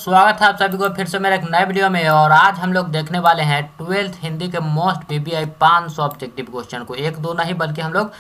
स्वागत है आप सभी को फिर से मेरे एक नए वीडियो में। और आज हम लोग देखने वाले हैं 12th हिंदी के मोस्ट पीबीआई 500 ऑब्जेक्टिव क्वेश्चन को। एक दो नहीं बल्कि हम लोग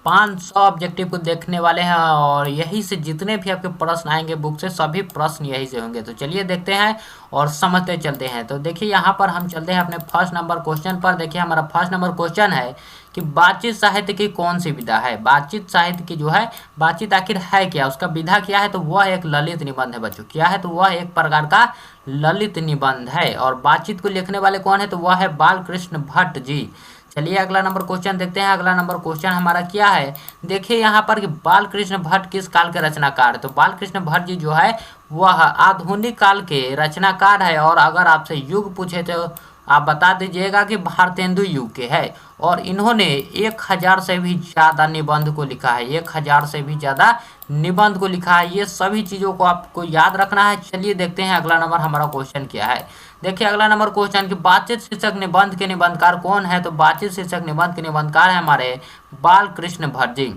500 ऑब्जेक्टिव को देखने वाले हैं और यही से जितने भी आपके प्रश्न आएंगे बुक से सभी प्रश्न यही से होंगे। तो चलिए देखते हैं और समझते चलते हैं। तो देखिए यहाँ पर हम चलते हैं अपने फर्स्ट नंबर क्वेश्चन पर। देखिए हमारा फर्स्ट नंबर क्वेश्चन है कि बातचीत साहित्य की कौन सी विधा है। बातचीत साहित्य की जो है बातचीत आखिर है क्या, उसका विधा क्या है, तो वह एक ललित निबंध है बच्चों। क्या है, तो वह एक प्रकार का ललित निबंध है। और बातचीत को लिखने वाले कौन है, तो वह है बालकृष्ण भट्ट जी। चलिए अगला नंबर क्वेश्चन देखते हैं। अगला नंबर क्वेश्चन हमारा क्या है, देखिए यहाँ पर कि बालकृष्ण भट्ट किस काल के रचनाकार। तो बालकृष्ण भट्ट जी जो है वह आधुनिक काल के रचनाकार है। और अगर आपसे युग पूछे तो आप बता दीजिएगा कि भारतेंदु युग के है। और इन्होंने 1000 से भी ज़्यादा निबंध को लिखा है। 1000 से भी ज़्यादा निबंध को लिखा है। ये सभी चीज़ों को आपको याद रखना है। चलिए देखते हैं अगला नंबर हमारा क्वेश्चन क्या है। देखिए अगला नंबर क्वेश्चन कि बातचीत शीर्षक निबंध के निबंधकार कौन है। तो बातचीत शीर्षक निबंध के निबंधकार है हमारे बालकृष्ण भट्ट जी।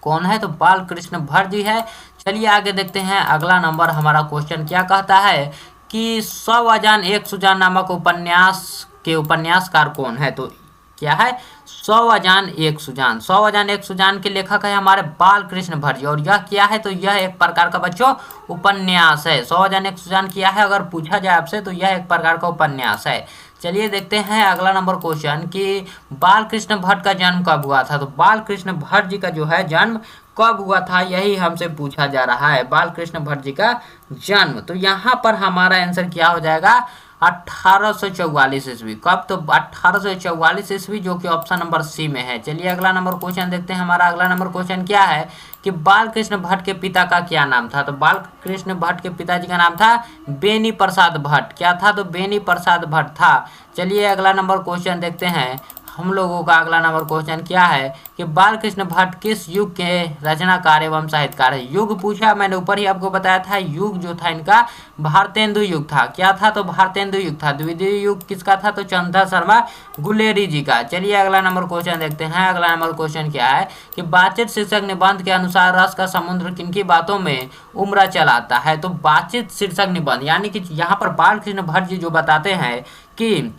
कौन है, तो बालकृष्ण भट्ट जी है। चलिए आगे देखते हैं अगला नंबर हमारा क्वेश्चन क्या कहता है कि 100 अजान एक सुजान नामक उपन्यास के उपन्यासकार कौन है। तो क्या है, 100 अजान एक सुजान। 100 अजान एक सुजान के लेखक है हमारे बालकृष्ण भट्ट जी। और यह क्या है, तो यह एक प्रकार का बच्चों उपन्यास है। 100 अजान एक सुजान क्या है, अगर पूछा जाए आपसे तो यह एक प्रकार का उपन्यास है। चलिए देखते हैं अगला नंबर क्वेश्चन कि बालकृष्ण भट्ट का जन्म कब हुआ था। तो बालकृष्ण भट्ट जी का जो है जन्म कब हुआ था, यही हमसे पूछा जा रहा है। बालकृष्ण भट्ट जी का जन्म, तो यहाँ पर हमारा आंसर क्या हो जाएगा, 1844 ईस्वी। कब, तो 1844 ईस्वी, जो कि ऑप्शन नंबर सी में है। चलिए अगला नंबर क्वेश्चन देखते हैं। हमारा अगला नंबर क्वेश्चन क्या है कि बालकृष्ण भट्ट के पिता का क्या नाम था। तो बालकृष्ण भट्ट के पिताजी का नाम था बेनी प्रसाद भट्ट। क्या था, तो बेनी प्रसाद भट्ट था। चलिए अगला नंबर क्वेश्चन देखते हैं। हम लोगों का अगला नंबर क्वेश्चन क्या है कि बालकृष्ण भट्ट किस युग के रचनाकार एवं साहित्यकार है। युग पूछा, मैंने ऊपर ही आपको बताया था युग जो था इनका भारतेंदु युग था। क्या था, तो भारतेंदु युग था। द्वितीय युग किसका था, तो चंद्र शर्मा गुलेरी जी का। चलिए अगला नंबर क्वेश्चन देखते हैं। अगला नंबर क्वेश्चन क्या है कि बातचीत शीर्षक निबंध के अनुसार रस का समुद्र किनकी बातों में उमड़ा चलाता है। तो बातचीत शीर्षक निबंध यानी कि यहाँ पर बालकृष्ण भट्ट जी जो बताते हैं कि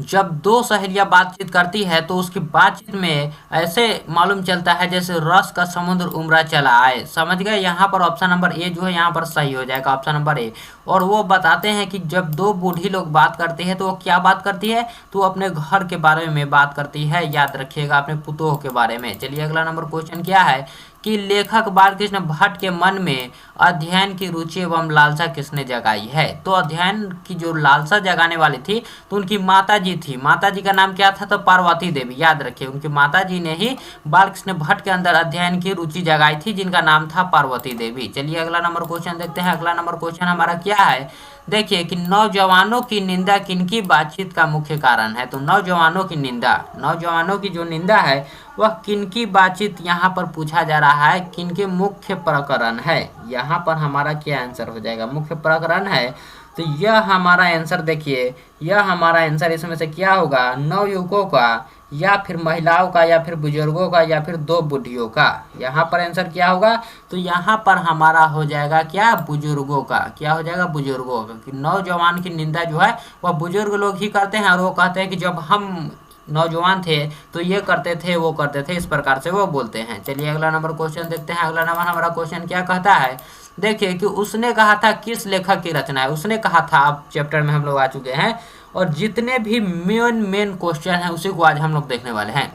जब दो सहेलियां बातचीत करती है तो उसकी बातचीत में ऐसे मालूम चलता है जैसे रस का समुद्र उमड़ा चला आए। समझ गए, यहाँ पर ऑप्शन नंबर ए जो है यहाँ पर सही हो जाएगा, ऑप्शन नंबर ए। और वो बताते हैं कि जब दो बूढ़ी लोग बात करते हैं तो वो क्या बात करती है, तो अपने घर के बारे में बात करती है। याद रखिएगा, अपने पुतोह के बारे में। चलिए अगला नंबर क्वेश्चन क्या है कि लेखक बालकृष्ण भट्ट के मन में अध्ययन की रुचि एवं लालसा किसने जगाई है। तो अध्ययन की जो लालसा जगाने वाली थी तो उनकी माता जी थी। माता जी का नाम क्या था, तो पार्वती देवी। याद रखिए, उनकी माता जी ने ही बालकृष्ण भट्ट के अंदर अध्ययन की रुचि जगाई थी, जिनका नाम था पार्वती देवी। चलिए अगला नंबर क्वेश्चन देखते हैं। अगला नंबर क्वेश्चन हमारा क्या है, देखिए कि नौजवानों की निंदा किनकी बातचीत का मुख्य कारण है। तो नौजवानों की निंदा, नौजवानों की जो निंदा है वह किनकी बातचीत यहाँ पर पूछा जा रहा है, किनके मुख्य प्रकरण है। यहाँ पर हमारा क्या आंसर हो जाएगा, मुख्य प्रकरण है। तो यह हमारा आंसर, देखिए यह हमारा आंसर इसमें से क्या होगा, नवयुवकों का या फिर महिलाओं का या फिर बुजुर्गों का या फिर दो बुढ़ियों का। यहाँ पर आंसर क्या होगा, तो यहाँ पर हमारा हो जाएगा क्या, बुजुर्गों का। क्या हो जाएगा, बुजुर्गों का। कि नौजवान की निंदा जो है वह बुजुर्ग लोग ही करते हैं। और वो कहते हैं कि जब हम नौजवान थे तो ये करते थे वो करते थे, इस प्रकार से वो बोलते हैं। चलिए अगला नंबर क्वेश्चन देखते हैं। अगला नंबर हमारा क्वेश्चन क्या कहता है, देखिए कि उसने कहा था किस लेखक की रचना है। उसने कहा था, आप चैप्टर में हम लोग आ चुके हैं और जितने भी मेन क्वेश्चन है उसी को आज हम लोग देखने वाले हैं।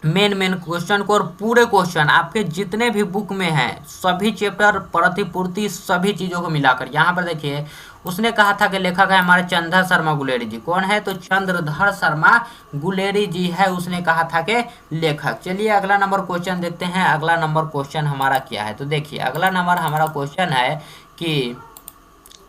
मेन क्वेश्चन को और पूरे क्वेश्चन आपके जितने भी बुक में हैं सभी चैप्टर प्रतिपूर्ति सभी चीज़ों को मिलाकर। यहाँ पर देखिए उसने कहा था कि लेखक है हमारे चंद्र शर्मा गुलेरी जी। कौन है, तो चंद्रधर शर्मा गुलेरी जी है, उसने कहा था कि लेखक। चलिए अगला नंबर क्वेश्चन देखते हैं। अगला नंबर क्वेश्चन हमारा क्या है, तो देखिए अगला नंबर हमारा क्वेश्चन है कि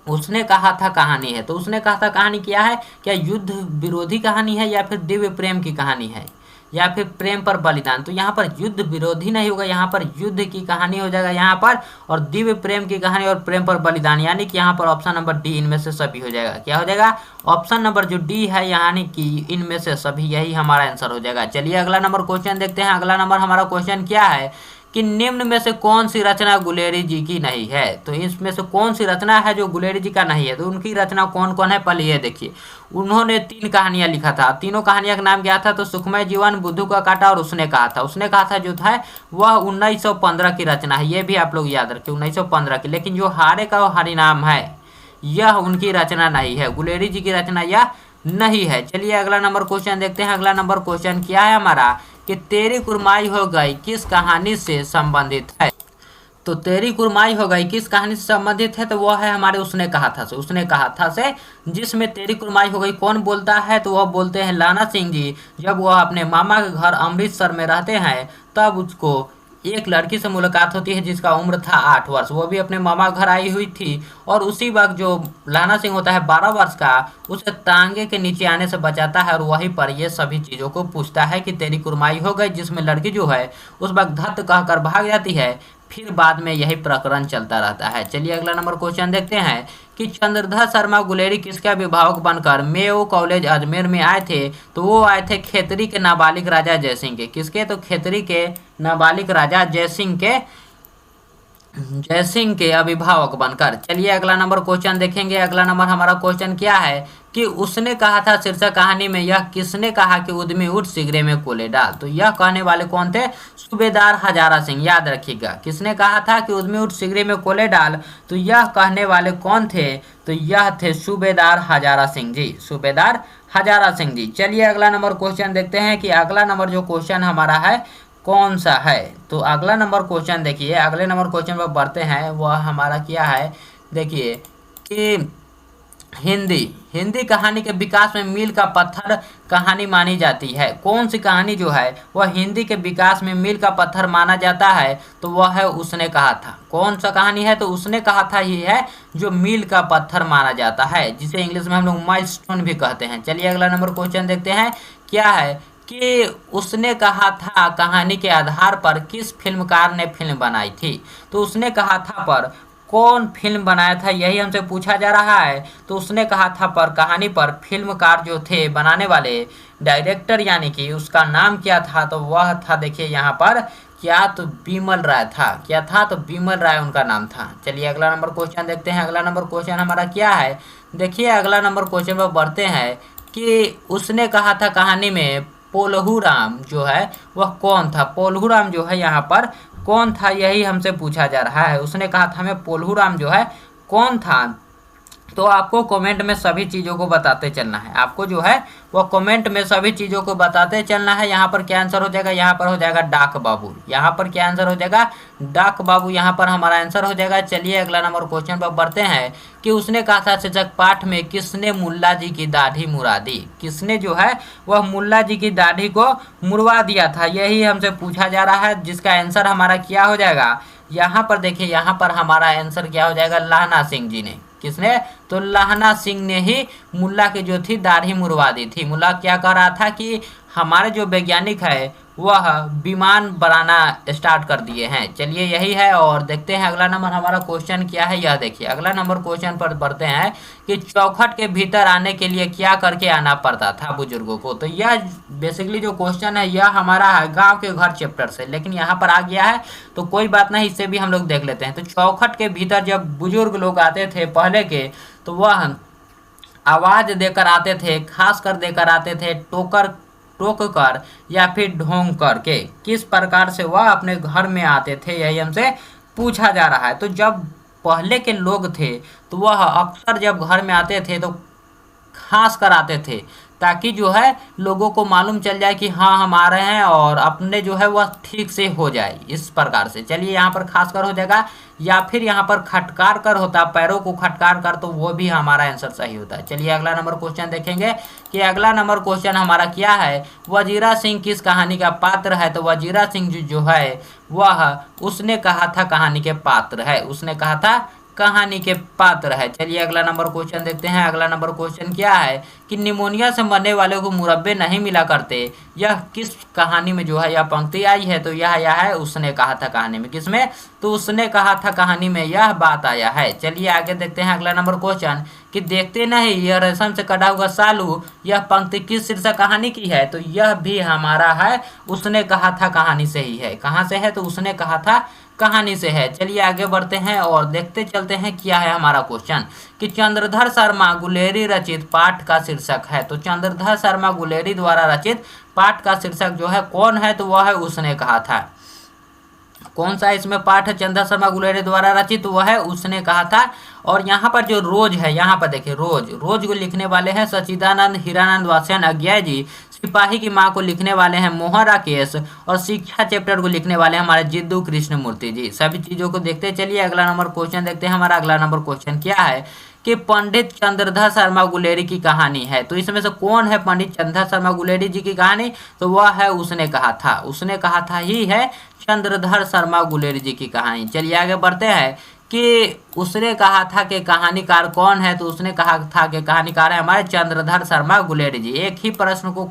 उसने कहा था कहानी है। तो उसने कहा था कहानी क्या है, क्या युद्ध विरोधी कहानी है या फिर दिव्य प्रेम की कहानी है या फिर प्रेम पर बलिदान। तो यहाँ पर युद्ध विरोधी नहीं होगा, यहाँ पर युद्ध की कहानी हो जाएगा यहाँ पर, और दिव्य प्रेम की कहानी और प्रेम पर बलिदान, यानी कि यहाँ पर ऑप्शन नंबर डी इनमें से सभी हो जाएगा। क्या हो जाएगा, ऑप्शन नंबर जो डी है यानी कि इनमें से सभी, यही हमारा आंसर हो जाएगा। चलिए अगला नंबर क्वेश्चन देखते हैं। अगला नंबर हमारा क्वेश्चन क्या है कि निम्न में से कौन सी रचना गुलेरी जी की नहीं है। तो इसमें से कौन सी रचना है जो गुलेरी जी का नहीं है। तो उनकी रचना कौन कौन है, पहले ये देखिए। उन्होंने 3 कहानियां लिखा था। तीनों कहानियों का नाम क्या था, तो सुखमय जीवन, बुद्धू का कांटा और उसने कहा था। उसने कहा था जो था वह 1915 की रचना है, ये भी आप लोग याद रखें 1915 की। लेकिन जो हारे का हरिनाम है यह उनकी रचना नहीं है, गुलेरी जी की रचना यह नहीं है। चलिए अगला नंबर क्वेश्चन देखते हैं। अगला नंबर क्वेश्चन क्या है हमारा, कि तेरी कुरमाई हो गई किस कहानी से संबंधित है। तो तेरी कुरमाई हो गई किस कहानी से संबंधित है, तो वह है हमारे उसने कहा था से। उसने कहा था से जिसमें तेरी कुरमाई हो गई कौन बोलता है, तो वह बोलते हैं लाना सिंह जी। जब वह अपने मामा के घर अमृतसर में रहते हैं तब उसको एक लड़की से मुलाकात होती है जिसका उम्र था 8 वर्ष। वो भी अपने मामा घर आई हुई थी और उसी वक्त जो लाना सिंह होता है 12 वर्ष का, उसे तांगे के नीचे आने से बचाता है और वहीं पर ये सभी चीज़ों को पूछता है कि तेरी कुरमाई हो गई, जिसमें लड़की जो है उस वक्त धत कहकर भाग जाती है। फिर बाद में यही प्रकरण चलता रहता है। चलिए अगला नंबर क्वेश्चन देखते हैं कि चंद्रधर शर्मा गुलेरी किसके अभिभावक बनकर मेयो कॉलेज अजमेर में आए थे। तो वो आए थे खेतरी के नाबालिग राजा जयसिंह के। किसके, तो खेतरी के नाबालिग राजा जयसिंह के अभिभावक बनकर। चलिए अगला नंबर क्वेश्चन देखेंगे। अगला नंबर हमारा क्वेश्चन क्या है कि उसने कहा था शीर्षक कहानी में यह किसने कहा कि उद्यमी उठ सिगरे में कोले डाल। तो यह कहने वाले कौन थे, सूबेदार हजारा सिंह। याद रखिएगा किसने कहा था कि उद्यमी उठ सिगरे में कोले डाल, तो यह कहने वाले कौन थे, तो यह थे सूबेदार हजारा सिंह जी, सूबेदार हजारा सिंह जी। चलिए अगला नंबर क्वेश्चन देखते हैं कि अगला नंबर जो क्वेश्चन हमारा है कौन सा है। तो अगला नंबर क्वेश्चन देखिए, अगले नंबर क्वेश्चन पर बढ़ते हैं। वह हमारा क्या है, देखिए कि हिंदी कहानी के विकास में मील का पत्थर कहानी मानी जाती है। कौन सी कहानी जो है वह हिंदी के विकास में मील का पत्थर माना जाता है, तो वह है उसने कहा था। कौन सा कहानी है, तो उसने कहा था ही है जो मील का पत्थर माना जाता है, जिसे इंग्लिश में हम लोग माइलस्टोन भी कहते हैं। चलिए अगला नंबर क्वेश्चन देखते हैं क्या है कि उसने कहा था कहानी के आधार पर किस फिल्मकार ने फिल्म बनाई थी। तो उसने कहा था पर कौन फिल्म बनाया था, यही हमसे पूछा जा रहा है। तो उसने कहा था पर कहानी पर फिल्मकार जो थे बनाने वाले डायरेक्टर, यानी कि उसका नाम क्या था, तो वह था देखिए यहाँ पर क्या, तो बिमल राय था। क्या था, तो बिमल राय उनका नाम था। चलिए अगला नंबर क्वेश्चन देखते हैं। अगला नंबर क्वेश्चन हमारा क्या है, देखिए अगला नंबर क्वेश्चन पर बढ़ते हैं कि उसने कहा था कहानी में पोलहूराम जो है वह कौन था। पोलहूराम जो है यहाँ पर कौन था, यही हमसे पूछा जा रहा है। उसने कहा था हमें पोलहूराम जो है कौन था। तो आपको कमेंट में सभी चीज़ों को बताते चलना है। आपको जो है वो कमेंट में सभी चीज़ों को बताते चलना है। यहाँ पर क्या आंसर हो जाएगा, यहाँ पर हो जाएगा डाक बाबू। यहाँ पर क्या आंसर हो जाएगा, डाक बाबू यहाँ पर हमारा आंसर हो जाएगा। चलिए अगला नंबर क्वेश्चन पर बढ़ते हैं कि उसने कहा था शीर्षक पाठ में किसने मुल्ला जी की दाढ़ी मुड़ा दी। किसने जो है वह मुल्ला जी की दाढ़ी को मुड़वा दिया था, यही हमसे पूछा जा रहा है, जिसका आंसर हमारा क्या हो जाएगा। यहाँ पर देखिए, यहाँ पर हमारा आंसर क्या हो जाएगा, लाना सिंह जी ने। किसने, तो लाना सिंह ने ही मुल्ला की जो थी दाढ़ी मुड़वा दी थी। मुल्ला क्या कह रहा था कि हमारे जो वैज्ञानिक है वह विमान बनाना स्टार्ट कर दिए हैं। चलिए यही है और देखते हैं अगला नंबर हमारा क्वेश्चन क्या है। यह देखिए अगला नंबर क्वेश्चन पर बढ़ते हैं कि चौखट के भीतर आने के लिए क्या करके आना पड़ता था बुजुर्गों को। तो यह बेसिकली जो क्वेश्चन है यह हमारा है गांव के घर चैप्टर से, लेकिन यहाँ पर आ गया है तो कोई बात नहीं, इससे भी हम लोग देख लेते हैं। तो चौखट के भीतर जब बुजुर्ग लोग आते थे पहले के, तो वह आवाज देकर आते थे, खास कर देकर आते थे, टोक कर या फिर ढोंग करके। किस प्रकार से वह अपने घर में आते थे, यही हमसे पूछा जा रहा है। तो जब पहले के लोग थे तो वह अक्सर जब घर में आते थे तो खास कर आते थे, ताकि जो है लोगों को मालूम चल जाए कि हाँ हम आ रहे हैं और अपने जो है वह ठीक से हो जाए, इस प्रकार से। चलिए यहाँ पर खास कर हो जाएगा, या फिर यहाँ पर खटकार कर होता, पैरों को खटकार कर, तो वो भी हमारा आंसर सही होता है। चलिए अगला नंबर क्वेश्चन देखेंगे कि अगला नंबर क्वेश्चन हमारा क्या है, वजीरा सिंह किस कहानी का पात्र है। तो वजीरा सिंह जो है वह उसने कहा था कहानी के पात्र है। उसने कहा था कहानी के पात्र है। चलिए अगला नंबर क्वेश्चन देखते हैं। अगला नंबर क्वेश्चन क्या है कि निमोनिया से मरने वाले को मुरब्बे नहीं मिला करते, यह किस कहानी में जो है यह पंक्ति आई है? तो यह है उसने कहा था कहानी में। किसमें? तो उसने कहा था कहानी में यह बात आया है। चलिए आगे देखते हैं अगला नंबर क्वेश्चन कि देखते नहीं यह रेशम से कटा हुआ सालू, यह पंक्ति किस शीर्षक कहानी की है? तो यह भी हमारा है उसने कहा था कहानी से ही है। कहाँ से है? तो उसने कहा था कहानी से है। चलिए आगे बढ़ते हैं और देखते चलते हैं क्या है हमारा क्वेश्चन कि चंद्रधर शर्मा गुलेरी रचित पाठ का शीर्षक है। तो चंद्रधर शर्मा गुलेरी द्वारा रचित पाठ का शीर्षक जो है कौन है? तो वह है उसने कहा था। कौन सा इसमें पाठ है चंद्रधर शर्मा गुलेरी द्वारा रचित? वह है उसने कहा था। और यहाँ पर जो रोज है, यहाँ पर देखिए रोज को लिखने वाले हैं सचिदानंद हीरानंद वात्स्यन अज्ञाय जी। सिपाही की माँ को लिखने वाले हैं मोहन राकेश। और शिक्षा चैप्टर को लिखने वाले हैं हमारे जिद्दू कृष्णमूर्ति जी। सभी चीजों को देखते चलिए अगला नंबर क्वेश्चन देखते हैं। हमारा अगला नंबर क्वेश्चन क्या है कि पंडित चंद्रधर शर्मा गुलेरी की कहानी है। तो इसमें से कौन है पंडित चंद्रधर शर्मा गुलेरी जी की कहानी? तो वह है उसने कहा था। उसने कहा था ही है चंद्रधर शर्मा गुलेरी जी की कहानी। चलिए आगे बढ़ते हैं कि उसने कहा था कि कहानीकार कौन है? तो उसने कहा था कि कहानीकार है हमारे चंद्रधर शर्मा गुलेरी जी। एक ही प्रश्न को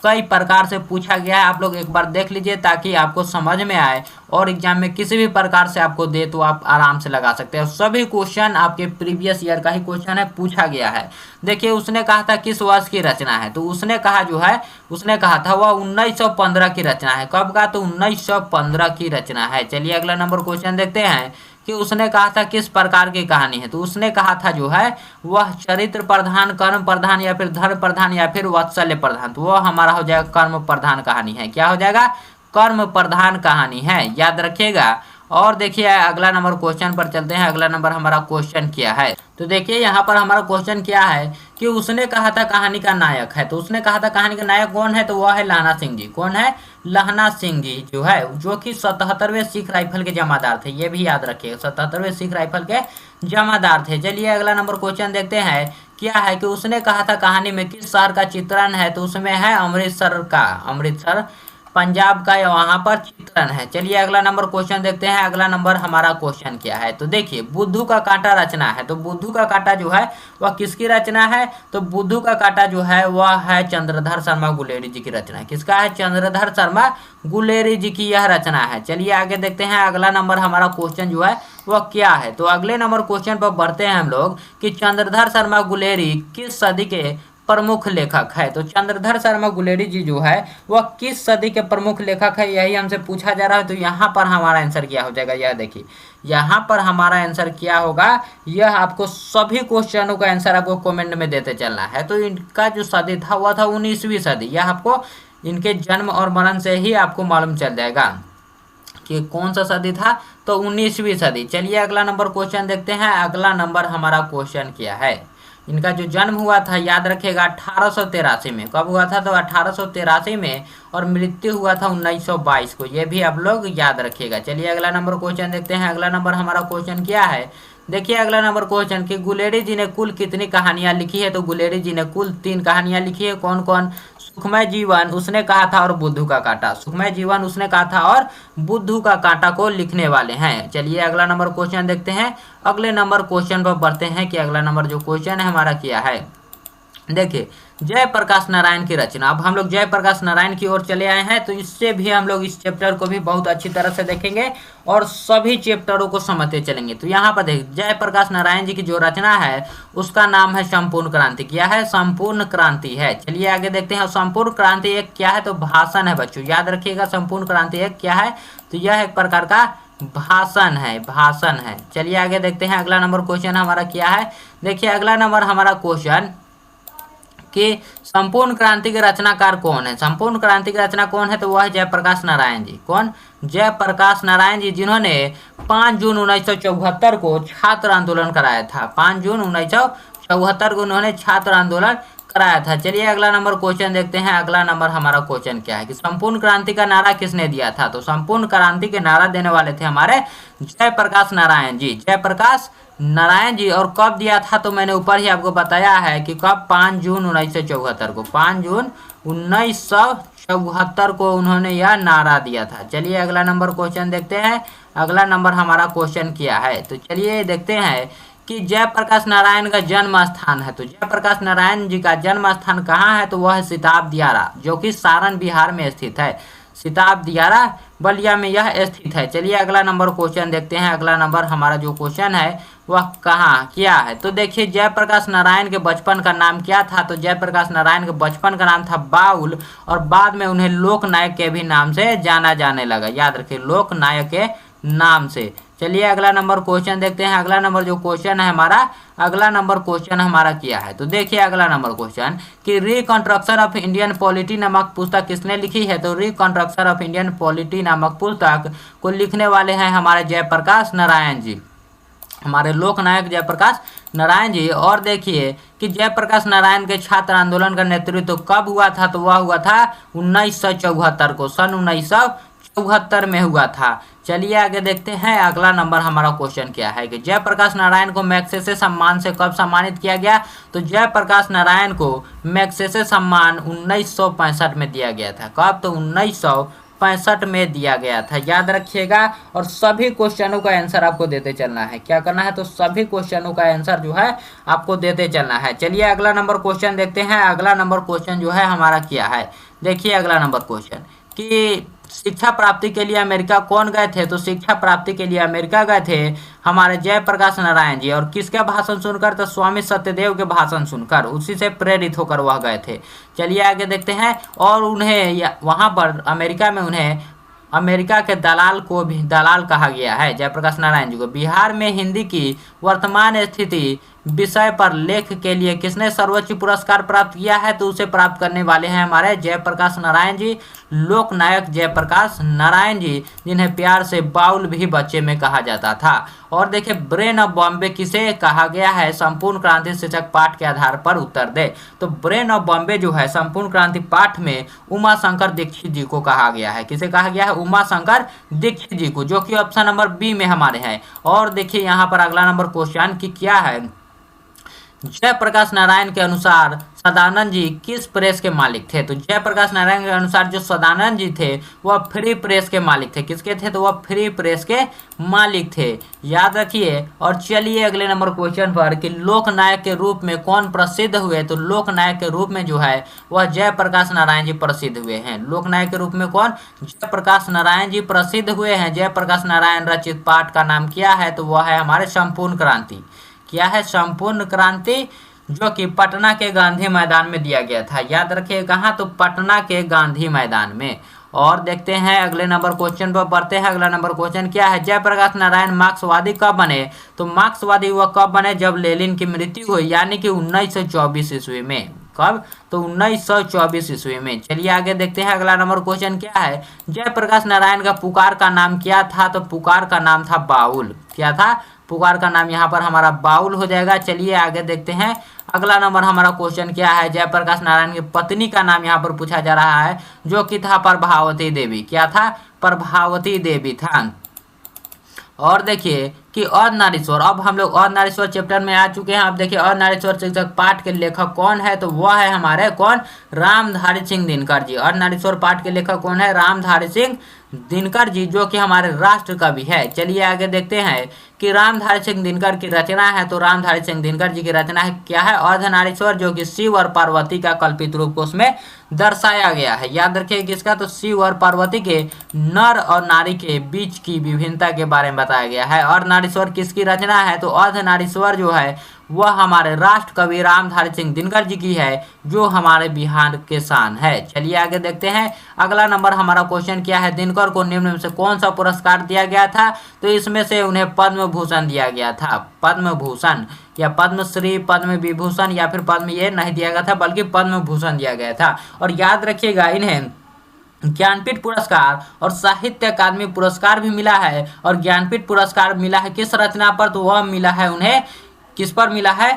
कई प्रकार से पूछा गया है। आप लोग एक बार देख लीजिए ताकि आपको समझ में आए और एग्जाम में किसी भी प्रकार से आपको दे तो आप आराम से लगा सकते हैं। सभी क्वेश्चन आपके प्रीवियस ईयर का ही क्वेश्चन है, पूछा गया है। देखिए उसने कहा था किस वर्ष की रचना है? तो उसने कहा जो है उसने कहा था वह 1915 की रचना है। कब का? तो 1915 की रचना है। चलिए अगला नंबर क्वेश्चन देखते हैं कि उसने कहा था किस प्रकार की कहानी है? तो उसने कहा था जो है वह चरित्र प्रधान, कर्म प्रधान या फिर धर्म प्रधान या फिर वात्सल्य प्रधान। तो वह हमारा हो जाएगा कर्म प्रधान कहानी है। क्या हो जाएगा? कर्म प्रधान कहानी है, याद रखिएगा। और देखिए अगला नंबर क्वेश्चन पर चलते हैं। अगला नंबर हमारा क्वेश्चन क्या है? तो देखिए यहाँ पर हमारा क्वेश्चन क्या है कि उसने कहा था कहानी का नायक है। तो उसने कहा था कहानी का नायक कौन है? तो वह है लहना सिंह जी। कौन है? लहना सिंह जी जो है, जो कि 77वें सिख राइफल के जमादार थे। ये भी याद रखिएगा, 77वें सिख राइफल के जमादार थे। चलिए अगला नंबर क्वेश्चन देखते हैं क्या है कि उसने कहा था कहानी में किस शहर का चित्रण है? तो उसमें है अमृतसर का, अमृतसर पंजाब का वहां पर चित्रण है। चलिए अगला नंबर क्वेश्चन देखते हैं। अगला नंबर हमारा क्वेश्चन क्या है? तो देखिए बुद्धू का कांटा रचना है। तो बुद्धू का कांटा जो है वह किसकी रचना है? तो बुद्धू का कांटा जो है वह है चंद्रधर शर्मा गुलेरी जी की रचना है। किसका है? चंद्रधर शर्मा गुलेरी जी की यह रचना है। चलिए आगे देखते हैं अगला नंबर हमारा क्वेश्चन जो है वह क्या है। तो अगले नंबर क्वेश्चन पर बढ़ते हैं हम लोग कि चंद्रधर शर्मा गुलेरी किस सदी के प्रमुख लेखक है? तो चंद्रधर शर्मा गुलेरी जी जो है वह किस सदी के प्रमुख लेखक है, यही हमसे पूछा जा रहा है। तो यहाँ पर हमारा आंसर क्या हो जाएगा? यह देखिए यहाँ पर हमारा आंसर क्या होगा? यह आपको सभी क्वेश्चनों का आंसर आपको कमेंट में देते चलना है। तो इनका जो सदी था वह था 19वीं सदी। यह आपको इनके जन्म और मरण से ही आपको मालूम चल जाएगा कि कौन सा सदी था। तो 19वीं सदी। चलिए अगला नंबर क्वेश्चन देखते हैं। अगला नंबर हमारा क्वेश्चन क्या है? इनका जो जन्म हुआ था याद रखेगा 1883 में। कब हुआ था? तो 1883 में। और मृत्यु हुआ था 1922 को। ये भी आप लोग याद रखिएगा। चलिए अगला नंबर क्वेश्चन देखते हैं। अगला नंबर हमारा क्वेश्चन क्या है? देखिए अगला नंबर क्वेश्चन कि गुलेरी जी ने कुल कितनी कहानियां लिखी है? तो गुलेरी जी ने कुल 3 कहानियां लिखी है। कौन कौन? सुखमय जीवन उसने कहा था और बुद्धू का कांटा। सुखमय जीवन उसने कहा था और बुद्धू का कांटा को लिखने वाले हैं। चलिए अगला नंबर क्वेश्चन देखते हैं। अगले नंबर क्वेश्चन पर बढ़ते हैं कि अगला नंबर जो क्वेश्चन है हमारा क्या है। देखिए जयप्रकाश नारायण की रचना। अब हम लोग जयप्रकाश नारायण की ओर चले आए हैं। तो इससे भी हम लोग इस चैप्टर को भी बहुत अच्छी तरह से देखेंगे और सभी चैप्टरों को समझते चलेंगे। तो यहाँ पर देखिए जयप्रकाश नारायण जी की जो रचना है उसका नाम है संपूर्ण क्रांति। क्या है? संपूर्ण क्रांति है। चलिए आगे देखते हैं। संपूर्ण क्रांति एक क्या है? तो भाषण है बच्चों, याद रखिएगा। संपूर्ण क्रांति एक क्या है? तो यह एक प्रकार का भाषण है, भाषण है। चलिए आगे देखते हैं। अगला नंबर क्वेश्चन हमारा क्या है? देखिए अगला नंबर हमारा क्वेश्चन कि संपूर्ण क्रांति के रचनाकार कौन है? संपूर्ण क्रांति की रचना कौन है? तो वह है जयप्रकाश नारायण जी। कौन? जयप्रकाश नारायण जी, जिन्होंने 5 जून 1974 को छात्र आंदोलन कराया था। 5 जून 1974 को उन्होंने छात्र आंदोलन कराया था। चलिए अगला नंबर क्वेश्चन देखते हैं। अगला नंबर हमारा क्वेश्चन क्या है कि संपूर्ण क्रांति का नारा किसने दिया था? तो संपूर्ण क्रांति के नारा देने वाले थे हमारे जयप्रकाश नारायण जी। जयप्रकाश नारायण जी। और कब दिया था? तो मैंने ऊपर ही आपको बताया है कि कब? 5 जून 1974 को। 5 जून 1974 को उन्होंने यह नारा दिया था। चलिए अगला नंबर क्वेश्चन देखते हैं। अगला नंबर हमारा क्वेश्चन क्या है। तो चलिए देखते हैं कि जयप्रकाश नारायण का जन्म स्थान है। तो जयप्रकाश नारायण जी का जन्म स्थान कहाँ है, तो वह है सिताब दियारा, जो कि सारण बिहार में स्थित है। सिताब दियारा बलिया में यह स्थित है। चलिए अगला नंबर क्वेश्चन देखते हैं। अगला नंबर हमारा जो क्वेश्चन है वह कहाँ क्या है। तो देखिए जयप्रकाश नारायण के बचपन का नाम क्या था। तो जयप्रकाश नारायण के बचपन का नाम था बाउल, और बाद में उन्हें लोकनायक के भी नाम से जाना जाने लगा। याद रखिए, लोकनायक के नाम से। चलिए अगला नंबर क्वेश्चन देखते हैं। अगला नंबर जो क्वेश्चन है हमारा, अगला नंबर क्वेश्चन हमारा क्या है। तो देखिए अगला नंबर क्वेश्चन कि रिकंस्ट्रक्शन ऑफ इंडियन पॉलिटी नामक पुस्तक किसने लिखी है। तो रिकंस्ट्रक्शन ऑफ इंडियन पॉलिटी नामक पुस्तक को लिखने वाले हैं हमारे जयप्रकाश नारायण जी, हमारे लोकनायक जयप्रकाश नारायण जी। और देखिए कि जयप्रकाश नारायण के छात्र आंदोलन का नेतृत्व कब हुआ था। तो वह हुआ था 1974 को, सन 1974 में हुआ था। चलिए आगे देखते हैं। अगला नंबर हमारा क्वेश्चन क्या है कि जयप्रकाश नारायण को मैग्सेसे सम्मान से कब सम्मानित किया गया। तो जयप्रकाश नारायण को मैग्सेसे सम्मान 1965 में दिया गया था। कब, तो 1965 में दिया गया था। याद रखिएगा, और सभी क्वेश्चनों का आंसर आपको देते चलना है। क्या करना है, तो सभी क्वेश्चनों का आंसर जो है आपको देते चलना है। चलिए अगला नंबर क्वेश्चन देखते हैं। अगला नंबर क्वेश्चन जो है हमारा क्या है। देखिए अगला नंबर क्वेश्चन कि शिक्षा प्राप्ति के लिए अमेरिका कौन गए थे। तो शिक्षा प्राप्ति के लिए अमेरिका गए थे हमारे जयप्रकाश नारायण जी। और किसका भाषण सुनकर, तो स्वामी सत्यदेव के भाषण सुनकर, उसी से प्रेरित होकर वह गए थे। चलिए आगे देखते हैं। और उन्हें वहां पर अमेरिका में उन्हें अमेरिका के दलाल को भी दलाल कहा गया है, जयप्रकाश नारायण जी को। बिहार में हिंदी की वर्तमान स्थिति विषय पर लेख के लिए किसने सर्वोच्च पुरस्कार प्राप्त किया है। तो उसे प्राप्त करने वाले हैं हमारे जयप्रकाश नारायण जी, लोकनायक जयप्रकाश नारायण जी, जिन्हें प्यार से बाउल भी बच्चे में कहा जाता था। और देखिए ब्रेन ऑफ बॉम्बे किसे कहा गया है। संपूर्ण क्रांति शीर्षक पाठ के आधार पर उत्तर दे। तो ब्रेन ऑफ बॉम्बे जो है संपूर्ण क्रांति पाठ में उमा शंकर दीक्षित जी को कहा गया है। किसे कहा गया है, उमा शंकर दीक्षित जी को, जो कि ऑप्शन नंबर बी में हमारे हैं। और देखिए यहाँ पर अगला नंबर क्वेश्चन की क्या है। जयप्रकाश नारायण के अनुसार सदानंद जी किस प्रेस के मालिक थे। तो जयप्रकाश नारायण के अनुसार जो सदानंद जी थे वह फ्री प्रेस के मालिक थे। किसके थे, तो वह फ्री प्रेस के मालिक थे। याद रखिए। और चलिए अगले नंबर क्वेश्चन पर कि लोकनायक के रूप में कौन प्रसिद्ध हुए। तो लोकनायक के रूप में जो है वह जयप्रकाश नारायण जी प्रसिद्ध हुए हैं। लोकनायक के रूप में कौन, जयप्रकाश नारायण जी प्रसिद्ध हुए हैं। जयप्रकाश नारायण रचित पाठ का नाम क्या है। तो वह है हमारे संपूर्ण क्रांति। क्या है, संपूर्ण क्रांति, जो कि पटना के गांधी मैदान में दिया गया था। याद रखिए कहाँ, तो पटना के गांधी मैदान में। और देखते हैं अगले नंबर क्वेश्चन पर बढ़ते हैं। अगला नंबर क्वेश्चन क्या है। जयप्रकाश नारायण मार्क्सवादी कब बने। तो मार्क्सवादी वह कब बने, जब लेनिन की मृत्यु हुई, यानी कि 1924 ईस्वी में। कब, तो 1924 ईस्वी में। चलिए आगे देखते हैं। अगला नंबर क्वेश्चन क्या है। जयप्रकाश नारायण का पुकार का नाम क्या था। तो पुकार का नाम था बाउल। क्या था, पुकार का नाम यहाँ पर हमारा बाउल हो जाएगा। चलिए आगे देखते हैं। अगला नंबर हमारा क्वेश्चन क्या है। जयप्रकाश नारायण की पत्नी का नाम यहाँ पर पूछा जा रहा है, जो कि था प्रभावती देवी। क्या था, प्रभावती देवी था। और देखिए कि अर्धनारीश्वर, अब हम लोग अर्धनारीश्वर चैप्टर में आ चुके हैं। अब देखिए अर्धनारीश्वर शीर्षक पाठ के लेखक कौन है। तो वह है हमारे कौन, रामधारी सिंह दिनकर जी। अर्धनारीश्वर पाठ के लेखक कौन है, रामधारी सिंह दिनकर जी, जो कि हमारे राष्ट्र कवि है। चलिए आगे देखते हैं कि रामधारी सिंह दिनकर की रचना है। तो रामधारी सिंह दिनकर जी की रचना है क्या है, अर्धनारीश्वर, जो कि शिव और पार्वती का कल्पित रूप को उसमें दर्शाया गया है। याद रखिए किसका, तो शिव और पार्वती के नर और नारी के बीच की विभिन्नता के बारे में बताया गया है। अर्धनारीश्वर किसकी रचना है। तो अर्धनारीश्वर जो है वह हमारे राष्ट्र कवि रामधारी सिंह दिनकर जी की है, जो हमारे बिहार के शान है। चलिए आगे देखते हैं। अगला नंबर हमारा क्वेश्चन क्या है। दिनकर को निम्न में से कौन सा पुरस्कार दिया गया था। तो इसमें से उन्हें पद्म भूषण दिया गया था। पद्म भूषण या पद्मश्री, पद्म विभूषण या फिर पद्म, ये नहीं दिया गया था, बल्कि पद्म भूषण दिया गया था। और याद रखिएगा इन्हें ज्ञानपीठ पुरस्कार और साहित्य अकादमी पुरस्कार भी मिला है। और ज्ञानपीठ पुरस्कार मिला है किस रचना पर, तो वह मिला है उन्हें किस पर मिला है,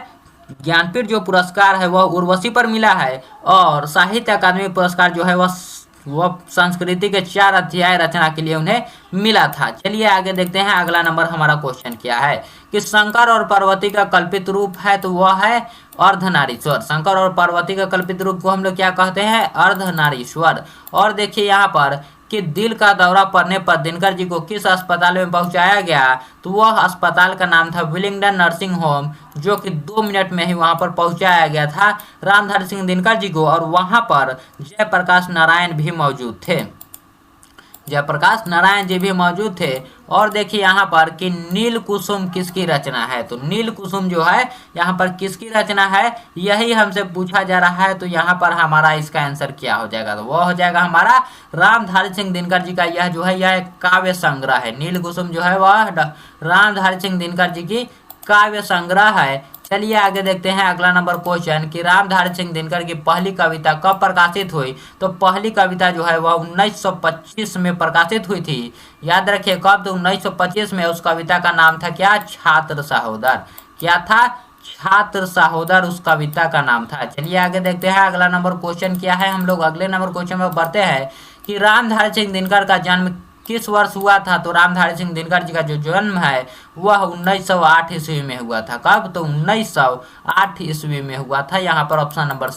ज्ञानपीठ जो पुरस्कार है वह उर्वशी पर मिला है। और साहित्य अकादमी पुरस्कार जो है वह संस्कृति के 4 अध्याय रचना के लिए उन्हें मिला था। चलिए आगे देखते हैं। अगला नंबर हमारा क्वेश्चन क्या है कि शंकर और पार्वती का कल्पित रूप है। तो वह है अर्धनारीश्वर। शंकर और पार्वती का कल्पित रूप को हम लोग क्या कहते हैं, अर्धनारीश्वर। और देखिए यहाँ पर कि दिल का दौरा पड़ने पर दिनकर जी को किस अस्पताल में पहुंचाया गया, तो वह अस्पताल का नाम था विलिंगडन नर्सिंग होम, जो कि 2 मिनट में ही वहां पर पहुंचाया गया था रामधारी सिंह दिनकर जी को। और वहां पर जयप्रकाश नारायण भी मौजूद थे, जयप्रकाश नारायण जी भी मौजूद थे। और देखिए यहाँ पर कि नील कुसुम किसकी रचना है, तो नील कुसुम जो है यहाँ पर किसकी रचना है, यही हमसे पूछा जा रहा है। तो यहाँ पर हमारा इसका आंसर क्या हो जाएगा, तो वह हो जाएगा हमारा रामधारी सिंह दिनकर जी का यह जो है यह एक काव्य संग्रह है। नील कुसुम जो है वह रामधारी सिंह दिनकर जी की काव्य संग्रह है। चलिए आगे देखते हैं अगला नंबर क्वेश्चन कि रामधारी सिंह दिनकर की पहली कविता कब प्रकाशित हुई, तो पहली कविता जो है वह 1925 में प्रकाशित हुई थी। याद रखिए कब, तो 1925 में। उस कविता का नाम था क्या, छात्र सहोदर। क्या था, छात्र सहोदर उस कविता का नाम था। चलिए आगे देखते हैं अगला नंबर क्वेश्चन क्या है। हम लोग अगले नंबर क्वेश्चन में बढ़ते हैं कि रामधारी सिंह दिनकर का जन्म किस वर्ष हुआ था, तो रामधारी सिंह दिनकर जी का जो जन्म है वह 1908 ईस्वी में हुआ था। कब, तो 1908 ईस्वी में हुआ था। यहाँ पर ऑप्शन नंबर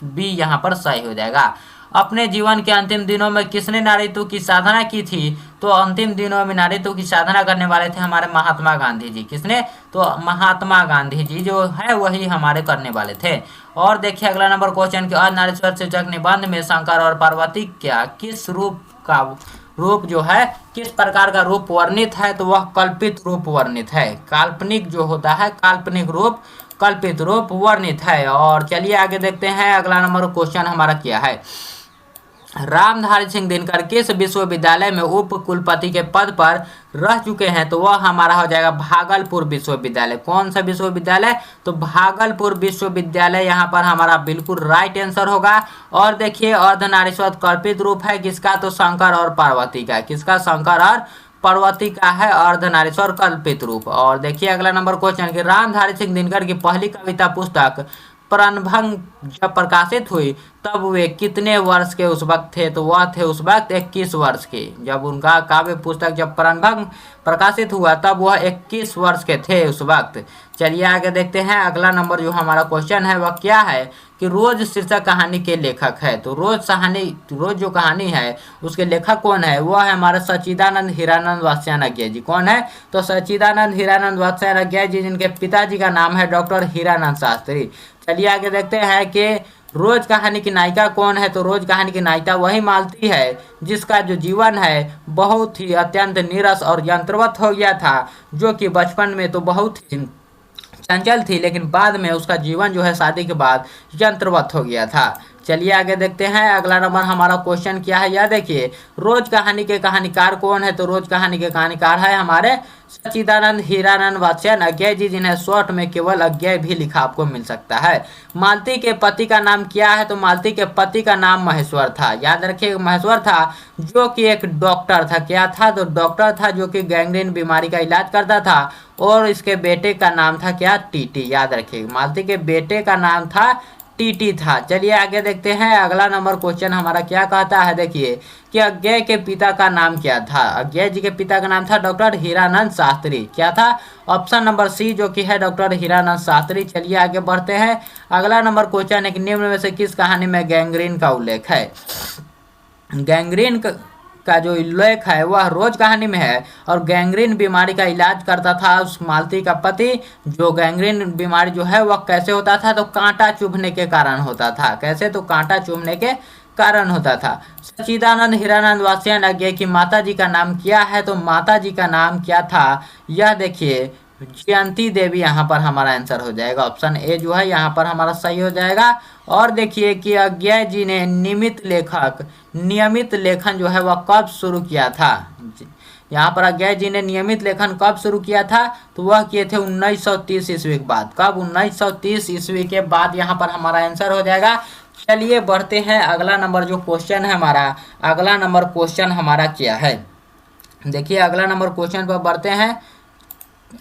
बी यहाँ पर सही हो जाएगा। अपने जीवन के अंतिम दिनों में किसने नारीत्व की साधना की थी, तो अंतिम दिनों में नारीत्व की साधना करने वाले थे हमारे महात्मा गांधी जी। किसने, तो महात्मा गांधी जी जो है वही हमारे करने वाले थे। और देखिए अगला नंबर क्वेश्चन कि अर्धनारीश्वर शीर्षक निबंध में शंकर और पार्वती क्या किस रूप जो है किस प्रकार का रूप वर्णित है, तो वह कल्पित रूप वर्णित है। काल्पनिक जो होता है काल्पनिक रूप, कल्पित रूप वर्णित है। और चलिए आगे देखते हैं अगला नंबर क्वेश्चन हमारा क्या है। रामधारी सिंह दिनकर किस विश्वविद्यालय में उप कुलपति के पद पर रह चुके हैं, तो वह हमारा हो जाएगा भागलपुर विश्वविद्यालय। कौन सा विश्वविद्यालय, तो भागलपुर विश्वविद्यालय यहाँ पर हमारा बिल्कुल राइट आंसर होगा। और देखिए अर्धनारीश्वर कल्पित रूप है किसका, तो शंकर और पार्वती का। किसका, शंकर और पार्वती का है अर्धनारीश्वर कल्पित रूप। और देखिए अगला नंबर क्वेश्चन कि रामधारी सिंह दिनकर की पहली कविता पुस्तक प्रणभंग जब प्रकाशित हुई तब वे कितने वर्ष के उस वक्त थे, तो वह थे उस वक्त 21 वर्ष के। जब उनका काव्य पुस्तक जब प्रणभंग प्रकाशित हुआ तब वह 21 वर्ष के थे उस वक्त। चलिए आगे देखते हैं अगला नंबर जो हमारा क्वेश्चन है वह क्या है कि रोज शीर्षक कहानी के लेखक है, तो रोज जो कहानी है उसके लेखक कौन है, वह है हमारा सच्चिदानंद हीरानंद वात्स्यायन जी। कौन है, तो सच्चिदानंद हीरानंद वात्स्यायन जी जिनके पिताजी का नाम है डॉक्टर हीरानंद शास्त्री। चलिए आगे देखते हैं कि रोज कहानी की नायिका कौन है, तो रोज कहानी की नायिका वही मालती है जिसका जो जीवन है बहुत ही अत्यंत नीरस और यंत्रवत हो गया था, जो कि बचपन में तो बहुत ही चंचल थी लेकिन बाद में उसका जीवन जो है शादी के बाद यंत्रवत हो गया था। चलिए आगे देखते हैं अगला नंबर हमारा क्वेश्चन क्या है। यह देखिए रोज कहानी के कहानीकार कौन है, तो रोज कहानी के कहानीकार है हमारे सच्चिदानंद हीरानंद वात्स्यायन जी जिन्हें शॉर्ट में केवल अज्ञेय भी लिखा आपको मिल सकता है। मालती के पति का नाम क्या है, तो मालती के पति का नाम महेश्वर था। याद रखिए महेश्वर था जो कि एक डॉक्टर था। क्या था, तो डॉक्टर था जो कि गैंग्रीन बीमारी का इलाज करता था। और इसके बेटे का नाम था क्या, टीटी। याद रखिए मालती के बेटे का नाम था टीटी था। चलिए आगे देखते हैं अगला नंबर क्वेश्चन हमारा क्या कहता है। देखिए कि अज्ञेय के पिता का नाम क्या था, अज्ञेय जी के पिता का नाम था डॉक्टर हीरानंद शास्त्री। क्या था, ऑप्शन नंबर सी जो कि है डॉक्टर हीरानंद शास्त्री। चलिए आगे बढ़ते हैं अगला नंबर क्वेश्चन है कि निम्न में से किस कहानी में गैंग्रीन का उल्लेख है। गैंग्रीन का जो उल्लेख है वह रोज कहानी में है और गैंग्रीन बीमारी का इलाज करता था उस मालती का पति। जो गैंग्रीन बीमारी जो है वह कैसे होता था, तो कांटा चुभने के कारण होता था। कैसे, तो कांटा चुभने के कारण होता था। सच्चिदानंद हीरानंद वात्स्यायन की माता जी का नाम क्या है, तो माता जी का नाम क्या था, यह देखिए जयंती देवी यहाँ पर हमारा आंसर हो जाएगा। ऑप्शन ए जो है यहाँ पर हमारा सही हो जाएगा। और देखिए कि अज्ञेय जी ने नियमित लेखन जो है वह कब शुरू किया था। यहाँ पर अज्ञेय जी ने नियमित लेखन कब शुरू किया था, तो वह किए थे 1930 ईस्वी के बाद। कब, 1930 ईस्वी के बाद यहाँ पर हमारा आंसर हो जाएगा। चलिए बढ़ते हैं अगला नंबर जो क्वेश्चन है हमारा, अगला नंबर क्वेश्चन हमारा क्या है। देखिए अगला नंबर क्वेश्चन पर बढ़ते हैं।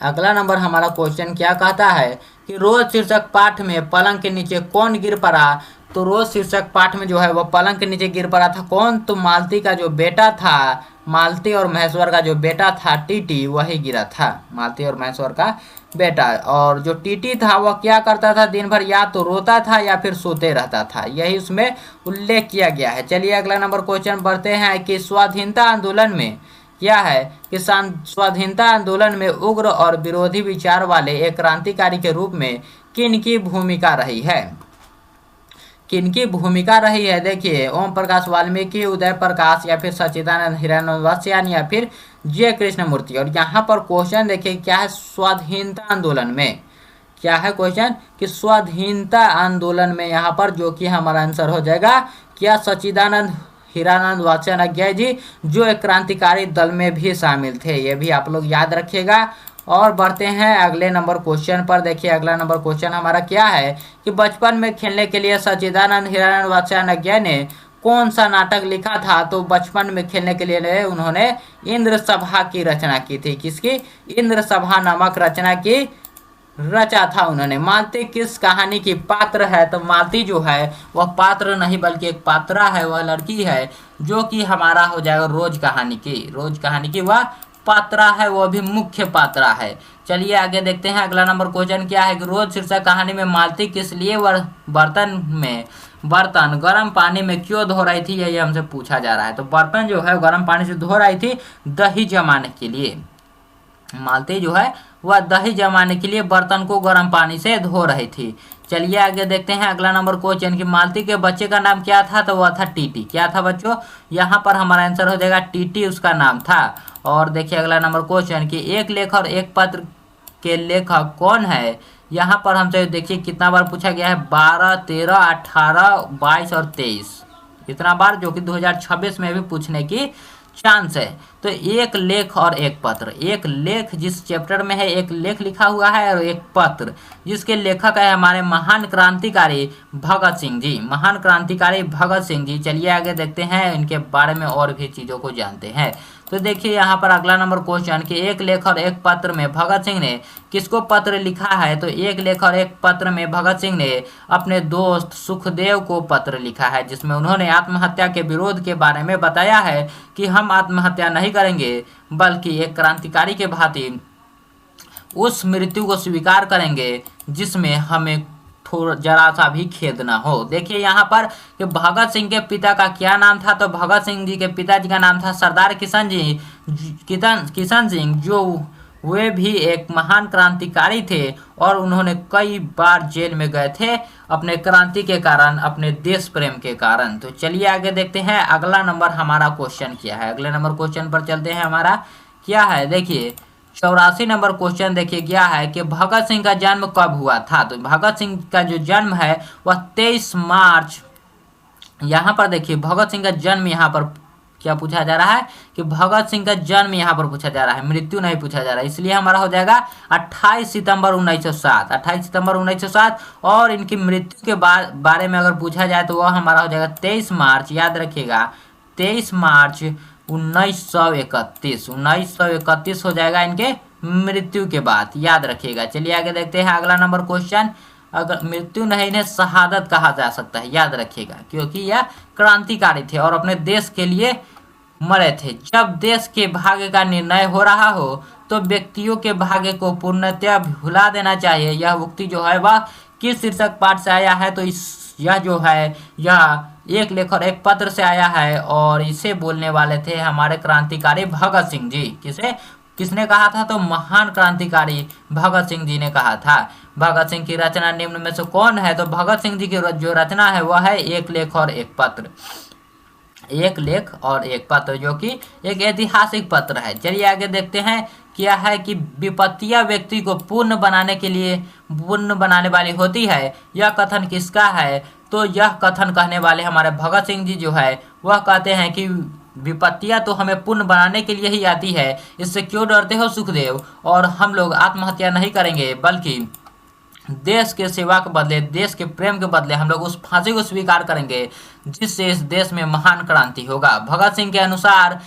अगला नंबर हमारा क्वेश्चन क्या कहता है कि रोज शीर्षक पाठ में पलंग के नीचे कौन गिर पड़ा, तो रोज शीर्षक पाठ में जो है वह पलंग के नीचे गिर पड़ा था कौन, तो मालती का जो बेटा था, मालती और महेश्वर का जो बेटा था टीटी वही गिरा था। मालती और महेश्वर का बेटा। और जो टीटी था वह क्या करता था, दिन भर या तो रोता था या फिर सोते रहता था, यही उसमें उल्लेख किया गया है। चलिए अगला नंबर क्वेश्चन बढ़ते हैं कि स्वाधीनता आंदोलन में क्या है कि स्वाधीनता आंदोलन में उग्र और विरोधी विचार वाले एक क्रांतिकारी के रूप में किन की भूमिका रही है। किनकी भूमिका रही है, देखिए ओम प्रकाश वाल्मीकि, उदय प्रकाश या फिर सच्चिदानंद हिरानंदवासियान या फिर जे कृष्णमूर्ति। और यहाँ पर क्वेश्चन देखिए क्या है, स्वाधीनता आंदोलन में क्या है क्वेश्चन कि स्वाधीनता आंदोलन में यहाँ पर जो कि हमारा आंसर हो जाएगा क्या, सच्चिदानंद हिरानंद वात्स्यायन जी जो एक क्रांतिकारी दल में भी शामिल थे, ये भी आप लोग याद रखिएगा। और बढ़ते हैं अगले नंबर क्वेश्चन पर। देखिए अगला नंबर क्वेश्चन हमारा क्या है कि बचपन में खेलने के लिए सच्चिदानंद हिरानंद वात्स्यायन ने कौन सा नाटक लिखा था। तो बचपन में खेलने के लिए उन्होंने इंद्र सभा की रचना की थी। किसकी, इंद्र सभा नामक रचना की रचा था उन्होंने। मालती किस कहानी की पात्र है, तो मालती जो है वह पात्र नहीं बल्कि एक पात्रा है, वह लड़की है जो कि हमारा हो जाएगा रोज कहानी की। रोज कहानी की वह पात्रा है, वह भी मुख्य पात्रा है। चलिए आगे देखते हैं अगला नंबर क्वेश्चन क्या है कि रोज शीर्षक कहानी में मालती किस लिए बर्तन गर्म पानी में क्यों धो रही थी, यही हमसे पूछा जा रहा है। तो बर्तन जो है गर्म पानी से धो रही थी दही जमाने के लिए। मालती जो है वह दही जमाने के लिए बर्तन को गर्म पानी से धो रही थी। चलिए आगे देखते हैं अगला नंबर क्वेश्चन कि मालती के बच्चे का नाम क्या था। तो वह था टीटी। क्या था बच्चों, यहाँ पर हमारा आंसर हो जाएगा टीटी उसका नाम था। और देखिए अगला नंबर क्वेश्चन कि एक लेख और एक पत्र के लेखक कौन है। यहाँ पर हमसे देखिए कितना बार पूछा गया है, 12, 13, 18, 22 और 23, इतना बार, जो कि 2026 में भी पूछने की चांस है। तो एक लेख और एक पत्र, एक लेख जिस चैप्टर में है एक लेख लिखा हुआ है और एक पत्र जिसके लेखक है हमारे महान क्रांतिकारी भगत सिंह जी, महान क्रांतिकारी भगत सिंह जी। चलिए आगे देखते हैं इनके बारे में और भी चीज़ों को जानते हैं। तो देखिए यहाँ पर अगला नंबर क्वेश्चन कि एक लेख और एक पत्र में भगत सिंह ने किसको पत्र लिखा है। तो एक लेख और एक पत्र में भगत सिंह ने अपने दोस्त सुखदेव को पत्र लिखा है, जिसमें उन्होंने आत्महत्या के विरोध के बारे में बताया है कि हम आत्महत्या नहीं करेंगे बल्कि एक क्रांतिकारी के भांति उस मृत्यु को स्वीकार करेंगे जिसमें हमें थोड़ा जरा सा भी खेद ना हो। देखिए यहाँ पर कि भगत सिंह के पिता का क्या नाम था। तो भगत सिंह जी के पिताजी का नाम था सरदार किशन सिंह, जो वे भी एक महान क्रांतिकारी थे और उन्होंने कई बार जेल में गए थे अपने क्रांति के कारण, अपने देश प्रेम के कारण। तो चलिए आगे देखते हैं अगला नंबर हमारा क्वेश्चन क्या है। अगले नंबर क्वेश्चन पर चलते हैं, हमारा क्या है देखिए 84 नंबर क्वेश्चन देखिए क्या है कि भगत सिंह का जन्म कब हुआ था। तो भगत सिंह का जो जन्म है वह 23 मार्च, यहाँ पर देखिए भगत सिंह का जन्म यहाँ पर क्या पूछा जा रहा है कि भगत सिंह का जन्म यहाँ पर पूछा जा रहा है, मृत्यु नहीं पूछा जा रहा है, इसलिए हमारा हो जाएगा 28 सितंबर 1907, 28 सितंबर 1907। और इनकी मृत्यु के बारे में अगर पूछा जाए तो वह हमारा हो जाएगा 23 मार्च, याद रखिएगा 23 मार्च 1931 हो जाएगा इनके मृत्यु के बाद, याद रखिएगा। चलिए आगे देखते हैं अगला नंबर क्वेश्चन। अगर मृत्यु नहीं, इन्हें शहादत कहा जा सकता है, याद रखिएगा, क्योंकि यह क्रांतिकारी थे और अपने देश के लिए मरे थे। जब देश के भाग्य का निर्णय हो रहा हो तो व्यक्तियों के भाग्य को पूर्णतः भुला देना चाहिए। यह उक्ति जो है वह किस शीर्षक पाठ से आया है। तो यह जो है यह एक लेख और एक पत्र से आया है और इसे बोलने वाले थे हमारे क्रांतिकारी भगत सिंह जी। किसने कहा था। तो महान क्रांतिकारी भगत सिंह जी ने कहा था। भगत सिंह की रचना निम्न में से कौन है। तो भगत सिंह जी की जो रचना है वह है एक लेख और एक पत्र, एक लेख और एक पत्र, जो कि एक ऐतिहासिक पत्र है। चलिए आगे देखते हैं क्या है कि विपत्तियां व्यक्ति को पूर्ण बनाने वाली होती है, यह कथन किसका है। तो यह कथन कहने वाले हमारे भगत सिंह जी जो है वह कहते हैं कि विपत्तियां तो हमें पूर्ण बनाने के लिए ही आती है, इससे क्यों डरते हो सुखदेव, और हम लोग आत्महत्या नहीं करेंगे बल्कि देश के सेवा के बदले, देश के प्रेम के बदले हम लोग उस फांसी को स्वीकार करेंगे जिससे इस देश में महान क्रांति होगा। भगत सिंह के अनुसार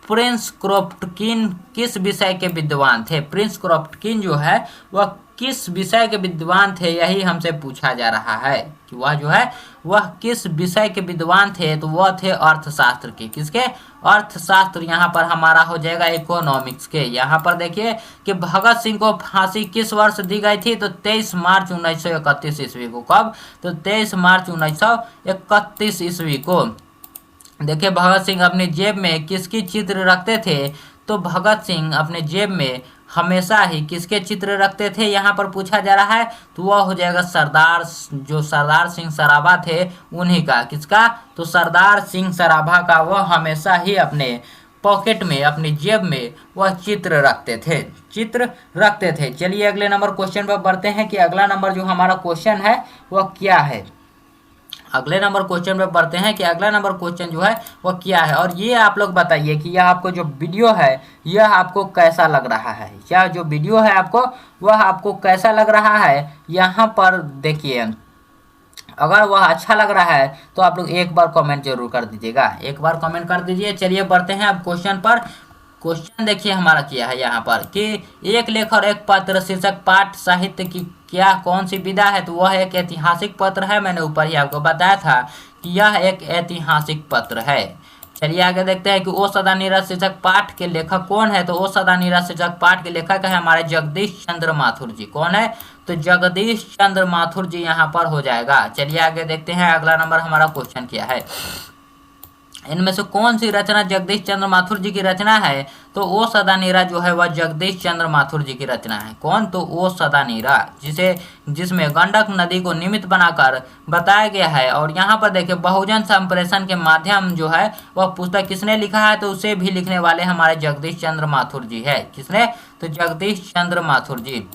प्रिंस क्रोपटकिन किस विषय के विद्वान थे। प्रिंस क्रोपटकिन जो है वह किस विषय के विद्वान थे, यही हमसे पूछा जा रहा है कि वह जो है वह किस विषय के विद्वान थे। तो वह थे अर्थशास्त्र के। किसके? अर्थशास्त्र। यहाँ पर हमारा हो जाएगा इकोनॉमिक्स के। यहाँ पर देखिए कि भगत सिंह को फांसी किस वर्ष दी गई थी, तो 23 मार्च 1931 ईस्वी को। कब? तो 23 मार्च 1931 ईस्वी को। देखिए भगत सिंह अपनी जेब में किसकी चित्र रखते थे, तो भगत सिंह अपने जेब में हमेशा ही किसके चित्र रखते थे, यहाँ पर पूछा जा रहा है। तो वह हो जाएगा सरदार, जो सरदार सिंह सराभा थे उन्हीं का। किसका? तो सरदार सिंह सराभा का वह हमेशा ही अपने पॉकेट में, अपनी जेब में वह चित्र रखते थे। चलिए अगले नंबर क्वेश्चन पर बढ़ते हैं कि अगला नंबर जो हमारा क्वेश्चन है वह क्या है। अगले नंबर क्वेश्चन पे बढ़ते हैं कि अगला नंबर क्वेश्चन जो है वो क्या है। और ये आप लोग बताइए कि यह आपको जो वीडियो है यह आपको कैसा लग रहा है। यह जो वीडियो है आपको वह आपको कैसा लग रहा है, यहाँ पर देखिए। अगर वह अच्छा लग रहा है तो आप लोग एक बार कमेंट जरूर कर दीजिएगा, एक बार कमेंट कर दीजिए। चलिए बढ़ते हैं अब क्वेश्चन पर। क्वेश्चन देखिए हमारा क्या है यहाँ पर कि एक लेख और एक पत्र शीर्षक पाठ साहित्य की क्या कौन सी विधा है, तो वह एक ऐतिहासिक पत्र है। मैंने ऊपर ही आपको बताया था कि यह एक ऐतिहासिक पत्र है। चलिए आगे देखते हैं कि ओ सदा नीरज शीर्षक पाठ के लेखक कौन है, तो ओ सदा नीरज शीर्षक पाठ के लेखक है हमारे जगदीश चंद्र माथुर जी। कौन है? तो जगदीश चंद्र माथुर जी यहाँ पर हो जाएगा। चलिए आगे देखते हैं अगला नंबर हमारा क्वेश्चन क्या है। इनमें से कौन सी रचना जगदीश चंद्र माथुर जी की रचना है, तो ओ सदा नीरा जो है वह जगदीश चंद्र माथुर जी की रचना है। कौन? तो ओ सदा नीरा, जिसमें गंडक नदी को निमित्त बनाकर बताया गया है। और यहाँ पर देखिए बहुजन संप्रेषण के माध्यम जो है वह पुस्तक किसने लिखा है, तो उसे भी लिखने वाले हमारे जगदीश चंद्र माथुर जी है। किसने? तो जगदीश चंद्र माथुर जी।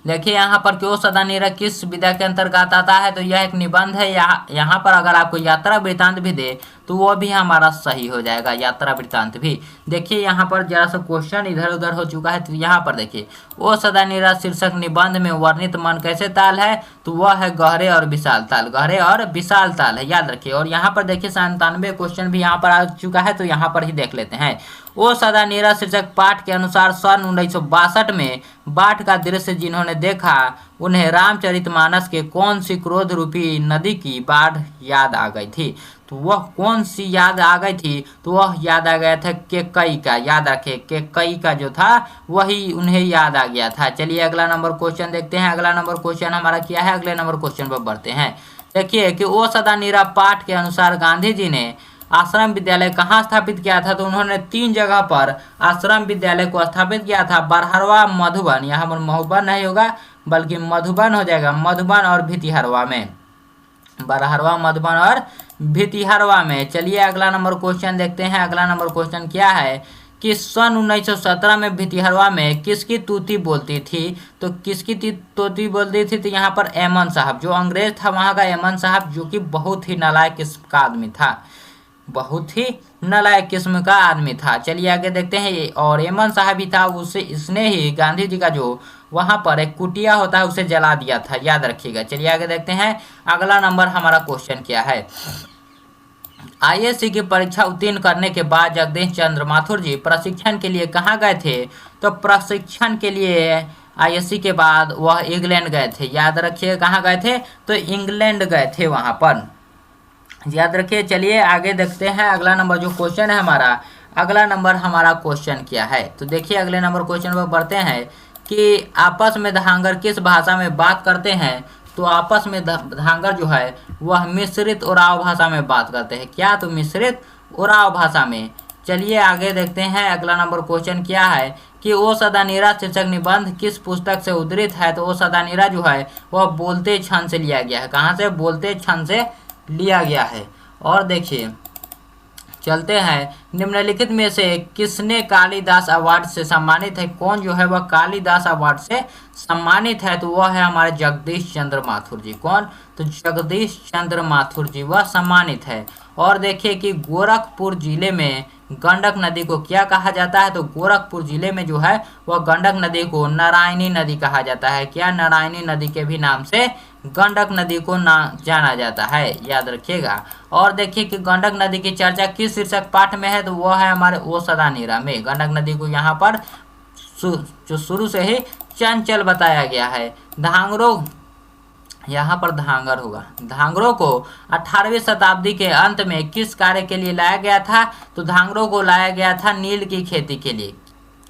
देखिए यहाँ पर क्यों सदा नीरा किस विधा के अंतर्गत आता है, तो यह एक निबंध है। यहाँ पर अगर आपको यात्रा वृत्तांत भी दे तो वो भी हमारा सही हो जाएगा, यात्रा वृत्तांत भी। देखिए यहाँ पर जरा सा क्वेश्चन इधर उधर हो चुका है, तो यहाँ पर देखिए ओ सदा नीरा शीर्षक निबंध में वर्णित मन कैसे ताल है, तो वह है गहरे और विशाल ताल। गहरे और विशाल ताल है, याद रखिए। और यहाँ पर देखिए 97 क्वेश्चन भी यहाँ पर आ चुका है, तो यहाँ पर ही देख लेते हैं। ओ सदा नीरा शीर्षक पाठ के अनुसार सन 1962 में बाढ़ का दृश्य जिन्होंने देखा उन्हें रामचरितमानस के कौन सी क्रोध रूपी नदी की बाढ़ याद आ गई थी, तो वह कौन सी याद आ गई थी, तो वह याद आ गया था केकई का। याद रखे केकई का जो था वही उन्हें याद आ गया था। चलिए अगला नंबर क्वेश्चन देखते हैं। अगला नंबर क्वेश्चन हमारा क्या है, अगले नंबर क्वेश्चन पर बढ़ते हैं। देखिए कि ओ सदा नीरा पाठ के अनुसार गांधी जी ने आश्रम विद्यालय कहाँ स्थापित किया था, तो उन्होंने 3 जगह पर आश्रम विद्यालय को स्थापित किया था। बरहरवा, मधुबन, यहाँ पर मधुबन नहीं होगा बल्कि मधुबन हो जाएगा, मधुबन और भितिहरवा में। बरहरवा, मधुबन और भितिहरवा में। चलिए अगला नंबर क्वेश्चन देखते हैं। अगला नंबर क्वेश्चन क्या है कि सन 1917 में भितिहरवा में किसकी तूती बोलती थी, तो किसकी तूती बोलती थी, तो यहाँ पर एमन साहब, जो अंग्रेज था वहाँ का एमन साहब, जो कि बहुत ही नालायक किस्म का आदमी था, बहुत ही नालायक किस्म का आदमी था। चलिए आगे देखते हैं। और एमन साहब ही था, उसे इसने ही गांधी जी का जो वहां पर एक कुटिया होता है उसे जला दिया था, याद रखिएगा। चलिए आगे देखते हैं। अगला नंबर हमारा क्वेश्चन क्या है। आईएएस की परीक्षा उत्तीर्ण करने के बाद जगदीश चंद्र माथुर जी प्रशिक्षण के लिए कहाँ गए थे, तो प्रशिक्षण के लिए आईएएस के बाद वह इंग्लैंड गए थे। याद रखिए कहाँ गए थे, तो इंग्लैंड गए थे वहां पर, याद रखिए। चलिए आगे देखते हैं। अगला नंबर जो क्वेश्चन है हमारा, अगला नंबर हमारा क्वेश्चन क्या है, तो देखिए अगले नंबर क्वेश्चन पर बढ़ते हैं कि आपस में धांगर किस भाषा में बात करते हैं, तो आपस में धांगर जो है वह मिश्रित उराव भाषा में बात करते हैं। क्या? तो मिश्रित उराव भाषा में। चलिए आगे देखते हैं। अगला नंबर क्वेश्चन क्या है कि ओ सदा नीरा शीर्षक निबंध किस पुस्तक से उद्धृत है, तो ओ सदा नीरा जो है वह बोलते क्षण से लिया गया है। कहाँ से? बोलते क्षण से लिया गया है। और देखिए चलते हैं, निम्नलिखित में से किसने कालिदास अवार्ड से सम्मानित है, कौन जो है वह कालिदास अवार्ड से सम्मानित है, तो वह है हमारे जगदीश चंद्र माथुर जी। कौन? तो जगदीश चंद्र माथुर जी वह सम्मानित है। और देखिए कि गोरखपुर जिले में गंडक नदी को क्या कहा जाता है, तो गोरखपुर जिले में जो है वह गंडक नदी को नारायणी नदी कहा जाता है। क्या? नारायणी नदी के भी नाम से गंडक नदी को जाना जाता है, याद रखिएगा। और देखिए कि गंडक नदी की चर्चा किस शीर्षक पाठ में है, तो वह है हमारे ओ सदा नीरा में। गंडक नदी को यहाँ पर जो शुरू से ही चंचल बताया गया है। धांगरों, यहाँ पर धांगर होगा, धांगरों को 18वीं शताब्दी के अंत में किस कार्य के लिए लाया गया था? तो धांगरों को लाया गया था नील की खेती के लिए,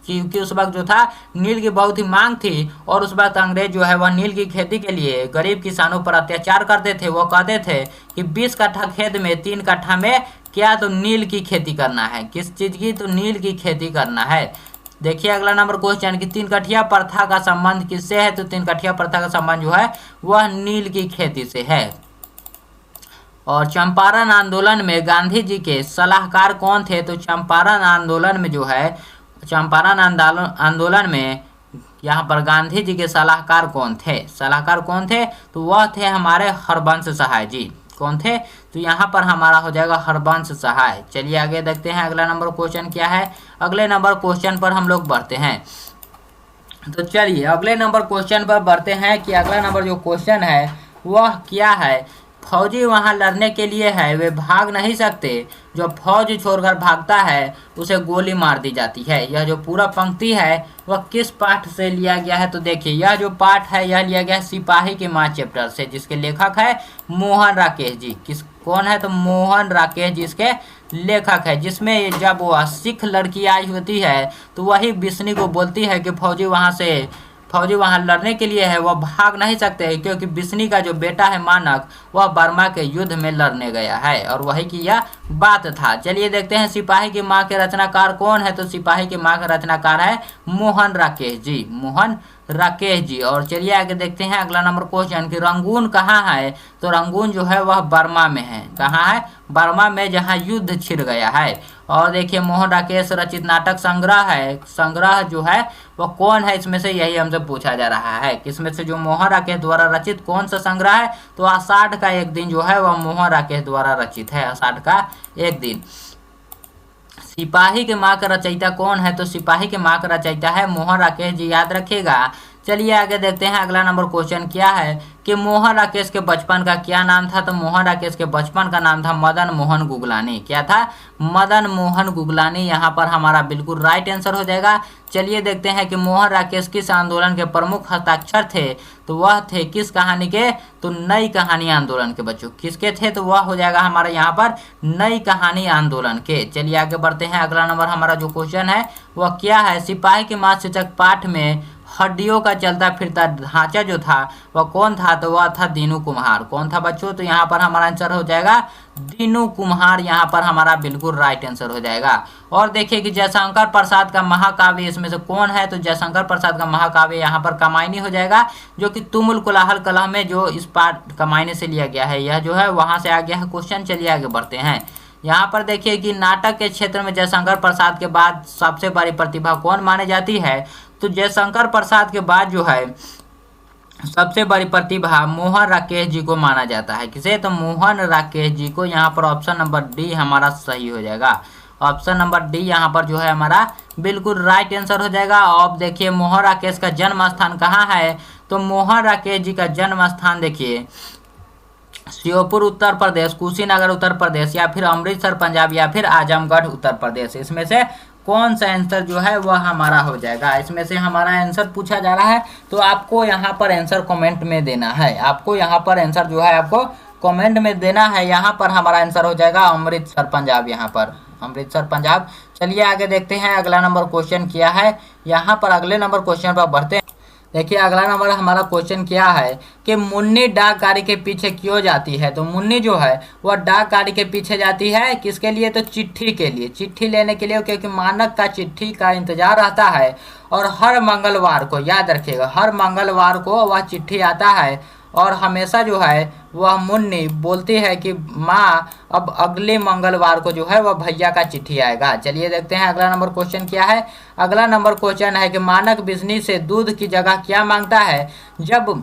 क्योंकि उस वक्त जो था नील की बहुत ही मांग थी और उस वक्त अंग्रेज जो है वह नील की खेती के लिए गरीब किसानों पर अत्याचार करते थे। वो कहते थे कि 20 कट्ठा खेत में 3 कट्ठा में क्या, तो नील की खेती करना है। किस चीज की? तो नील की खेती करना है। देखिए अगला नंबर क्वेश्चन कि 3 कठिया प्रथा का संबंध किससे है? तो 3 कठिया प्रथा का संबंध जो है वह नील की खेती से है। और चंपारण आंदोलन में गांधी जी के सलाहकार कौन थे? तो चंपारण आंदोलन में जो है, चंपारण आंदोलन में यहाँ पर गांधी जी के सलाहकार कौन थे? सलाहकार कौन थे? तो वह थे हमारे हरबंश सहाय जी। कौन थे? तो यहाँ पर हमारा हो जाएगा हरबंश सहाय। चलिए आगे देखते हैं अगला नंबर क्वेश्चन क्या है। अगले नंबर क्वेश्चन पर हम लोग बढ़ते हैं। तो चलिए अगले नंबर क्वेश्चन पर बढ़ते हैं कि अगला नंबर जो क्वेश्चन है वह क्या है। फौजी वहां लड़ने के लिए है, वे भाग नहीं सकते, जो फौज छोड़कर भागता है उसे गोली मार दी जाती है। यह जो पूरा पंक्ति है वह किस पाठ से लिया गया है? तो देखिए यह जो पाठ है यह लिया गया है सिपाही की माँ चैप्टर से, जिसके लेखक है मोहन राकेश जी। कौन है? तो मोहन राकेश जी इसके लेखक है। जिसमें जब वह सिख लड़की आई होती है तो वही बिस्नी को बोलती है कि फौजी वहां लड़ने के लिए है, वह भाग नहीं सकते, क्योंकि बिस्नी का जो बेटा है मानक वह बर्मा के युद्ध में लड़ने गया है, और वही की यह बात था। चलिए देखते हैं सिपाही की माँ के रचनाकार कौन है। तो सिपाही की माँ के रचनाकार है मोहन राकेश जी, मोहन राकेश जी। और चलिए आगे देखते हैं अगला नंबर क्वेश्चन कि रंगून कहाँ है? तो रंगून जो है वह बर्मा में है। कहाँ है? बर्मा में, जहाँ युद्ध छिड़ गया है। और देखिए मोहन राकेश रचित नाटक संग्रह है, संग्रह जो है वह कौन है इसमें से, यही हमसे पूछा जा रहा है। किसमें से जो मोहन राकेश द्वारा रचित कौन सा संग्रह है? तो आषाढ़ का एक दिन जो है वह मोहन राकेश द्वारा रचित है, आषाढ़ का एक दिन। सिपाही के माँ का रचयिता कौन है? तो सिपाही के माँ का रचयिता है मोहन राकेश जी, याद रखिएगा। चलिए आगे देखते हैं अगला नंबर क्वेश्चन क्या है कि मोहन राकेश के बचपन का क्या नाम था? तो मोहन राकेश के बचपन का नाम था मदन मोहन गुगलानी। क्या था? मदन मोहन गुगलानी। यहाँ पर हमारा बिल्कुल राइट आंसर हो जाएगा। चलिए देखते हैं कि मोहन राकेश किस आंदोलन के प्रमुख हस्ताक्षर थे? तो वह थे किस कहानी के? तो नई कहानी आंदोलन के। बच्चों किसके थे? तो वह हो जाएगा हमारे यहाँ पर नई कहानी आंदोलन के। चलिए आगे बढ़ते हैं। अगला नंबर हमारा जो क्वेश्चन है वह क्या है? सिपाही के माँ शीर्षक पाठ में हड्डियों का चलता फिरता ढांचा जो था वह कौन था? तो वह था दीनू कुम्हार। कौन था बच्चों? तो यहाँ पर हमारा आंसर हो जाएगा दीनू कुम्हार। यहाँ पर हमारा बिल्कुल राइट आंसर हो जाएगा। और देखिए कि जयशंकर प्रसाद का महाकाव्य इसमें से कौन है? तो जयशंकर प्रसाद का महाकाव्य यहाँ पर कामायनी हो जाएगा, जो कि तुमुल कोलाहल कलह में जो इस पाठ कामायनी से लिया गया है, यह जो है वहां से आ गया है क्वेश्चन। चलिए आगे बढ़ते हैं। यहाँ पर देखिए कि नाटक के क्षेत्र में जयशंकर प्रसाद के बाद सबसे बड़ी प्रतिभा कौन मानी जाती है? तो जयशंकर प्रसाद के बाद जो है सबसे बड़ी प्रतिभा मोहन राकेश जी को माना जाता है। किसे? तो मोहन राकेश जी को। यहाँ पर ऑप्शन नंबर डी हमारा सही हो जाएगा। ऑप्शन नंबर डी यहाँ पर जो है हमारा बिल्कुल राइट आंसर हो जाएगा। अब देखिए मोहन राकेश का जन्म स्थान कहाँ है? तो मोहन राकेश जी का जन्म स्थान देखिए श्योपुर उत्तर प्रदेश, कुशीनगर उत्तर प्रदेश, या फिर अमृतसर पंजाब, या फिर आजमगढ़ उत्तर प्रदेश। इसमें से कौन सा आंसर जो है वह हमारा हो जाएगा? इसमें से हमारा आंसर पूछा जा रहा है, तो आपको यहाँ पर आंसर कमेंट में देना है। आपको यहाँ पर आंसर जो है आपको कमेंट में देना है। यहाँ पर हमारा आंसर हो जाएगा अमृतसर पंजाब, यहाँ पर अमृतसर पंजाब। चलिए आगे देखते हैं अगला नंबर क्वेश्चन क्या है। यहाँ पर अगले नंबर क्वेश्चन पर बढ़ते हैं। देखिए अगला नंबर हमारा क्वेश्चन क्या है कि मुन्नी डाक गाड़ी के पीछे क्यों जाती है? तो मुन्नी जो है वह डाक गाड़ी के पीछे जाती है किसके लिए? तो चिट्ठी के लिए, चिट्ठी लेने के लिए, क्योंकि मानक का चिट्ठी का इंतजार रहता है। और हर मंगलवार को, याद रखिएगा, हर मंगलवार को वह चिट्ठी आता है, और हमेशा जो है वह मुन्नी बोलती है कि माँ अब अगले मंगलवार को जो है वह भैया का चिट्ठी आएगा। चलिए देखते हैं अगला नंबर क्वेश्चन क्या है। अगला नंबर क्वेश्चन है कि मानक बिस्नी से दूध की जगह क्या मांगता है? जब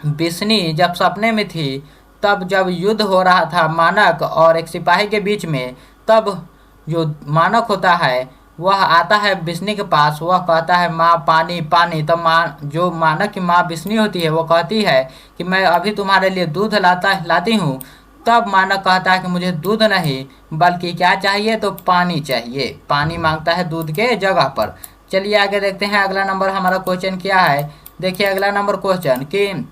बिस्नी जब सपने में थी, तब जब युद्ध हो रहा था मानक और एक सिपाही के बीच में, तब जो मानक होता है वह आता है बिस्नी के पास, वह कहता है माँ पानी पानी। तब माँ, जो मानक की माँ बिस्नी होती है, वो कहती है कि मैं अभी तुम्हारे लिए दूध लाती हूँ। तब मानक कहता है कि मुझे दूध नहीं बल्कि क्या चाहिए? तो पानी चाहिए, पानी मांगता है दूध के जगह पर। चलिए आगे देखते हैं अगला नंबर हमारा क्वेश्चन क्या है। देखिए अगला नंबर क्वेश्चन कि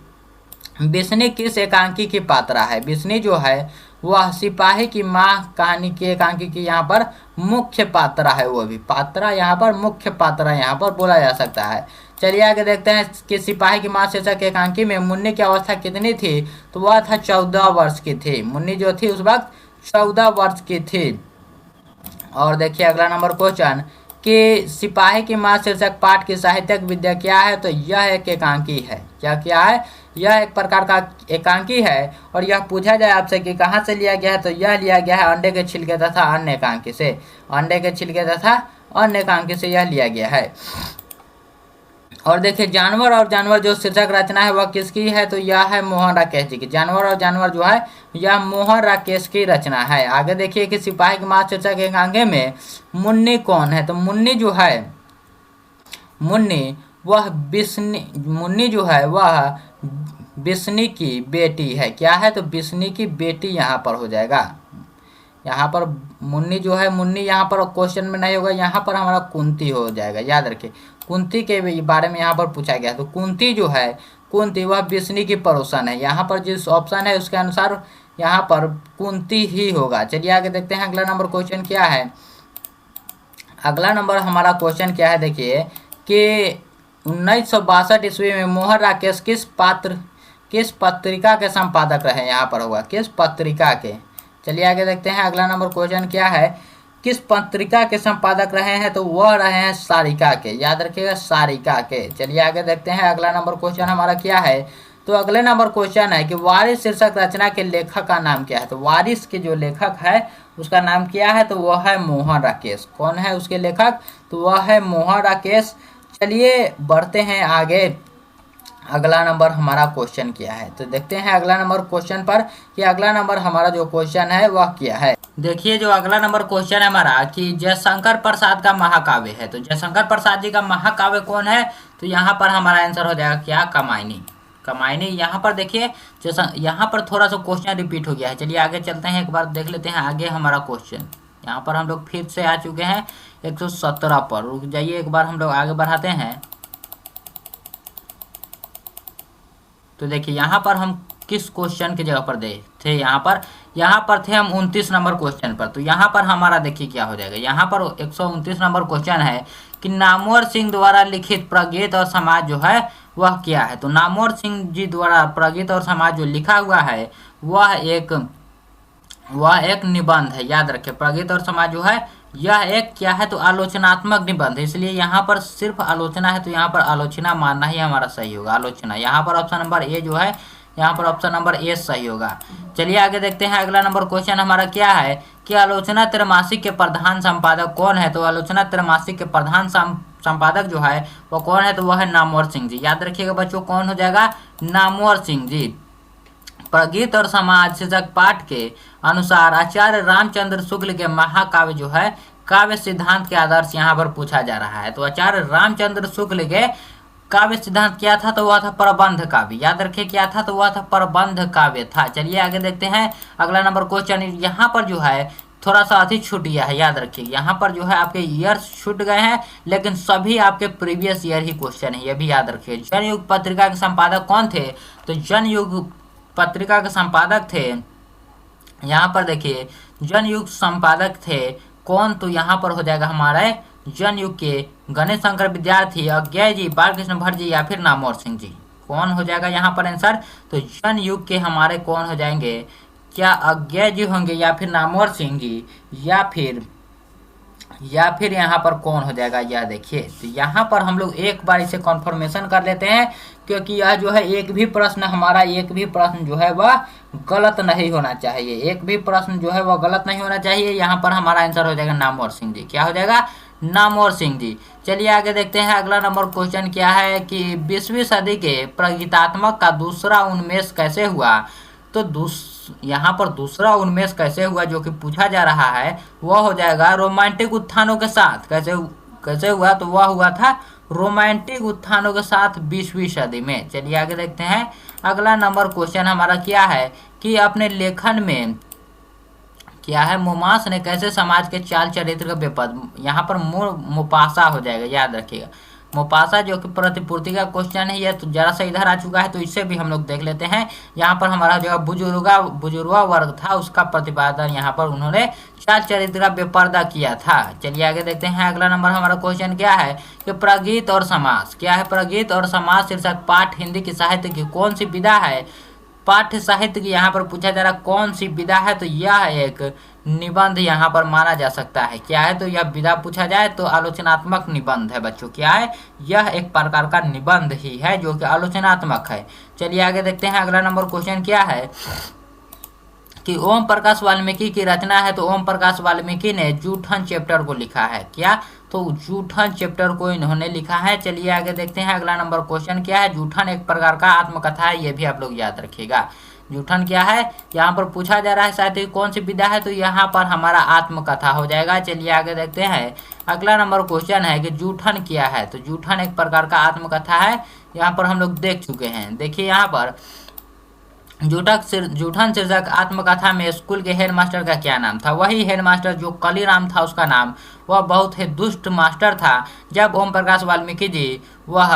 बिस्नी किस एकांकी की पात्रा है। बिस्नी जो है वह सिपाही की माँ कहानी की एकांकी की यहाँ पर मुख्य पात्रा है। वो भी पात्रा यहाँ पर मुख्य पात्रा यहाँ पर बोला जा सकता है। चलिए आगे देखते हैं कि सिपाही की माँ शीर्षक एकांकी में मुन्नी की अवस्था कितनी थी। तो वह था 14 वर्ष की थी। मुन्नी जो थी उस वक्त 14 वर्ष की थी। और देखिए अगला नंबर क्वेश्चन कि सिपाही की माँ शीर्षक पाठ की साहित्यिक विद्या क्या है। तो यह एक एकांकी है। क्या है, यह एक प्रकार का एकांकी है। और यह पूछा जाए आपसे कि कहाँ से लिया गया है। तो यह लिया गया है अंडे के छिलके तथा अन्य एकांकी से। अंडे के छिलके तथा अन्य एकांकी से यह लिया गया है। और देखिए जानवर और जानवर जो शीर्षक रचना है वह किसकी है। तो यह है मोहन राकेश जी की। जानवर और जानवर जो है यह मोहन राकेश की रचना है। आगे देखिए कि सिपाही की माँ शीर्षक एकांकी में मुन्नी कौन है। तो मुन्नी जो है मुन्नी जो है वह बिस्नी की बेटी है। क्या है, तो बिस्नी की बेटी यहाँ पर हो जाएगा। यहाँ पर मुन्नी जो है, मुन्नी यहाँ पर क्वेश्चन में नहीं होगा, यहाँ पर हमारा कुंती हो जाएगा। याद रखिए कुंती के बारे में यहाँ पर पूछा गया। तो कुंती जो है, कुंती वह बिस्नी की पड़ोसन है। यहाँ पर जिस ऑप्शन है उसके अनुसार यहाँ पर कुंती ही होगा। चलिए आगे देखते हैं अगला नंबर क्वेश्चन क्या है। अगला नंबर हमारा क्वेश्चन क्या है, देखिए कि 1962 ईस्वी में मोहन राकेश किस पत्रिका के संपादक रहे। यहाँ पर होगा किस पत्रिका के। चलिए आगे देखते हैं अगला नंबर क्वेश्चन क्या है। किस पत्रिका के संपादक रहे हैं। तो वह रहे हैं सारिका के। याद रखिएगा सारिका के। चलिए आगे देखते हैं अगला नंबर क्वेश्चन हमारा क्या है। तो अगले नंबर क्वेश्चन है कि वारिस शीर्षक रचना के लेखक का नाम क्या है। तो वारिस के जो लेखक है उसका नाम क्या है। तो वह है मोहन राकेश। कौन है उसके लेखक। तो वह है मोहन राकेश। चलिए बढ़ते हैं आगे। अगला नंबर हमारा क्वेश्चन क्या है। तो देखते हैं अगला नंबर क्वेश्चन पर कि अगला नंबर हमारा जो क्वेश्चन है वह क्या है। देखिए जो अगला नंबर क्वेश्चन है हमारा कि जयशंकर प्रसाद का महाकाव्य है। तो जयशंकर प्रसाद जी का महाकाव्य कौन है। तो यहाँ पर हमारा आंसर हो जाएगा क्या, कामायनी। कामायनी। यहाँ पर देखिए यहाँ पर थोड़ा सा क्वेश्चन रिपीट हो गया है। चलिए आगे चलते हैं, एक बार देख लेते हैं आगे हमारा क्वेश्चन। यहाँ पर हम लोग फिर से आ चुके हैं 117 पर। रुक जाइए, एक बार हम लोग आगे बढ़ाते हैं। तो देखिए यहाँ पर हम किस क्वेश्चन की जगह पर थे। यहाँ पर थे हम 29 नंबर क्वेश्चन पर। तो यहाँ पर हमारा देखिए क्या हो जाएगा। यहाँ पर 129 नंबर क्वेश्चन है कि नामवर सिंह द्वारा लिखित प्रगीत और समाज जो है वह क्या है। तो नामवर सिंह जी द्वारा प्रगीत और समाज जो लिखा हुआ है वह एक निबंध है। याद रखिए प्रगीत और समाज जो है यह एक क्या है, तो आलोचनात्मक निबंध है। इसलिए यहाँ पर सिर्फ आलोचना है, तो यहाँ पर आलोचना मानना ही हमारा सही होगा। आलोचना यहाँ पर ऑप्शन नंबर ए जो है, यहाँ पर ऑप्शन नंबर ए सही होगा। चलिए आगे देखते हैं अगला नंबर क्वेश्चन हमारा क्या है कि आलोचना त्रैमासिक के प्रधान संपादक कौन है। तो आलोचना त्रैमासिक के प्रधान संपादक जो है वो कौन है। तो वह है नामवर सिंह जी। याद रखिएगा बच्चों कौन हो जाएगा, नामवर सिंह जी। प्रगीत और समाज शीर्षक पाठ के अनुसार आचार्य रामचंद्र शुक्ल के महाकाव्य जो है काव्य सिद्धांत के आधार से यहाँ पर पूछा जा रहा है। तो आचार्य रामचंद्र शुक्ल के काव्य सिद्धांत क्या था। तो वह था प्रबंध काव्य। याद रखिए क्या था, तो वह था प्रबंध काव्य था। चलिए आगे देखते हैं अगला नंबर क्वेश्चन। यहाँ पर जो है थोड़ा सा अधिक छूट गया है। याद रखिए यहाँ पर जो है आपके ईयर्स छूट गए हैं, लेकिन सभी आपके प्रीवियस ईयर ही क्वेश्चन है, ये भी याद रखिए। जनयुग पत्रिका के संपादक कौन थे। तो जनयुग पत्रिका के संपादक थे, यहाँ पर देखिए जनयुग संपादक थे कौन। तो यहाँ पर हो जाएगा हमारे जनयुग के गणेश शंकर विद्यार्थी, अज्ञेय जी, बालकृष्ण भट्ट जी या फिर नामवर सिंह जी। कौन हो जाएगा यहाँ पर आंसर। तो जनयुग के हमारे कौन हो जाएंगे, क्या अज्ञेय जी होंगे या फिर नामवर सिंह जी या फिर यहाँ पर कौन हो जाएगा। यह देखिए तो यहाँ पर हम लोग एक बार इसे कॉन्फर्मेशन कर लेते हैं, क्योंकि यह जो है एक भी प्रश्न जो है वह गलत नहीं होना चाहिए। एक भी प्रश्न जो है वह गलत नहीं होना चाहिए। यहाँ पर हमारा आंसर हो जाएगा नामवर सिंह जी। क्या हो जाएगा, नामवर सिंह जी। चलिए आगे देखते हैं अगला नंबर क्वेश्चन क्या है कि 20वीं सदी के प्रगीतात्मक का दूसरा उन्मेष कैसे हुआ। तो यहाँ पर दूसरा उन्मेष कैसे हुआ जो कि पूछा जा रहा है, वह हो जाएगा रोमांटिक उत्थानों के साथ। कैसे हुआ, तो वह हुआ था रोमांटिक उत्थानों के साथ 20वीं सदी में। चलिए आगे देखते हैं अगला नंबर क्वेश्चन हमारा क्या है कि अपने लेखन में क्या है, मुमास ने कैसे समाज के चाल चरित्र का बेपद, यहाँ पर मुपासा हो जाएगा, याद रखिएगा। मुपासा जो कि प्रतिपूर्ति का क्वेश्चन है, ये तो जरा सा इधर आ चुका है, तो इससे भी हम लोग देख लेते हैं। यहाँ पर हमारा जो बुजुर्गा वर्ग था उसका प्रतिपादन यहाँ पर उन्होंने चाल चरित्र का बेपर्दा किया था। चलिए आगे देखते हैं। अगला नंबर हमारा क्वेश्चन क्या है कि प्रगीत और समास, क्या है प्रगीत और समास शीर्षक पाठ हिंदी की साहित्य की कौन सी विधा है। पाठ्य साहित्य की यहाँ पर पूछा जा रहा कौन सी विधा है, तो यह एक निबंध यहाँ पर माना जा सकता है। क्या है, तो यह विधा पूछा जाए तो आलोचनात्मक निबंध है बच्चों। क्या है, यह एक प्रकार का निबंध ही है जो कि आलोचनात्मक है। चलिए आगे देखते हैं। अगला नंबर क्वेश्चन क्या है कि ओम प्रकाश वाल्मीकि की रचना है, तो ओम प्रकाश वाल्मीकि ने जूठन चैप्टर को लिखा है। क्या, तो जूठन चैप्टर को इन्होंने लिखा है। चलिए आगे देखते हैं। अगला नंबर क्वेश्चन क्या है, जूठन एक प्रकार का आत्मकथा है, ये भी आप लोग याद रखिएगा। जूठन क्या है, यहाँ पर पूछा जा रहा है साहित्य कौन सी विधा है, तो यहाँ पर हमारा आत्मकथा हो जाएगा। चलिए आगे देखते हैं। अगला नंबर क्वेश्चन है कि जूठन क्या है, तो जूठन एक प्रकार का आत्मकथा है, यहाँ पर हम लोग देख चुके हैं। देखिए यहाँ पर जूठन शीर्षक आत्मकथा में स्कूल के हेडमास्टर का क्या नाम था। वही हेडमास्टर जो कलीराम था उसका नाम, वह बहुत ही दुष्ट मास्टर था। जब ओम प्रकाश वाल्मीकि जी वह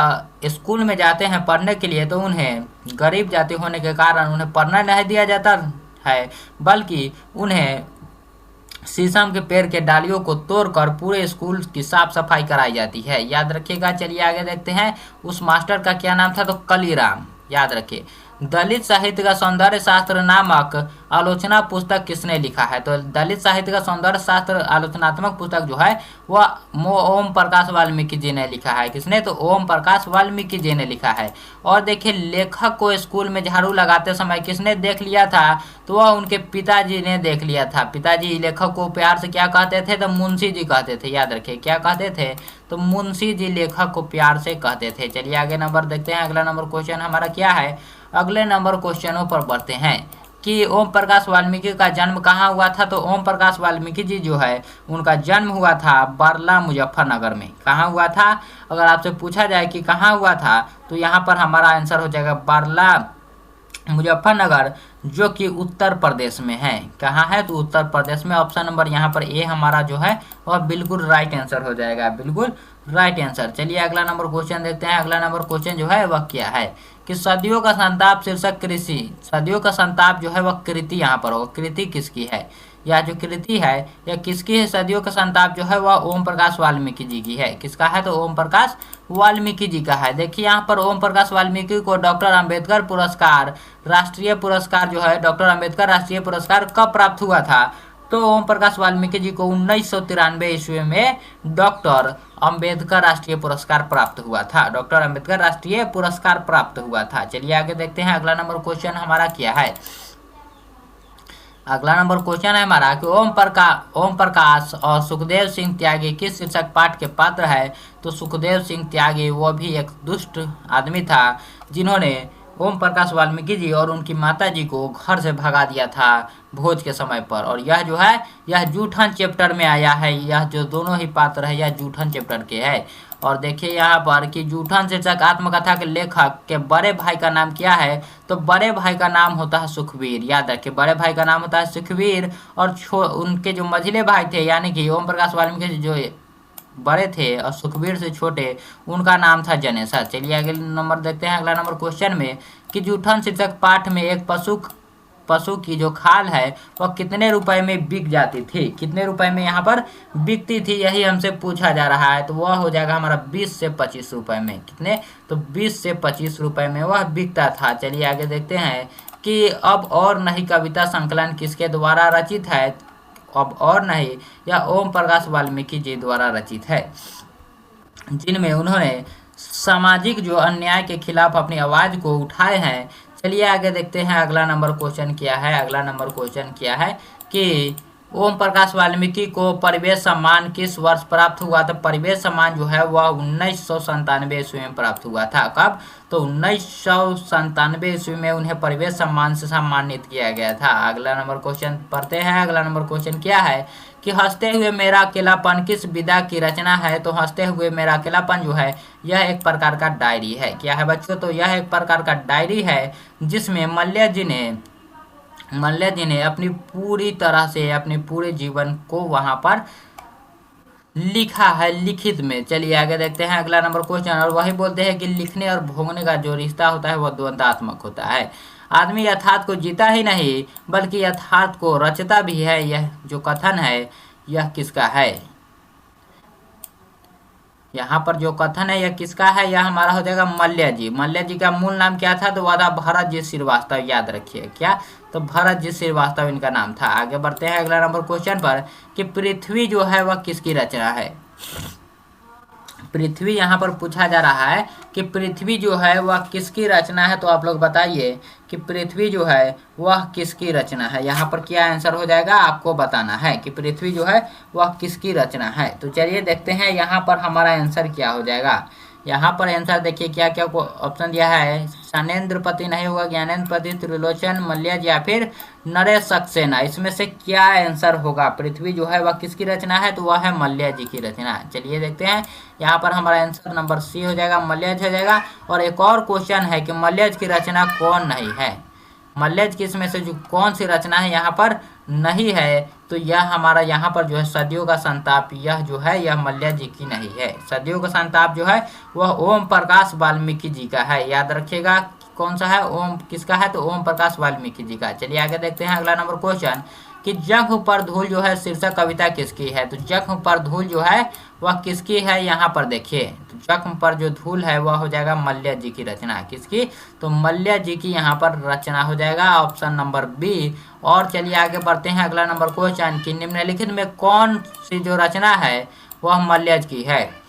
स्कूल में जाते हैं पढ़ने के लिए, तो उन्हें गरीब जाति होने के कारण उन्हें पढ़ना नहीं दिया जाता है, बल्कि उन्हें शीशम के पेड़ के डालियों को तोड़कर पूरे स्कूल की साफ सफाई कराई जाती है, याद रखिएगा। चलिए आगे देखते हैं। उस मास्टर का क्या नाम था, तो कलीराम, याद रखिए। दलित साहित्य का सौंदर्य शास्त्र नामक आलोचना पुस्तक किसने लिखा है, तो दलित साहित्य का सौंदर्य शास्त्र आलोचनात्मक पुस्तक जो है वह ओम प्रकाश वाल्मीकि जी ने लिखा है। किसने, तो ओम प्रकाश वाल्मीकि जी ने लिखा है। और देखिए लेखक को स्कूल में झाड़ू लगाते समय किसने देख लिया था, तो वह उनके पिताजी ने देख लिया था। पिताजी लेखक को प्यार से क्या कहते थे, तो मुंशी जी कहते थे, याद रखिए क्या कहते थे, तो मुंशी जी लेखक को प्यार से कहते थे। चलिए आगे नंबर देखते हैं। अगला नंबर क्वेश्चन हमारा क्या है, अगले नंबर क्वेश्चनों पर बढ़ते हैं कि ओम प्रकाश वाल्मीकि का जन्म कहाँ हुआ था। तो ओम प्रकाश वाल्मीकि जी जो है उनका जन्म हुआ था बारला मुजफ्फरनगर में। कहाँ हुआ था, अगर आपसे पूछा जाए कि कहाँ हुआ था, तो यहाँ पर हमारा आंसर हो जाएगा बारला मुजफ्फरनगर, जो कि उत्तर प्रदेश में है। कहाँ है, तो उत्तर प्रदेश में। ऑप्शन नंबर यहाँ पर ए हमारा जो है वह बिल्कुल राइट आंसर हो जाएगा, बिल्कुल राइट आंसर। चलिए अगला नंबर क्वेश्चन देखते हैं। अगला नंबर क्वेश्चन जो है वह क्या है कि सदियों का संताप शीर्षक कृषि, सदियों का संताप जो है वह कृति यहाँ पर होगा। कृति किसकी है, यह जो कृति है यह किसकी है, सदियों का संताप जो है वह ओम प्रकाश वाल्मीकि जी की है। किसका है, तो ओम प्रकाश वाल्मीकि जी का है। देखिए यहाँ पर ओम प्रकाश वाल्मीकि को डॉक्टर अंबेडकर पुरस्कार, राष्ट्रीय पुरस्कार जो है डॉक्टर अंबेडकर राष्ट्रीय पुरस्कार कब प्राप्त हुआ था, तो ओम प्रकाश वाल्मीकि जी को 1993 ईस्वी में डॉक्टर अंबेडकर राष्ट्रीय पुरस्कार प्राप्त हुआ था। डॉक्टर अंबेडकर राष्ट्रीय पुरस्कार प्राप्त हुआ था। चलिए आगे देखते हैं। अगला नंबर क्वेश्चन हमारा क्या है, अगला नंबर क्वेश्चन है हमारा कि ओम प्रकाश और सुखदेव सिंह त्यागी किस शीर्षक पाठ के पात्र है। तो सुखदेव सिंह त्यागी वह भी एक दुष्ट आदमी था जिन्होंने ओम प्रकाश वाल्मीकि जी और उनकी माता जी को घर से भगा दिया था भोज के समय पर। और यह जो है यह जूठन चैप्टर में आया है। यह जो दोनों ही पात्र है यह जूठन चैप्टर के है। और देखिए यहाँ पर कि जूठन शीर्षक आत्मकथा के लेखक के बड़े भाई का नाम क्या है, तो बड़े भाई का नाम होता है सुखवीर। याद रखिए बड़े भाई का नाम होता है सुखवीर। और उनके जो मझले भाई थे यानी कि ओम प्रकाश वाल्मीकि जो बड़े थे और सुखवीर से छोटे, उनका नाम था जनेश्वर। चलिए अगले नंबर देखते हैं। अगला नंबर क्वेश्चन में कि जूठन शीर्षक पाठ में एक पशु की जो खाल है वह कितने रुपए में बिक जाती थी, कितने रुपए में यहाँ पर बिकती थी, यही हमसे पूछा जा रहा है। तो वह हो जाएगा हमारा 20 से 25 रुपए में। कितने, तो 20 से 25 रुपए में वह बिकता था। चलिए आगे देखते हैं कि अब और नहीं कविता संकलन किसके द्वारा रचित है। अब और नहीं यह ओम प्रकाश वाल्मीकि जी द्वारा रचित है, जिनमें उन्होंने सामाजिक जो अन्याय के खिलाफ अपनी आवाज को उठाए हैं। चलिए आगे देखते हैं। अगला नंबर क्वेश्चन क्या है, अगला नंबर क्वेश्चन क्या है कि ओम प्रकाश वाल्मीकि को परिवेश सम्मान किस वर्ष प्राप्त हुआ था। परिवेश सम्मान जो है वह 1997 ईस्वी में प्राप्त हुआ था। कब, तो 1997 ईस्वी में उन्हें परिवेश सम्मान से सम्मानित किया गया था। अगला नंबर क्वेश्चन पढ़ते हैं। अगला नंबर क्वेश्चन क्या है कि हंसते हुए मेरा अकेलापन किस विधा की रचना है। तो हंसते हुए मेरा अकेलापन जो है यह एक प्रकार का डायरी है। क्या है बच्चों, तो यह एक प्रकार का डायरी है जिसमें मल्य जी ने मल्ल जी ने अपनी पूरी तरह से अपने पूरे जीवन को वहां पर लिखा है लिखित में। चलिए आगे देखते हैं अगला नंबर क्वेश्चन। और वही बोलते हैं कि लिखने और भोगने का जो रिश्ता होता है वह द्वंद्वात्मक होता है। आदमी यथार्थ को जीता ही नहीं बल्कि यथार्थ को रचता भी है। यह जो कथन है यह किसका है? यहाँ पर जो कथन है यह किसका है? यह हमारा हो जाएगा मल्ल जी। मल्ल जी का मूल नाम क्या था? तो वह था भरत जी श्रीवास्तव। याद रखिए क्या? तो भरत जी श्रीवास्तव इनका नाम था। आगे बढ़ते हैं अगला नंबर क्वेश्चन पर कि पृथ्वी जो है वह किसकी रचना है? पृथ्वी यहाँ पर पूछा जा रहा है कि पृथ्वी जो है वह किसकी रचना है। तो आप लोग बताइए कि पृथ्वी जो है वह किसकी रचना है। यहाँ पर क्या आंसर हो जाएगा आपको बताना है कि पृथ्वी जो है वह किसकी रचना है। तो चलिए देखते हैं यहाँ पर हमारा आंसर क्या हो जाएगा। यहाँ पर आंसर देखिए क्या क्या ऑप्शन दिया है। सनेन्द्रपति नहीं होगा, ज्ञानेन्द्रपति, त्रिलोचन, मल्ल या फिर नरेश सक्सेना। इसमें से क्या आंसर होगा? पृथ्वी जो है वह किसकी रचना है? तो वह है मल्ल जी की रचना। चलिए देखते हैं यहाँ पर हमारा आंसर नंबर सी हो जाएगा, मल्ल हो जाएगा। और एक और क्वेश्चन है कि मल्ल की रचना कौन नहीं है? मल्ल की इसमें से जो कौन सी रचना है यहाँ पर नहीं है? तो यह हमारा यहाँ पर जो है सदियों का संताप, यह जो है यह मल्ल जी की नहीं है। सदियों का संताप जो है वह ओम प्रकाश वाल्मीकि जी का है। याद रखिएगा कौन सा है? ओम किसका है? तो ओम प्रकाश वाल्मीकि जी का। चलिए आगे देखते हैं अगला नंबर क्वेश्चन कि जख्म पर धूल जो है शीर्षक कविता किसकी है? तो जख्म पर धूल जो है वह किसकी है? यहाँ पर देखिए तो जख्म पर जो धूल है वह हो जाएगा मल्ल जी की रचना। किसकी? तो मल्ल जी की यहाँ पर रचना हो जाएगा, ऑप्शन नंबर बी। और चलिए आगे बढ़ते हैं अगला नंबर क्वेश्चन कि निम्नलिखित में कौन सी जो रचना है वह मल्ल की है?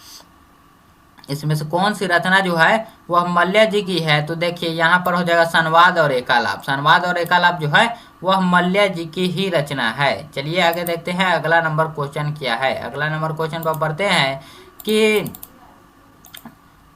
इसमें से कौन सी रचना जो है वह मल्ल जी की है? तो देखिए यहाँ पर हो जाएगा संवाद और एकालाप। संवाद और एकालाप जो है वह मल्ल जी की ही रचना है। चलिए आगे देखते हैं अगला नंबर क्वेश्चन क्या है। अगला नंबर क्वेश्चन पर बढ़ते हैं कि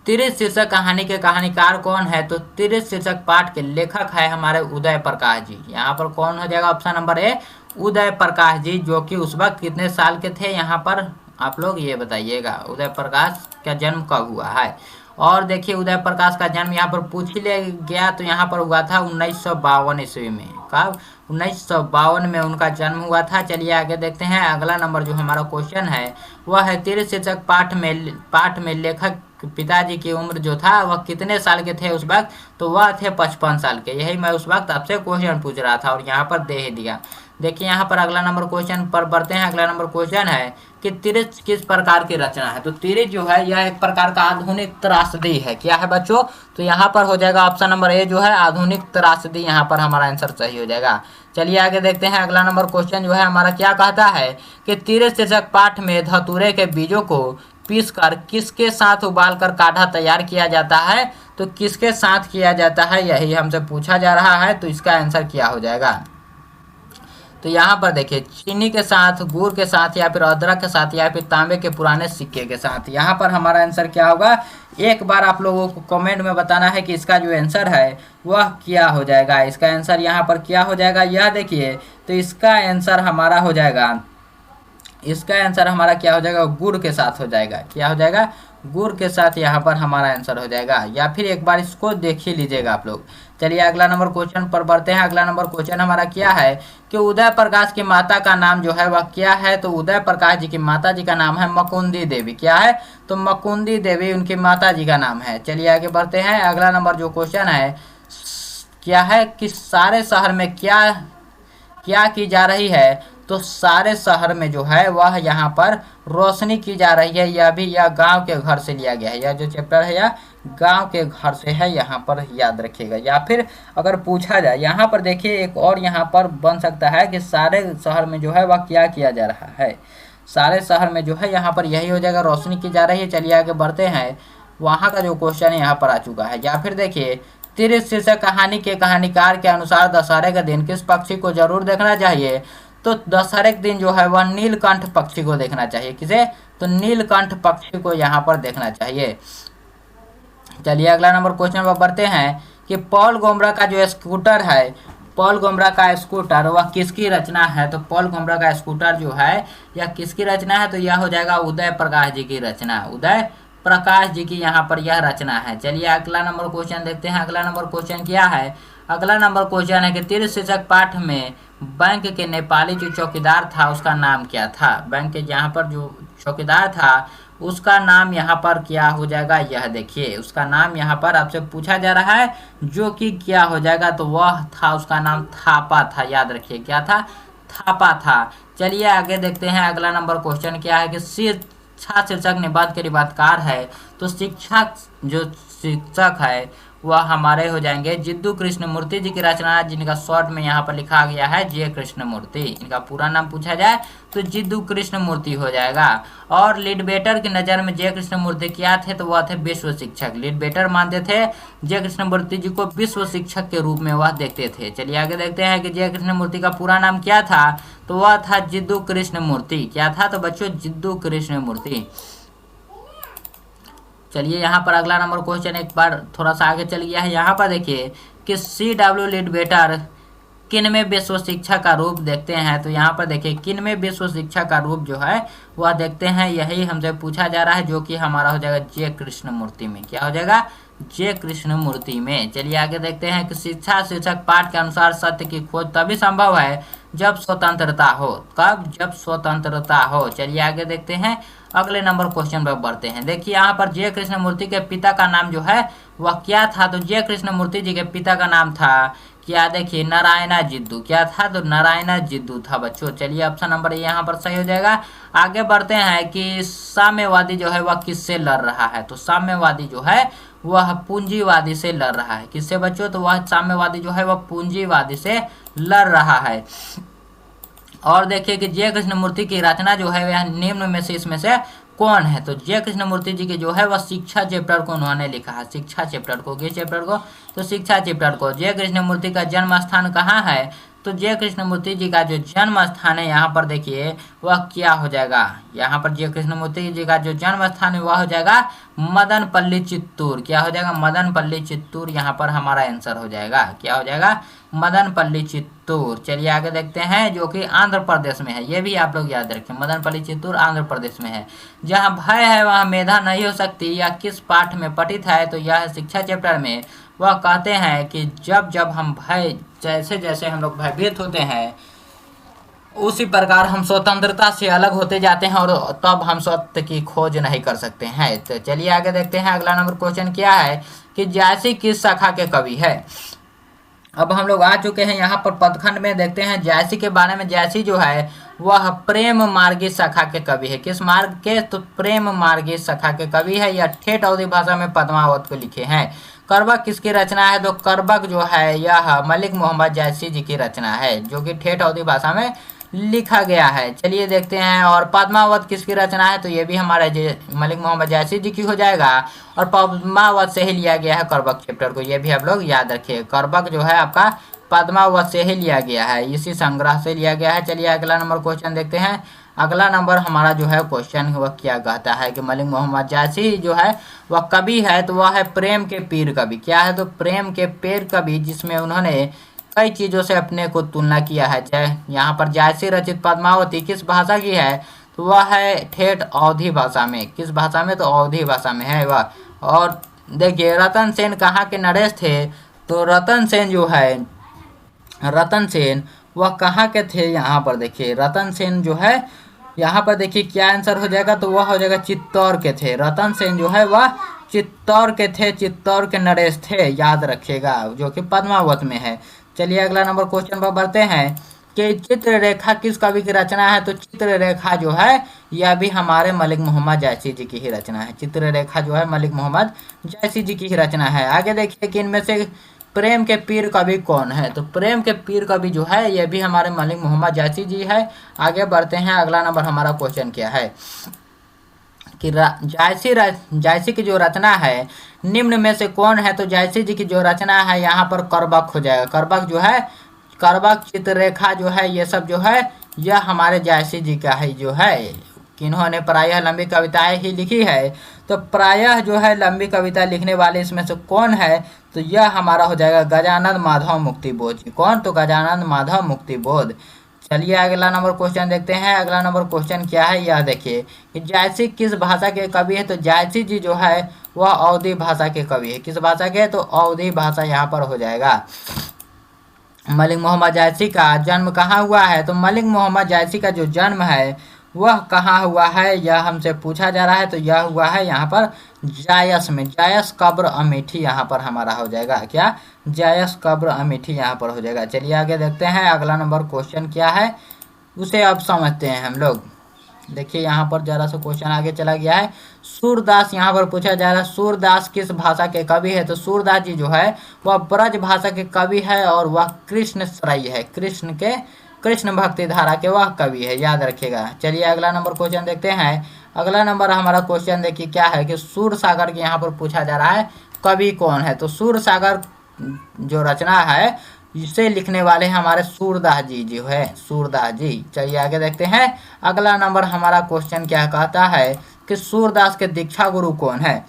तिरिस शीर्षक कहानी के कहानीकार कौन है? तो तिरिस शीर्षक पाठ के लेखक है हमारे उदय प्रकाश जी। यहाँ पर कौन हो जाएगा? Option number A Uday Prakash ji, जो कि उस वक्त कितने साल के थे? यहाँ पर आप लोग ये बताइएगा उदय प्रकाश का जन्म कब हुआ है। और देखिए उदय प्रकाश का जन्म यहाँ पर पूछ ही लिया गया तो यहाँ पर हुआ था 1952 ईस्वी में। कब? 1952 में उनका जन्म हुआ था। चलिए आगे देखते हैं अगला नंबर जो हमारा क्वेश्चन है वह है तिरिस शीर्षक पाठ में लेखक पिताजी की उम्र जो था वह कितने साल के थे उस वक्त? तो वह थे 55 साल के। यही मैं उस वक्त आपसे क्वेश्चन पूछ रहा था और यहाँ पर दे ही दिया। देखिए यहाँ पर अगला नंबर क्वेश्चन पर बढ़ते हैं। अगला नंबर क्वेश्चन है कि तिरिस किस प्रकार की रचना है? तो तिरिस जो है यह एक प्रकार का आधुनिक त्रासदी है। क्या है बच्चों? तो यहाँ पर हो जाएगा ऑप्शन नंबर ए जो है आधुनिक त्रासदी। यहाँ पर हमारा आंसर सही हो जाएगा। चलिए आगे देखते हैं अगला नंबर क्वेश्चन जो है हमारा क्या कहता है कि तिरिस शीर्षक पाठ में धतूरे के बीजों को पीसकर किसके साथ उबालकर काढ़ा तैयार किया जाता है? तो किसके साथ किया जाता है यही हमसे पूछा जा रहा है। तो इसका आंसर क्या हो जाएगा? तो यहाँ पर देखिए चीनी के साथ, गुड़ के साथ, या फिर अदरक के साथ, या फिर तांबे के पुराने सिक्के के साथ। यहाँ पर हमारा आंसर क्या होगा? एक बार आप लोगों को कमेंट में बताना है कि इसका जो आंसर है वह क्या हो जाएगा। इसका आंसर यहाँ पर क्या हो जाएगा यह देखिए। तो इसका आंसर हमारा हो जाएगा, इसका आंसर हमारा क्या हो जाएगा? गुड़ के साथ हो जाएगा। क्या हो जाएगा? गुड़ के साथ यहाँ पर हमारा आंसर हो जाएगा। या फिर एक बार इसको देख ही लीजिएगा आप लोग। चलिए अगला नंबर क्वेश्चन पर बढ़ते हैं। अगला नंबर क्वेश्चन हमारा क्या है कि उदय प्रकाश की माता का नाम जो है वह क्या है? तो उदय प्रकाश जी की माता जी का नाम है मकुंदी देवी। क्या है? तो मकुंदी देवी उनकी माता जी का नाम है। चलिए आगे बढ़ते हैं। अगला नंबर जो क्वेश्चन है क्या है कि सारे शहर में क्या की जा रही है? तो सारे शहर में जो है वह यहाँ पर रोशनी की जा रही है। यह भी यह गांव के घर से लिया गया है। यह जो चैप्टर है यह गांव के घर से है, यहाँ पर याद रखिएगा। या फिर अगर पूछा जाए यहाँ पर देखिए एक और यहाँ पर बन सकता है कि सारे शहर में जो है वह क्या किया जा रहा है? सारे शहर में जो है यहाँ पर यही हो जाएगा, रोशनी की जा रही है। चलिए आगे बढ़ते हैं। वहाँ का जो क्वेश्चन है यहाँ पर आ चुका है। या फिर देखिए तिरिस शीर्षक कहानी के कहानीकार के अनुसार दशहरे का दिन किस पक्षी को जरूर देखना चाहिए? तो दशहरे के दिन जो है वह नीलकंठ पक्षी को देखना चाहिए। किसे? तो नीलकंठ पक्षी को यहाँ पर देखना चाहिए। चलिए अगला नंबर क्वेश्चन पर बढ़ते हैं कि पॉल गोमरा का जो स्कूटर है, पॉल गोमरा का स्कूटर वह किसकी रचना है? तो पॉल गोमरा का स्कूटर जो है यह किसकी रचना है? तो यह हो जाएगा उदय प्रकाश जी की रचना। उदय प्रकाश जी की यहाँ पर यह रचना है। चलिए अगला नंबर क्वेश्चन देखते हैं। अगला नंबर क्वेश्चन क्या है? अगला नंबर क्वेश्चन है कि तीर्थ शीर्षक पाठ में बैंक के नेपाली जो चौकीदार था उसका नाम क्या था। बैंक के यहाँ पर जो चौकीदार था उसका नाम यहाँ पर क्या हो जाएगा, यह देखिए उसका नाम यहाँ पर आपसे पूछा जा रहा है, जो कि क्या हो जाएगा, तो वह था, उसका नाम थापा था। याद रखिए क्या था, थापा था। चलिए आगे देखते हैं। अगला नंबर क्वेश्चन क्या है कि शिक्षा शीर्षक निबंध के निबंधकार है, तो शिक्षक जो शिक्षक है वह हमारे हो जाएंगे जिद्दू कृष्णमूर्ति जी की रचना, जिनका शॉर्ट में यहाँ पर लिखा गया है जे कृष्णमूर्ति। इनका पूरा नाम पूछा जाए तो जिद्दू कृष्णमूर्ति हो जाएगा। और लिडबेटर की नज़र में जे कृष्णमूर्ति क्या थे, तो वह थे विश्व शिक्षक। लिडबेटर मानते थे जे कृष्णमूर्ति जी को विश्व शिक्षक के रूप में वह देखते थे। चलिए आगे देखते हैं कि जे कृष्णमूर्ति का पूरा नाम क्या था, तो वह था जिद्दू कृष्णमूर्ति। क्या था, तो बच्चों जिद्दू कृष्णमूर्ति। चलिए यहाँ पर अगला नंबर क्वेश्चन एक बार थोड़ा सा आगे चल गया है। यहाँ पर देखिए कि C.W. लिडबेटर किन में विश्व शिक्षा का रूप देखते हैं, तो यहाँ पर देखिए किन में विश्व शिक्षा का रूप जो है वह देखते हैं, यही हमसे पूछा जा रहा है, जो कि हमारा हो जाएगा जे कृष्णमूर्ति में। क्या हो जाएगा, जे कृष्णमूर्ति में। चलिए आगे देखते हैं कि शिक्षा शीर्षक पाठ के अनुसार सत्य की खोज तभी संभव है जब स्वतंत्रता हो। कब, जब स्वतंत्रता हो। चलिए आगे देखते हैं, अगले नंबर क्वेश्चन पर बढ़ते हैं। देखिए यहाँ पर जे कृष्णमूर्ति के पिता का नाम जो है वह क्या था, तो जे कृष्णमूर्ति जी के पिता का नाम था क्या, देखिए नारायणा जिद्दू। क्या था, तो नारायणा जिद्दू था बच्चों। चलिए ऑप्शन नंबर यहाँ पर सही हो जाएगा। आगे बढ़ते हैं कि साम्यवादी जो है वह किससे लड़ रहा है, तो साम्यवादी जो है वह पूंजीवादी से लड़ रहा है। किससे बच्चों, तो वह साम्यवादी जो है वह पूंजीवादी से लड़ रहा है। और देखिए कि जे कृष्णमूर्ति की रचना जो है वह निम्न में से इसमें से कौन है, तो जे कृष्णमूर्ति जी की जो है वह शिक्षा चैप्टर को उन्होंने लिखा है। शिक्षा चैप्टर को, किस चैप्टर को, तो शिक्षा चैप्टर को। जे कृष्णमूर्ति का जन्म स्थान कहाँ है, तो जे कृष्णमूर्ति जी का जो जन्म स्थान है यहाँ पर देखिए वह क्या हो जाएगा, यहाँ पर जे कृष्णमूर्ति जी का जो जन्म स्थान है वह हो जाएगा मदनपल्ली चित्तूर। क्या हो जाएगा, मदनपल्ली चित्तूर। यहाँ पर हमारा आंसर हो जाएगा, क्या हो जाएगा, मदनपल्ली चित्तूर। चलिए आगे देखते हैं, जो कि आंध्र प्रदेश में है। ये भी आप लोग याद रखें, मदनपल्ली चित्तूर आंध्र प्रदेश में है। जहाँ भय है वहाँ मेधा नहीं हो सकती, या किस पाठ में पठित है, तो यह शिक्षा चैप्टर में। वह कहते हैं कि जब जब हम भय, जैसे जैसे हम लोग भयभीत होते हैं उसी प्रकार हम स्वतंत्रता से अलग होते जाते हैं, और तब हम सत्य की खोज नहीं कर सकते हैं। तो चलिए आगे देखते हैं, अगला नंबर क्वेश्चन क्या है कि जायसी किस शाखा के कवि है। अब हम लोग आ चुके हैं यहाँ पर पदखंड में। देखते हैं जायसी के बारे में। जायसी जो है वह प्रेम मार्गी शाखा के कवि है। किस मार्ग के, तो प्रेम मार्गी शाखा के कवि है। यह ठेठ अवधी भाषा में पद्मावत को लिखे हैं। करबक किसकी रचना है, तो करबक जो है यह मलिक मोहम्मद जायसी जी की रचना है, जो कि ठेठ अवधी भाषा में लिखा गया है। चलिए देखते हैं, और पद्मावत किसकी रचना है, तो ये भी हमारे मलिक मोहम्मद जायसी जी की हो जाएगा। और पद्मावत से ही लिया गया है करबक चैप्टर को, ये भी आप लोग याद रखिए। करबक जो है आपका पद्मावत से ही लिया गया है, इसी संग्रह से लिया गया है। चलिए अगला नंबर क्वेश्चन देखते हैं। अगला नंबर हमारा जो है क्वेश्चन वह क्या कहता है कि मलिक मोहम्मद जायसी जो है वह कवि है, तो वह है प्रेम के पीर कवि। क्या है, तो प्रेम के पीर कवि, जिसमें उन्होंने कई चीज़ों से अपने को तुलना किया है। चाहे यहाँ पर जायसी रचित पद्मावती किस भाषा की है, तो वह है ठेठ अवधी भाषा में। किस भाषा में, तो अवधी भाषा में है वह। और देखिए रतन सेन कहाँ के नरेश थे, तो रतन सेन जो है, रतन सेन वह कहाँ के थे, यहाँ पर देखिए रतन सेन जो है, यहाँ पर देखिए क्या आंसर हो जाएगा, तो वह हो जाएगा चित्तौड़ के थे। रतन सेन जो है वह चित्तौड़ के थे, चित्तौड़ के नरेश थे, याद रखिएगा, जो कि पद्मावत में है। चलिए अगला नंबर क्वेश्चन पर बढ़ते हैं कि चित्ररेखा किस कवि की रचना है, तो चित्ररेखा जो है यह भी हमारे मलिक मोहम्मद जायसी जी की ही रचना है। चित्ररेखा जो है मलिक मोहम्मद जायसी जी की ही रचना है। आगे देखिए कि इनमें से प्रेम के पीर कवि कौन है, तो प्रेम के पीर कवि जो है यह भी हमारे मलिक मोहम्मद जायसी जी है। आगे बढ़ते हैं, अगला नंबर हमारा क्वेश्चन क्या है कि जायसी की जो रचना है निम्न में से कौन है, तो जायसी जी की जो रचना है यहाँ पर करबक हो जाएगा। करबक जो है, करबक चित्ररेखा जो है ये सब जो है यह हमारे जायसी जी का है, जो है किन्होंने प्रायः लंबी कविताएं ही लिखी है। तो प्रायः जो है लंबी कविता लिखने वाले इसमें से कौन है, तो यह हमारा हो जाएगा गजानन माधव मुक्तिबोध। कौन, तो गजानन माधव मुक्तिबोध। चलिए अगला नंबर क्वेश्चन देखते हैं। अगला नंबर क्वेश्चन क्या है, यह देखिए कि जायसी किस भाषा के कवि है, तो जायसी जी जो है वह अवधी भाषा के कवि है। किस भाषा के, तो अवधी भाषा यहाँ पर हो जाएगा। मलिक मोहम्मद जायसी का जन्म कहाँ हुआ है? तो मलिक मोहम्मद जायसी का जो जन्म है वह कहाँ हुआ है, यह हमसे पूछा जा रहा है। तो यह हुआ है यहाँ पर जायस में, जायस कब्र अमेठी यहाँ पर हमारा हो जाएगा। क्या? जायस कब्र अमेठी यहाँ पर हो जाएगा। चलिए आगे देखते हैं अगला नंबर क्वेश्चन क्या है, उसे अब समझते हैं हम लोग। देखिए यहाँ पर जरा सा क्वेश्चन आगे चला गया है। सूरदास यहाँ पर पूछा जा रहा है, सूरदास किस भाषा के कवि है? तो सूरदास जी जो है वह ब्रज भाषा के कवि है और वह कृष्ण सराई है, कृष्ण भक्ति धारा के वह कवि है, याद रखिएगा। चलिए अगला नंबर क्वेश्चन देखते हैं। अगला नंबर हमारा क्वेश्चन देखिए क्या है कि सूर सागर के यहाँ पर पूछा जा रहा है कवि कौन है? तो सूर सागर जो रचना है इसे लिखने वाले हमारे सूरदास जी जो है, सूरदास जी। चलिए आगे देखते हैं। अगला नंबर हमारा क्वेश्चन क्या कहता है कि सूरदास के दीक्षा गुरु कौन है?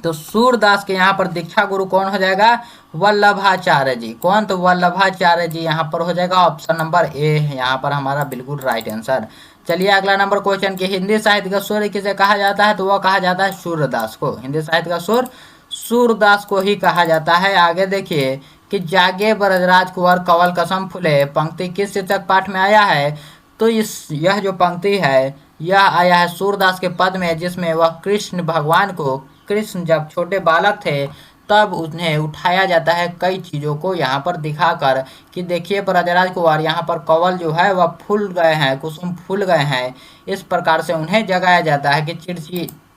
तो सूरदास के यहाँ पर दीक्षा गुरु कौन हो जाएगा? वल्लभाचार्य जी। कौन? तो वल्लभाचार्य जी यहाँ पर हो जाएगा। ऑप्शन नंबर ए यहाँ पर हमारा बिल्कुल राइट आंसर। चलिए अगला नंबर क्वेश्चन की हिंदी साहित्य का सूर्य किसे कहा जाता है? तो वह कहा जाता है सूरदास को। हिंदी साहित्य का सूर्य सूरदास को ही कहा जाता है। आगे देखिए कि जागे ब्रजराज कुंवर कवल कसम फूले पंक्ति किस शीर्षक पाठ में आया है? तो यह जो पंक्ति है यह आया है सूरदास के पद में, जिसमें वह कृष्ण भगवान को, कृष्ण जब छोटे बालक थे तब उन्हें उठाया जाता है कई चीज़ों को यहाँ पर दिखाकर कि देखिए ब्रजराज कुंवर यहाँ पर कवल जो है वह फूल गए हैं, कुसुम फूल गए हैं। इस प्रकार से उन्हें जगाया जाता है कि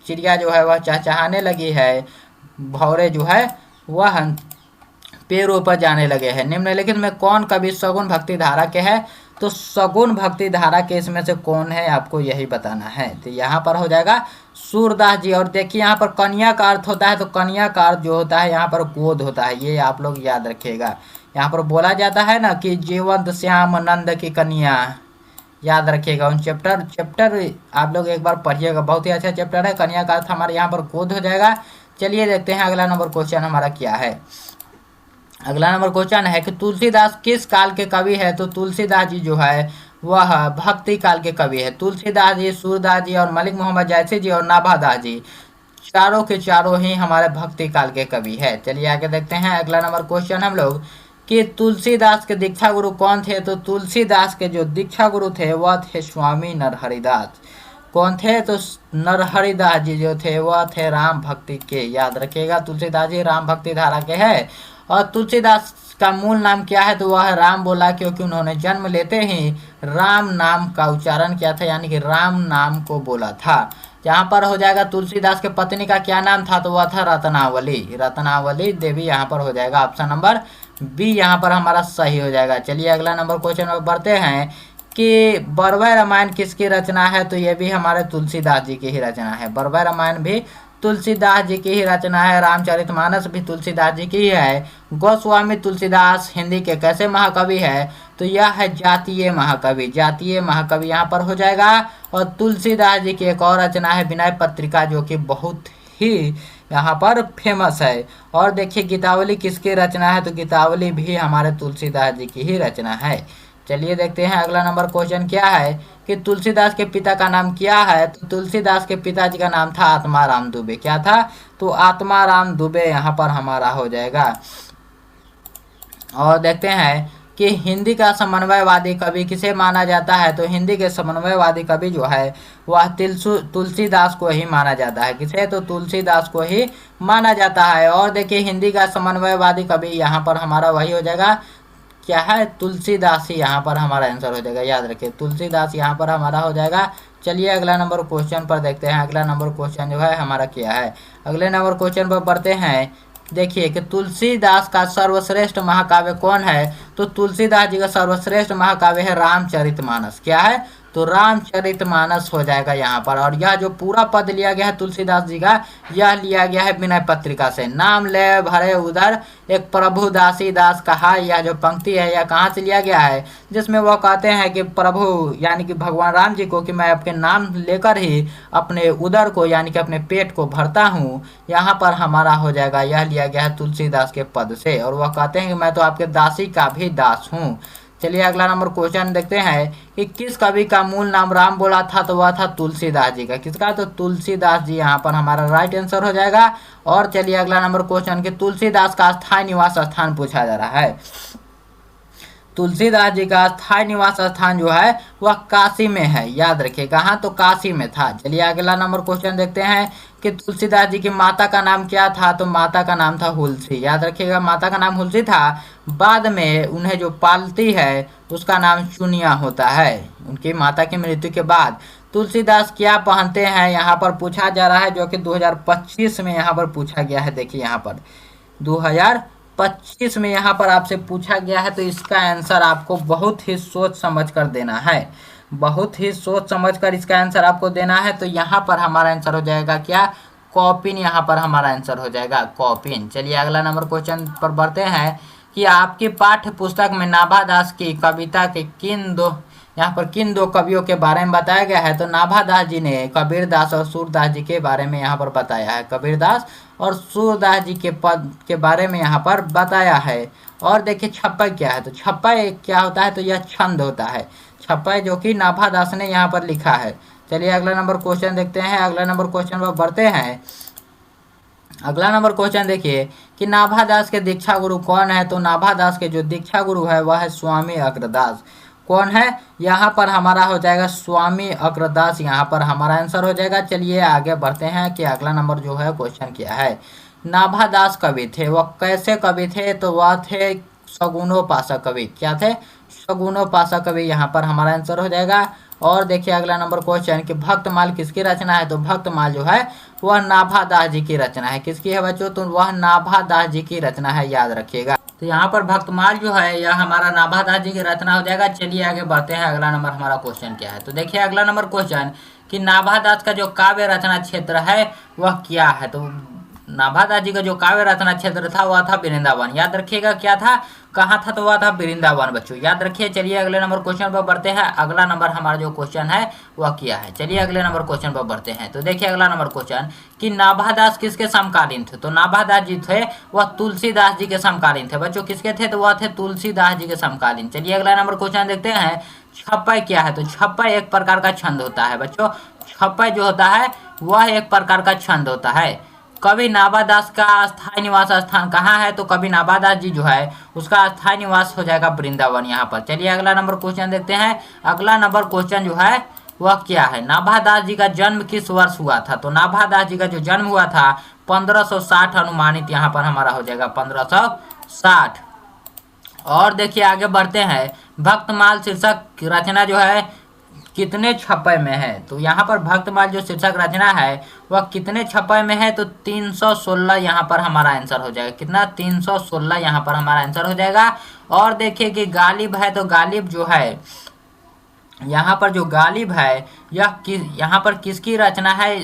चिड़िया जो है वह चहचहाने लगी है, भौरे जो है वह पेड़ों पर जाने लगे हैं। निम्नलिखित में कौन कवि सगुन भक्ति धारा के है? तो सगुन भक्ति धारा के इसमें से कौन है आपको यही बताना है। तो यहाँ पर हो जाएगा सूरदास जी। और देखिए यहाँ पर कन्या का अर्थ होता है, तो कन्या का अर्थ जो होता है यहाँ पर गोद होता है, ये आप लोग याद रखिएगा। यहाँ पर बोला जाता है ना कि जीवंत श्याम नंद की कन्या, याद रखिएगा। उन चैप्टर आप लोग एक बार पढ़िएगा, बहुत ही अच्छा चैप्टर है। कन्या का अर्थ हमारे यहाँ पर गोद हो जाएगा। चलिए देखते हैं अगला नंबर क्वेश्चन हमारा क्या है। अगला नंबर क्वेश्चन है कि तुलसीदास किस काल के कवि है? तो तुलसीदास जी जो है वह भक्ति काल के कवि है। तुलसीदास जी, सूरदास जी और मलिक मोहम्मद जायसी जी और नाभादास जी चारों के चारों ही हमारे भक्ति काल के कवि है। चलिए आगे देखते हैं अगला नंबर क्वेश्चन हम लोग कि तुलसीदास के दीक्षा गुरु कौन थे? तो तुलसीदास के जो दीक्षा गुरु थे वह थे स्वामी नरहरिदास। कौन थे? तो नरहरिदास जी जो थे वह थे राम भक्ति के, याद रखिएगा। तुलसीदास जी राम भक्ति धारा के हैं। और तुलसीदास का मूल नाम क्या है? तो वह राम बोला क्योंकि उन्होंने जन्म लेते ही राम नाम का उच्चारण किया था, यानी कि राम नाम को बोला था। यहाँ पर हो जाएगा तुलसीदास के पत्नी का क्या नाम था? तो वह था रत्नावली, रत्नावली देवी यहाँ पर हो जाएगा। ऑप्शन नंबर बी यहाँ पर हमारा सही हो जाएगा। चलिए अगला नंबर क्वेश्चन में बढ़ते हैं कि बरवै रामायण किसकी रचना है? तो ये भी हमारे तुलसीदास जी की ही रचना है। बरवै रामायण भी तुलसीदास जी की ही रचना है। रामचरितमानस भी तुलसीदास जी की ही है। गोस्वामी तुलसीदास हिंदी के कैसे महाकवि है? तो यह है जातीय महाकवि, जातीय महाकवि यहाँ पर हो जाएगा। और तुलसीदास जी की एक और रचना है विनय पत्रिका, जो कि बहुत ही यहाँ पर फेमस है। और देखिए गीतावली किसकी रचना है? तो गीतावली भी हमारे तुलसीदास जी की ही रचना है। चलिए देखते हैं अगला नंबर क्वेश्चन क्या है कि तुलसीदास के पिता का नाम क्या है? तो तुलसीदास के पिताजी का नाम था आत्माराम दुबे। क्या था? तो आत्माराम दुबे यहाँ पर हमारा हो जाएगा। और देखते हैं कि हिंदी का समन्वयवादी कवि किसे माना जाता है? तो हिंदी के समन्वयवादी कवि जो है वह तुलसीदास को ही माना जाता है। किसे? तो तुलसीदास को ही माना जाता है। और देखिए हिंदी का समन्वयवादी कवि यहाँ पर हमारा वही हो जाएगा, क्या है? तुलसीदास ही यहाँ पर हमारा आंसर हो जाएगा, याद रखिए तुलसीदास यहाँ पर हमारा हो जाएगा। चलिए अगला नंबर क्वेश्चन पर देखते हैं। अगला नंबर क्वेश्चन जो है हमारा क्या है। अगले नंबर क्वेश्चन पर पढ़ते हैं। देखिए कि तुलसीदास का सर्वश्रेष्ठ महाकाव्य कौन है? तो तुलसीदास जी का सर्वश्रेष्ठ महाकाव्य है रामचरितमानस। क्या है? तो रामचरितमानस हो जाएगा यहाँ पर। और यह जो पूरा पद लिया गया है तुलसीदास जी का, यह लिया गया है विनय पत्रिका से। नाम ले भरे उधर एक प्रभु दासी दास कहा, यह जो पंक्ति है यह कहाँ से लिया गया है? जिसमें वह कहते हैं कि प्रभु यानी कि भगवान राम जी को कि मैं आपके नाम लेकर ही अपने उदर को यानी कि अपने पेट को भरता हूँ, यहाँ पर हमारा हो जाएगा। यह लिया गया है तुलसीदास के पद से। और वह कहते हैं कि मैं तो आपके दासी का भी दास हूँ। चलिए अगला नंबर क्वेश्चन देखते हैं कि किस कवि का मूल नाम राम बोला था? तो वह था तुलसीदास जी का। किसका? तो तुलसीदास जी यहाँ पर हमारा राइट आंसर हो जाएगा। और चलिए अगला नंबर क्वेश्चन कि तुलसीदास का स्थायी निवास स्थान पूछा जा रहा है। तुलसीदास जी का स्थायी निवास स्थान जो है वह काशी में है, याद रखिएगा। हाँ, तो काशी में था। चलिए अगला नंबर क्वेश्चन देखते हैं कि तुलसीदास जी की माता का नाम क्या था। तो माता का नाम था हुलसी, याद रखिएगा, माता का नाम हुलसी था। बाद में उन्हें जो पालती है उसका नाम चुनिया होता है। उनकी माता की मृत्यु के बाद तुलसीदास क्या पहनते हैं, यहाँ पर पूछा जा रहा है, जो कि 2025 में यहाँ पर पूछा गया है। देखिए यहाँ पर 2025 में यहाँ पर आपसे पूछा गया है, तो इसका आंसर आपको बहुत ही सोच समझ कर देना है, बहुत ही सोच समझ कर इसका आंसर आपको देना है। तो यहाँ पर हमारा आंसर हो जाएगा क्या, कॉपिन, यहाँ पर हमारा आंसर हो जाएगा कॉपिन। चलिए अगला नंबर क्वेश्चन पर बढ़ते हैं कि आपकी पाठ्य पुस्तक में नाभादास की कविता के यहाँ पर किन दो कवियों के बारे में बताया गया है। तो नाभादास जी ने कबीरदास और सूरदास जी के बारे में यहाँ पर बताया है, कबीरदास और सूरदास जी के पद के बारे में यहाँ पर बताया है। और देखिए छप्पय क्या है, तो छप्पय क्या होता है, तो यह छंद होता है, छप्पय जो कि नाभादास ने यहाँ पर लिखा है। चलिए अगला नंबर क्वेश्चन देखते हैं। अगला नंबर क्वेश्चन पर बढ़ते हैं। अगला नंबर क्वेश्चन देखिए कि नाभादास के दीक्षा गुरु कौन है। तो नाभादास के जो दीक्षा गुरु है वह है स्वामी अग्रदास। कौन है, यहाँ पर हमारा हो जाएगा स्वामी अग्रदास, यहाँ पर हमारा आंसर हो जाएगा। चलिए आगे बढ़ते हैं कि अगला नंबर जो है क्वेश्चन क्या है। नाभादास कवि थे, वह कैसे कवि थे। तो वह थे सगुणोपासक कवि। क्या थे, सगुणोपासक कवि, यहाँ पर हमारा आंसर हो जाएगा। और देखिए अगला नंबर क्वेश्चन कि भक्तमाल किसकी रचना है। तो भक्तमाल जो है वह नाभादास जी की रचना है। किसकी है बच्चों, तो वह नाभादास जी की रचना है, याद रखिएगा। तो यहाँ पर भक्तमाल जो है यह हमारा नाभादास जी की रचना हो जाएगा। चलिए आगे बढ़ते हैं। अगला नंबर हमारा क्वेश्चन क्या है। तो देखिए अगला नंबर क्वेश्चन कि नाभादास का जो काव्य रचना क्षेत्र है वह क्या है। तो नाभादास जी का जो काव्य रचना क्षेत्र था वह था वृंदावन, याद रखिएगा। क्या था, कहाँ था, तो वह था वृंदावन बच्चों, याद रखिए। चलिए अगले नंबर क्वेश्चन पर बढ़ते हैं। अगला नंबर हमारा जो क्वेश्चन है वह क्या है। चलिए अगले नंबर क्वेश्चन पर बढ़ते हैं। तो देखिए अगला नंबर क्वेश्चन कि नाभादास किसके समकालीन थे। तो नाभादास जी थे वह तुलसीदास जी के समकालीन थे बच्चों। किसके थे, तो वह थे तुलसीदास जी के समकालीन। चलिए अगला नंबर क्वेश्चन देखते हैं। छप्पय क्या है। तो छप्पय एक प्रकार का छंद होता है बच्चों। छप्पय जो होता है वह एक प्रकार का छंद होता है। कवि नाभादास का स्थायी निवास स्थान कहाँ है। तो कवि नाभादास जी जो है उसका स्थायी निवास हो जाएगा वृंदावन, यहाँ पर। चलिए अगला नंबर क्वेश्चन देखते हैं। अगला नंबर क्वेश्चन जो है वह क्या है। नाभादास जी का जन्म किस वर्ष हुआ था। तो नाभादास जी का जो जन्म हुआ था 1560 अनुमानित, यहाँ पर हमारा हो जाएगा 1560। और देखिए आगे बढ़ते हैं। भक्तमाल शीर्षक रचना जो है कितने छप्पय में है। तो यहाँ पर भक्तमाल जो शीर्षक रचना है वह कितने छप्पय में है। तो 316 यहाँ पर हमारा आंसर हो जाएगा। कितना, 316 यहाँ पर हमारा आंसर हो जाएगा। और देखिए कि गालिब है, तो गालिब जो है यहाँ पर जो गालिब है यहाँ पर किसकी रचना है,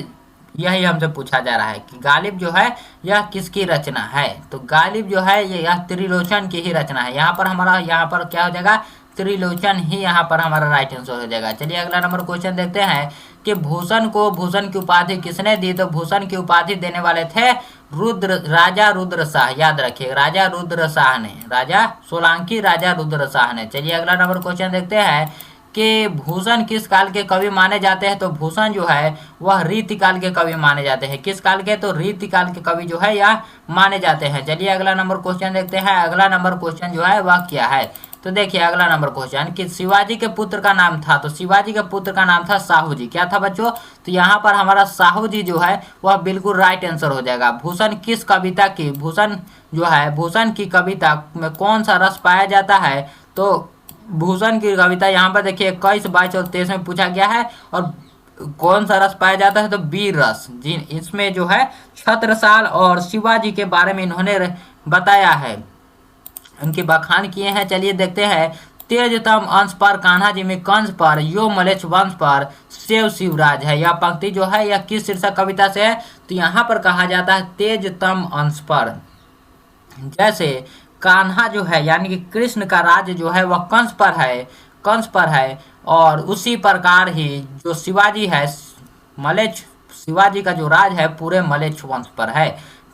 यही हमसे पूछा जा रहा है कि गालिब जो है यह किसकी रचना है। तो गालिब जो है यह त्रिलोचन की ही रचना है। यहाँ पर हमारा यहाँ पर क्या हो जाएगा, त्रिलोचन ही यहाँ पर हमारा राइट आंसर हो जाएगा। चलिए अगला नंबर क्वेश्चन देखते हैं कि भूषण को भूषण की उपाधि किसने दी। तो भूषण की उपाधि देने वाले थे राजा रुद्र शाह, याद रखिए, राजा रुद्र शाह ने, राजा सोलंकी राजा रुद्र शाह ने। चलिए अगला नंबर क्वेश्चन देखते हैं कि भूषण किस काल के कवि माने जाते हैं। तो भूषण जो है वह रीतिकाल के कवि माने जाते हैं। किस काल के, तो रीतिकाल के कवि जो है यह माने जाते हैं। चलिए अगला नंबर क्वेश्चन देखते हैं। अगला नंबर क्वेश्चन जो है वह क्या है। तो देखिए अगला नंबर क्वेश्चन कि शिवाजी के पुत्र का नाम था। तो शिवाजी के पुत्र का नाम था साहू जी। क्या था बच्चों, तो यहाँ पर हमारा साहू जी जो है वह बिल्कुल राइट आंसर हो जाएगा। भूषण किस कविता की, भूषण जो है भूषण की कविता में कौन सा रस पाया जाता है। तो भूषण की कविता यहाँ पर देखिए 21, 22 और 23 में पूछा गया है। और कौन सा रस पाया जाता है, तो वीर रस। जी, इसमें जो है छत्रसाल और शिवाजी के बारे में इन्होंने बताया है, उनके बखान किए हैं। चलिए देखते हैं। तेजतम अंश पर कान्हा जी में कंस पर यो मलेच्छ वंश पर शिव शिवराज है। यह पंक्ति जो है यह किस शीर्षक कविता से है। तो यहाँ पर कहा जाता है तेजतम अंश पर। जैसे कान्हा जो है यानी कि कृष्ण का राज्य जो है वह कंस पर है। और उसी प्रकार ही जो शिवाजी है, मलेच्छ, शिवाजी का जो राज है पूरे मलेच्छ वंश पर है।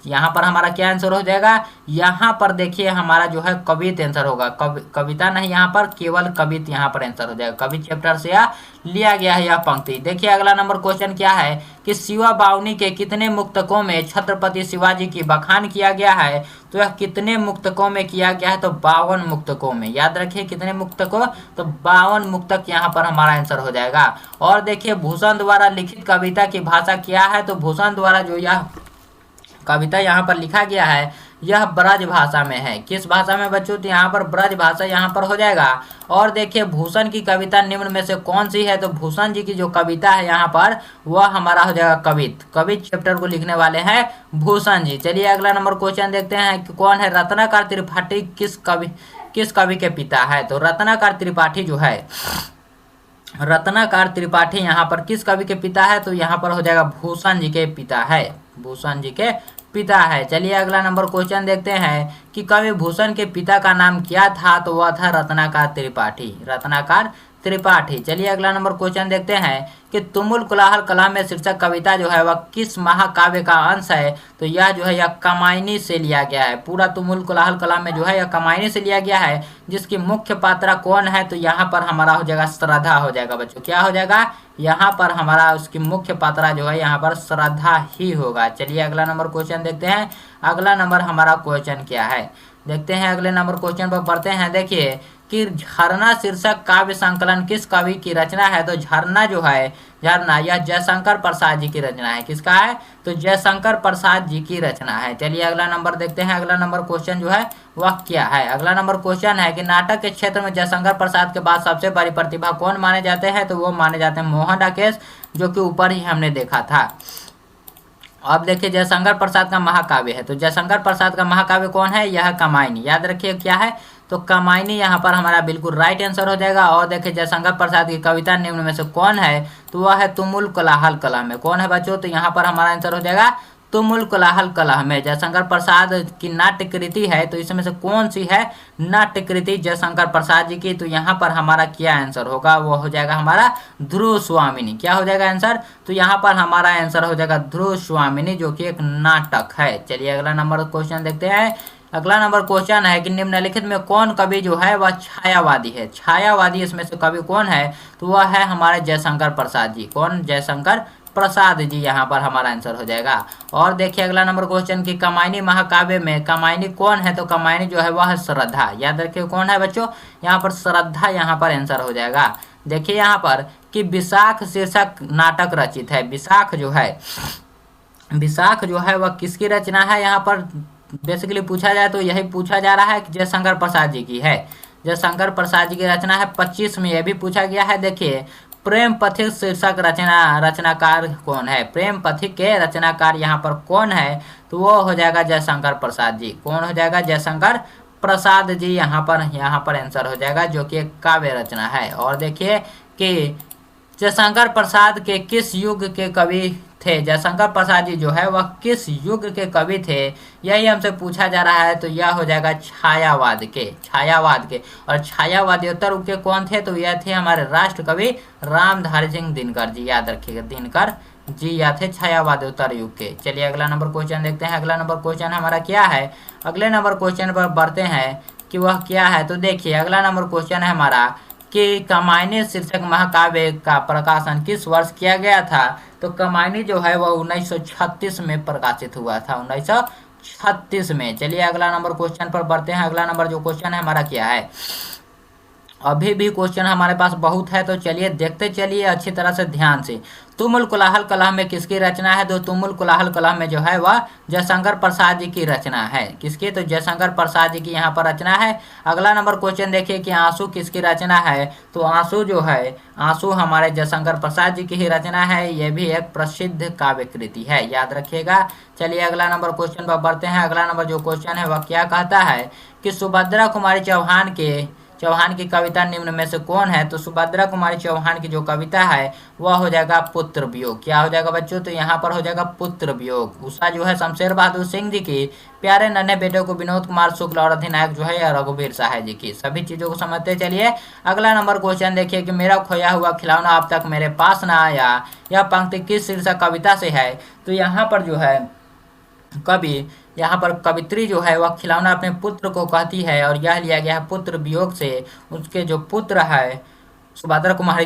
यहाँ पर हमारा क्या आंसर हो जाएगा, यहाँ पर देखिए हमारा जो है कवित आंसर होगा, कविता नहीं, यहाँ पर केवल कवित यहाँ पर आंसर हो जाएगा। कवित चैप्टर से यह लिया गया है यह पंक्ति। देखिए अगला नंबर क्वेश्चन क्या है कि शिवा बावनी के कितने मुक्तकों में छत्रपति शिवाजी की बखान किया गया है, तो यह कितने मुक्तकों में किया गया है, तो 52 मुक्तकों में। याद रखिए कितने मुक्तकों, तो 52 मुक्तक यहाँ पर हमारा आंसर हो जाएगा। और देखिए भूषण द्वारा लिखित कविता की भाषा क्या है, तो भूषण द्वारा जो यह कविता यहाँ पर लिखा गया है यह ब्रज भाषा में है। किस भाषा में बच्चों, तो यहाँ पर ब्रज भाषा यहाँ पर हो जाएगा। और देखिए भूषण की कविता निम्न में से कौन सी है, तो भूषण जी की जो कविता है यहाँ पर वह हमारा हो जाएगा कवित। कवित चैप्टर को लिखने वाले हैं भूषण जी। चलिए अगला नंबर क्वेश्चन देखते हैं कि कौन है रत्नाकर त्रिपाठी किस कवि के पिता है। तो रत्नाकर त्रिपाठी जो है, रत्नाकर त्रिपाठी यहाँ पर किस कवि के पिता है, तो यहाँ पर हो जाएगा भूषण जी के पिता है, भूषण जी के पिता है। चलिए अगला नंबर क्वेश्चन देखते हैं कि कवि भूषण के पिता का नाम क्या था, तो वह था रत्नाकर त्रिपाठी, रत्नाकर त्रिपाठी। चलिए अगला नंबर क्वेश्चन देखते हैं कि तुमुल कोलाहल कला में शीर्षक कविता जो है वह किस महाकाव्य का अंश है, तो यह जो है यह कमायनी से लिया गया है। पूरा तुमुल कोलाहल कला में जो है यह कमायनी से लिया गया है, जिसकी मुख्य पात्रा कौन है, तो यहाँ पर हमारा हो जाएगा श्रद्धा हो जाएगा बच्चों। क्या हो जाएगा, यहाँ पर हमारा उसकी मुख्य पात्रा जो है यहाँ पर श्रद्धा ही होगा। चलिए अगला नंबर क्वेश्चन देखते हैं। अगला नंबर हमारा क्वेश्चन क्या है, देखते हैं अगले नंबर क्वेश्चन पर बढ़ते हैं। देखिए कि झरना शीर्षक काव्य संकलन किस कवि की रचना है, तो झरना जो है, झरना यह जयशंकर प्रसाद जी की रचना है। किसका है, तो जयशंकर प्रसाद जी की रचना है। चलिए अगला नंबर देखते हैं। अगला नंबर क्वेश्चन जो है वह क्या है, अगला नंबर क्वेश्चन है कि नाटक के क्षेत्र में जयशंकर प्रसाद के बाद सबसे बड़ी प्रतिभा कौन माने जाते हैं, तो वो माने जाते हैं मोहन राकेश, जो कि ऊपर ही हमने देखा था। अब देखिए जयशंकर प्रसाद का महाकाव्य है, तो जयशंकर प्रसाद का महाकाव्य कौन है, यह कमायनी। याद रखिए क्या है, तो कमायनी यहाँ पर हमारा बिल्कुल राइट आंसर हो जाएगा। और देखिए जयशंकर प्रसाद की कविता निम्न में से कौन है, तो वह है तुमुल कोलाहल कला में। कौन है बच्चों, तो यहाँ पर हमारा आंसर हो जाएगा तुमुल कोलाहल कला में। जयशंकर प्रसाद की नाट्य कृति है, तो इसमें से कौन सी है नाट्य कृति जयशंकर प्रसाद जी की, तो यहाँ पर हमारा क्या आंसर होगा, वो हो जाएगा हमारा ध्रुव स्वामिनी। क्या हो जाएगा आंसर, तो यहाँ पर हमारा आंसर हो जाएगा ध्रुव स्वामिनी, जो कि एक नाटक है। चलिए अगला नंबर क्वेश्चन देखते हैं। अगला नंबर क्वेश्चन है कि निम्नलिखित में कौन कवि जो है वह छायावादी है। छायावादी इसमें से कवि कौन है, तो वह है हमारे जयशंकर प्रसाद जी। कौन, जयशंकर प्रसाद जी, यहाँ पर हमारा आंसर हो जाएगा। और देखिए अगला नंबर क्वेश्चन की कमायनी महाकाव्य में कमायनी कौन है, तो कमायनी जो है वह है श्रद्धा। याद रखिए कौन है बच्चों, यहाँ पर श्रद्धा यहाँ पर आंसर हो जाएगा। देखिए यहाँ पर कि विशाख शीर्षक नाटक रचित है। विशाख जो है, विशाख जो है वह किसकी रचना है, यहाँ पर बेसिकली पूछा जाए तो यही पूछा जा रहा है कि जयशंकर प्रसाद जी की है। जयशंकर प्रसाद जी की रचना है। 25 में यह भी पूछा गया है। देखिए प्रेम पथिक शीर्षक रचनाकार कौन है, प्रेम पथिक के रचनाकार यहाँ पर कौन है, तो वो हो जाएगा जयशंकर प्रसाद जी। कौन हो जाएगा, जयशंकर प्रसाद जी यहाँ पर आंसर हो जाएगा, जो कि एक काव्य रचना है। और देखिए कि जयशंकर प्रसाद के किस युग के कवि थे, जयशंकर प्रसाद जी जो है वह किस युग के कवि थे, यही हमसे पूछा जा रहा है। तो यह हो जाएगा छायावाद के, छायावाद के। और छायावादियोत्तर युग के कौन थे, तो यह थे हमारे राष्ट्र कवि रामधारी सिंह दिनकर जी। याद रखिएगा दिनकर जी यह थे छायावादियोत्तर युग के। चलिए अगला नंबर क्वेश्चन देखते हैं। अगला नंबर क्वेश्चन हमारा क्या है, अगले नंबर क्वेश्चन पर बढ़ते हैं कि वह क्या है। तो देखिए अगला नंबर क्वेश्चन है हमारा कि कमायनी शीर्षक महाकाव्य का प्रकाशन किस वर्ष किया गया था, तो कमायनी जो है वह 1936 में प्रकाशित हुआ था, 1936 में। चलिए अगला नंबर क्वेश्चन पर बढ़ते हैं। अगला नंबर जो क्वेश्चन है हमारा क्या है, अभी भी क्वेश्चन हमारे पास बहुत है, तो चलिए देखते चलिए अच्छी तरह से ध्यान से। तुमुल कोलाहल कला में किसकी रचना है, तो तुमुल कोलाहल कला में जो है वह जयशंकर प्रसाद जी की रचना है। किसकी, तो जयशंकर प्रसाद जी की यहाँ पर रचना है। अगला नंबर क्वेश्चन देखिए कि आंसू किसकी रचना है, तो आंसू जो है, आंसू हमारे जयशंकर प्रसाद जी की ही रचना है। यह भी एक प्रसिद्ध काव्य कृति है, याद रखिएगा। चलिए अगला नंबर क्वेश्चन पर बढ़ते हैं। अगला नंबर जो क्वेश्चन है वह क्या कहता है कि सुभद्रा कुमारी चौहान की कविता निम्न में से कौन है, तो सुभद्रा कुमारी चौहान की जो कविता है वह हो जाएगा पुत्र वियोग। क्या हो जाएगा बच्चों, तो यहाँ पर हो जाएगा पुत्र वियोग। उषा जो है शमशेर बहादुर सिंह जी की, प्यारे नन्हे बेटे को विनोद कुमार शुक्ल, और अधिनायक जो है रघुवीर शाह जी की। सभी चीजों को समझते चलिए। अगला नंबर क्वेश्चन देखिए कि मेरा खोया हुआ खिलौना अब तक मेरे पास ना आया, यह पंक्ति किस शीर्षक कविता से है, तो यहाँ पर जो है कवि यहाँ पर कवित्री जो है वह खिलौना अपने पुत्र को कहती है, और यह लिया गया है पुत्र वियोग से। उसके जो पुत्र है सुभद्रा कुमारी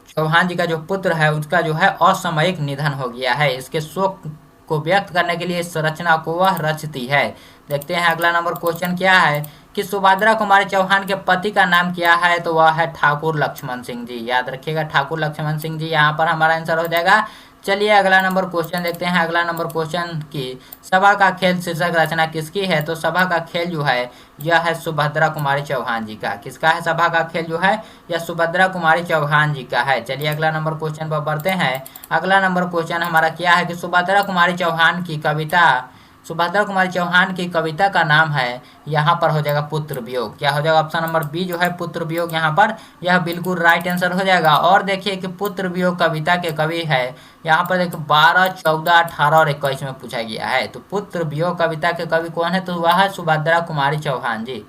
चौहान जी का जो पुत्र है उसका जो है असामयिक निधन हो गया है। इसके शोक को व्यक्त करने के लिए इस रचना को वह रचती है। देखते हैं अगला नंबर क्वेश्चन क्या है कि सुभद्रा कुमारी चौहान के पति का नाम क्या है, तो वह है ठाकुर लक्ष्मण सिंह जी। याद रखिएगा ठाकुर लक्ष्मण सिंह जी यहाँ पर हमारा आंसर हो जाएगा। चलिए अगला नंबर क्वेश्चन देखते हैं। अगला नंबर क्वेश्चन की सभा का खेल शीर्षक रचना किसकी है, तो सभा का खेल जो है यह है सुभद्रा कुमारी चौहान जी का। किसका है सभा का खेल जो है यह सुभद्रा कुमारी चौहान जी का है। चलिए अगला नंबर क्वेश्चन पर बढ़ते हैं। अगला नंबर क्वेश्चन हमारा क्या है कि सुभद्रा कुमारी चौहान की कविता, सुभद्रा कुमारी चौहान की कविता का नाम है, यहाँ पर हो जाएगा पुत्र वियोग। क्या हो जाएगा ऑप्शन नंबर बी जो है पुत्र वियोग, यहाँ पर यह बिल्कुल राइट आंसर हो जाएगा। और देखिए कि पुत्र वियोग कविता के कवि है, यहाँ पर देखिए 12, 14, 18 और 21 में पूछा गया है। तो पुत्र वियोग कविता के कवि कौन है, तो वह है सुभद्रा कुमारी चौहान जी।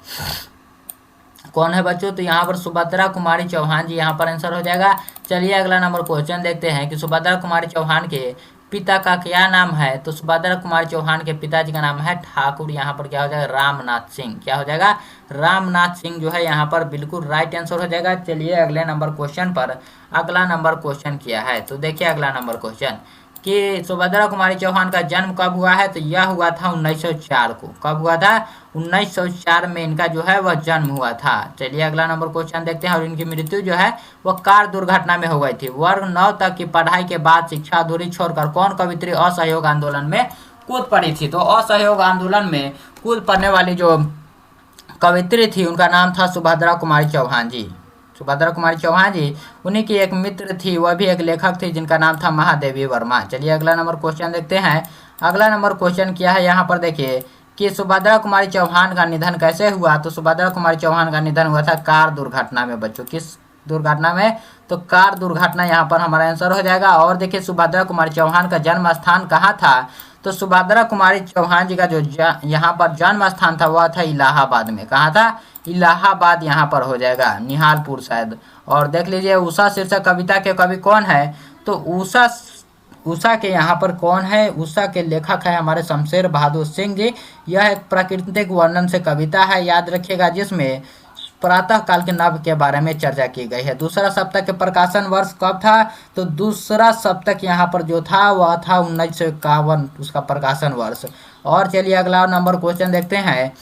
कौन है बच्चों, तो यहाँ पर सुभद्रा कुमारी चौहान जी यहाँ पर आंसर हो जाएगा। चलिए अगला नंबर क्वेश्चन देखते हैं कि सुभद्रा कुमारी चौहान के पिता का क्या नाम है, तो सुभद्रा कुमारी चौहान के पिताजी का नाम है ठाकुर, यहाँ पर क्या हो जाएगा रामनाथ सिंह। क्या हो जाएगा रामनाथ सिंह जो है यहाँ पर बिल्कुल राइट आंसर हो जाएगा। चलिए अगले नंबर क्वेश्चन पर, अगला नंबर क्वेश्चन क्या है, तो देखिए अगला नंबर क्वेश्चन कि सुभद्रा कुमारी चौहान का जन्म कब हुआ है, तो यह हुआ था 1904 को। कब हुआ था, 1904 में इनका जो है वह जन्म हुआ था। चलिए अगला नंबर क्वेश्चन देखते हैं। और इनकी मृत्यु जो है वह कार दुर्घटना में हो गई थी। वर्ग 9 तक की पढ़ाई के बाद शिक्षा अधूरी छोड़कर कौन कवित्री असहयोग आंदोलन में कूद पड़ी थी, तो असहयोग आंदोलन में कूद पड़ने वाली जो कवित्री थी उनका नाम था सुभद्रा कुमारी चौहान जी। सुभद्रा कुमारी चौहान जी, उन्हीं की एक मित्र थी, वह भी एक लेखक थी जिनका नाम था महादेवी वर्मा। चलिए अगला नंबर क्वेश्चन देखते हैं। अगला नंबर क्वेश्चन क्या है, यहाँ पर देखिए कि सुभद्रा कुमारी चौहान का निधन कैसे हुआ, तो सुभद्रा कुमारी चौहान का निधन हुआ था कार दुर्घटना में। बच्चों किस दुर्घटना में, तो कार दुर्घटना यहाँ पर हमारा आंसर हो जाएगा। और देखिए सुभद्रा कुमारी चौहान का जन्म स्थान कहाँ था, तो सुभद्रा कुमारी चौहान जी का जो यहाँ पर जन्म स्थान था वह था इलाहाबाद में। कहाँ था, इलाहाबाद यहाँ पर हो जाएगा, निहालपुर शायद। और देख लीजिए उषा शीर्षक कविता के कवि कौन है, तो उषा के यहाँ पर कौन है, उषा के लेखक है हमारे शमशेर बहादुर सिंह जी। यह एक प्राकृतिक वर्णन से कविता है, याद रखिएगा, जिसमें प्रातः काल के नभ के बारे में चर्चा की गई है। दूसरा सप्तक के प्रकाशन वर्ष कब था, तो दूसरा सप्तक यहाँ पर जो था वह था 1951 उसका प्रकाशन वर्ष। और चलिए अगला नंबर क्वेश्चन देखते हैं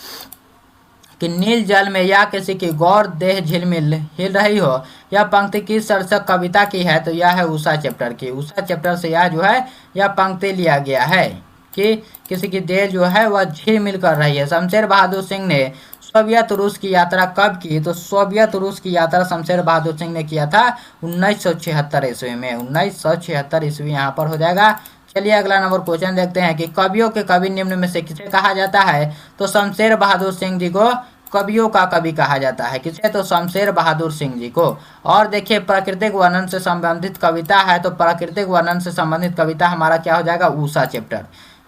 कि नील जल में या किसी की गौर देह झिलमिल हिल रही हो, यह पंक्ति किस शीर्षक कविता की है, तो यह है उषा चैप्टर की। उषा चैप्टर से यह जो है यह पंक्ति लिया गया है कि किसी की देह जो है वह झिलमिल कर रही है। शमशेर बहादुर सिंह ने सोवियत रूस की यात्रा कब की, तो सोवियत रूस की यात्रा शमशेर बहादुर सिंह ने किया था 1976 ईस्वी में। 1976 ईस्वी यहाँ पर हो जाएगा। चलिए अगला नंबर क्वेश्चन देखते हैं कि कवियों के कवि निम्न में से किसे कहा जाता है, तो शमशेर बहादुर सिंह जी को कवियों का कवि कहा जाता है। किसे, तो शमशेर बहादुर सिंह जी को। और देखिए प्राकृतिक वर्णन से संबंधित कविता है, तो प्राकृतिक वर्णन से संबंधित कविता हमारा क्या हो जाएगा, उषा चैप्टर।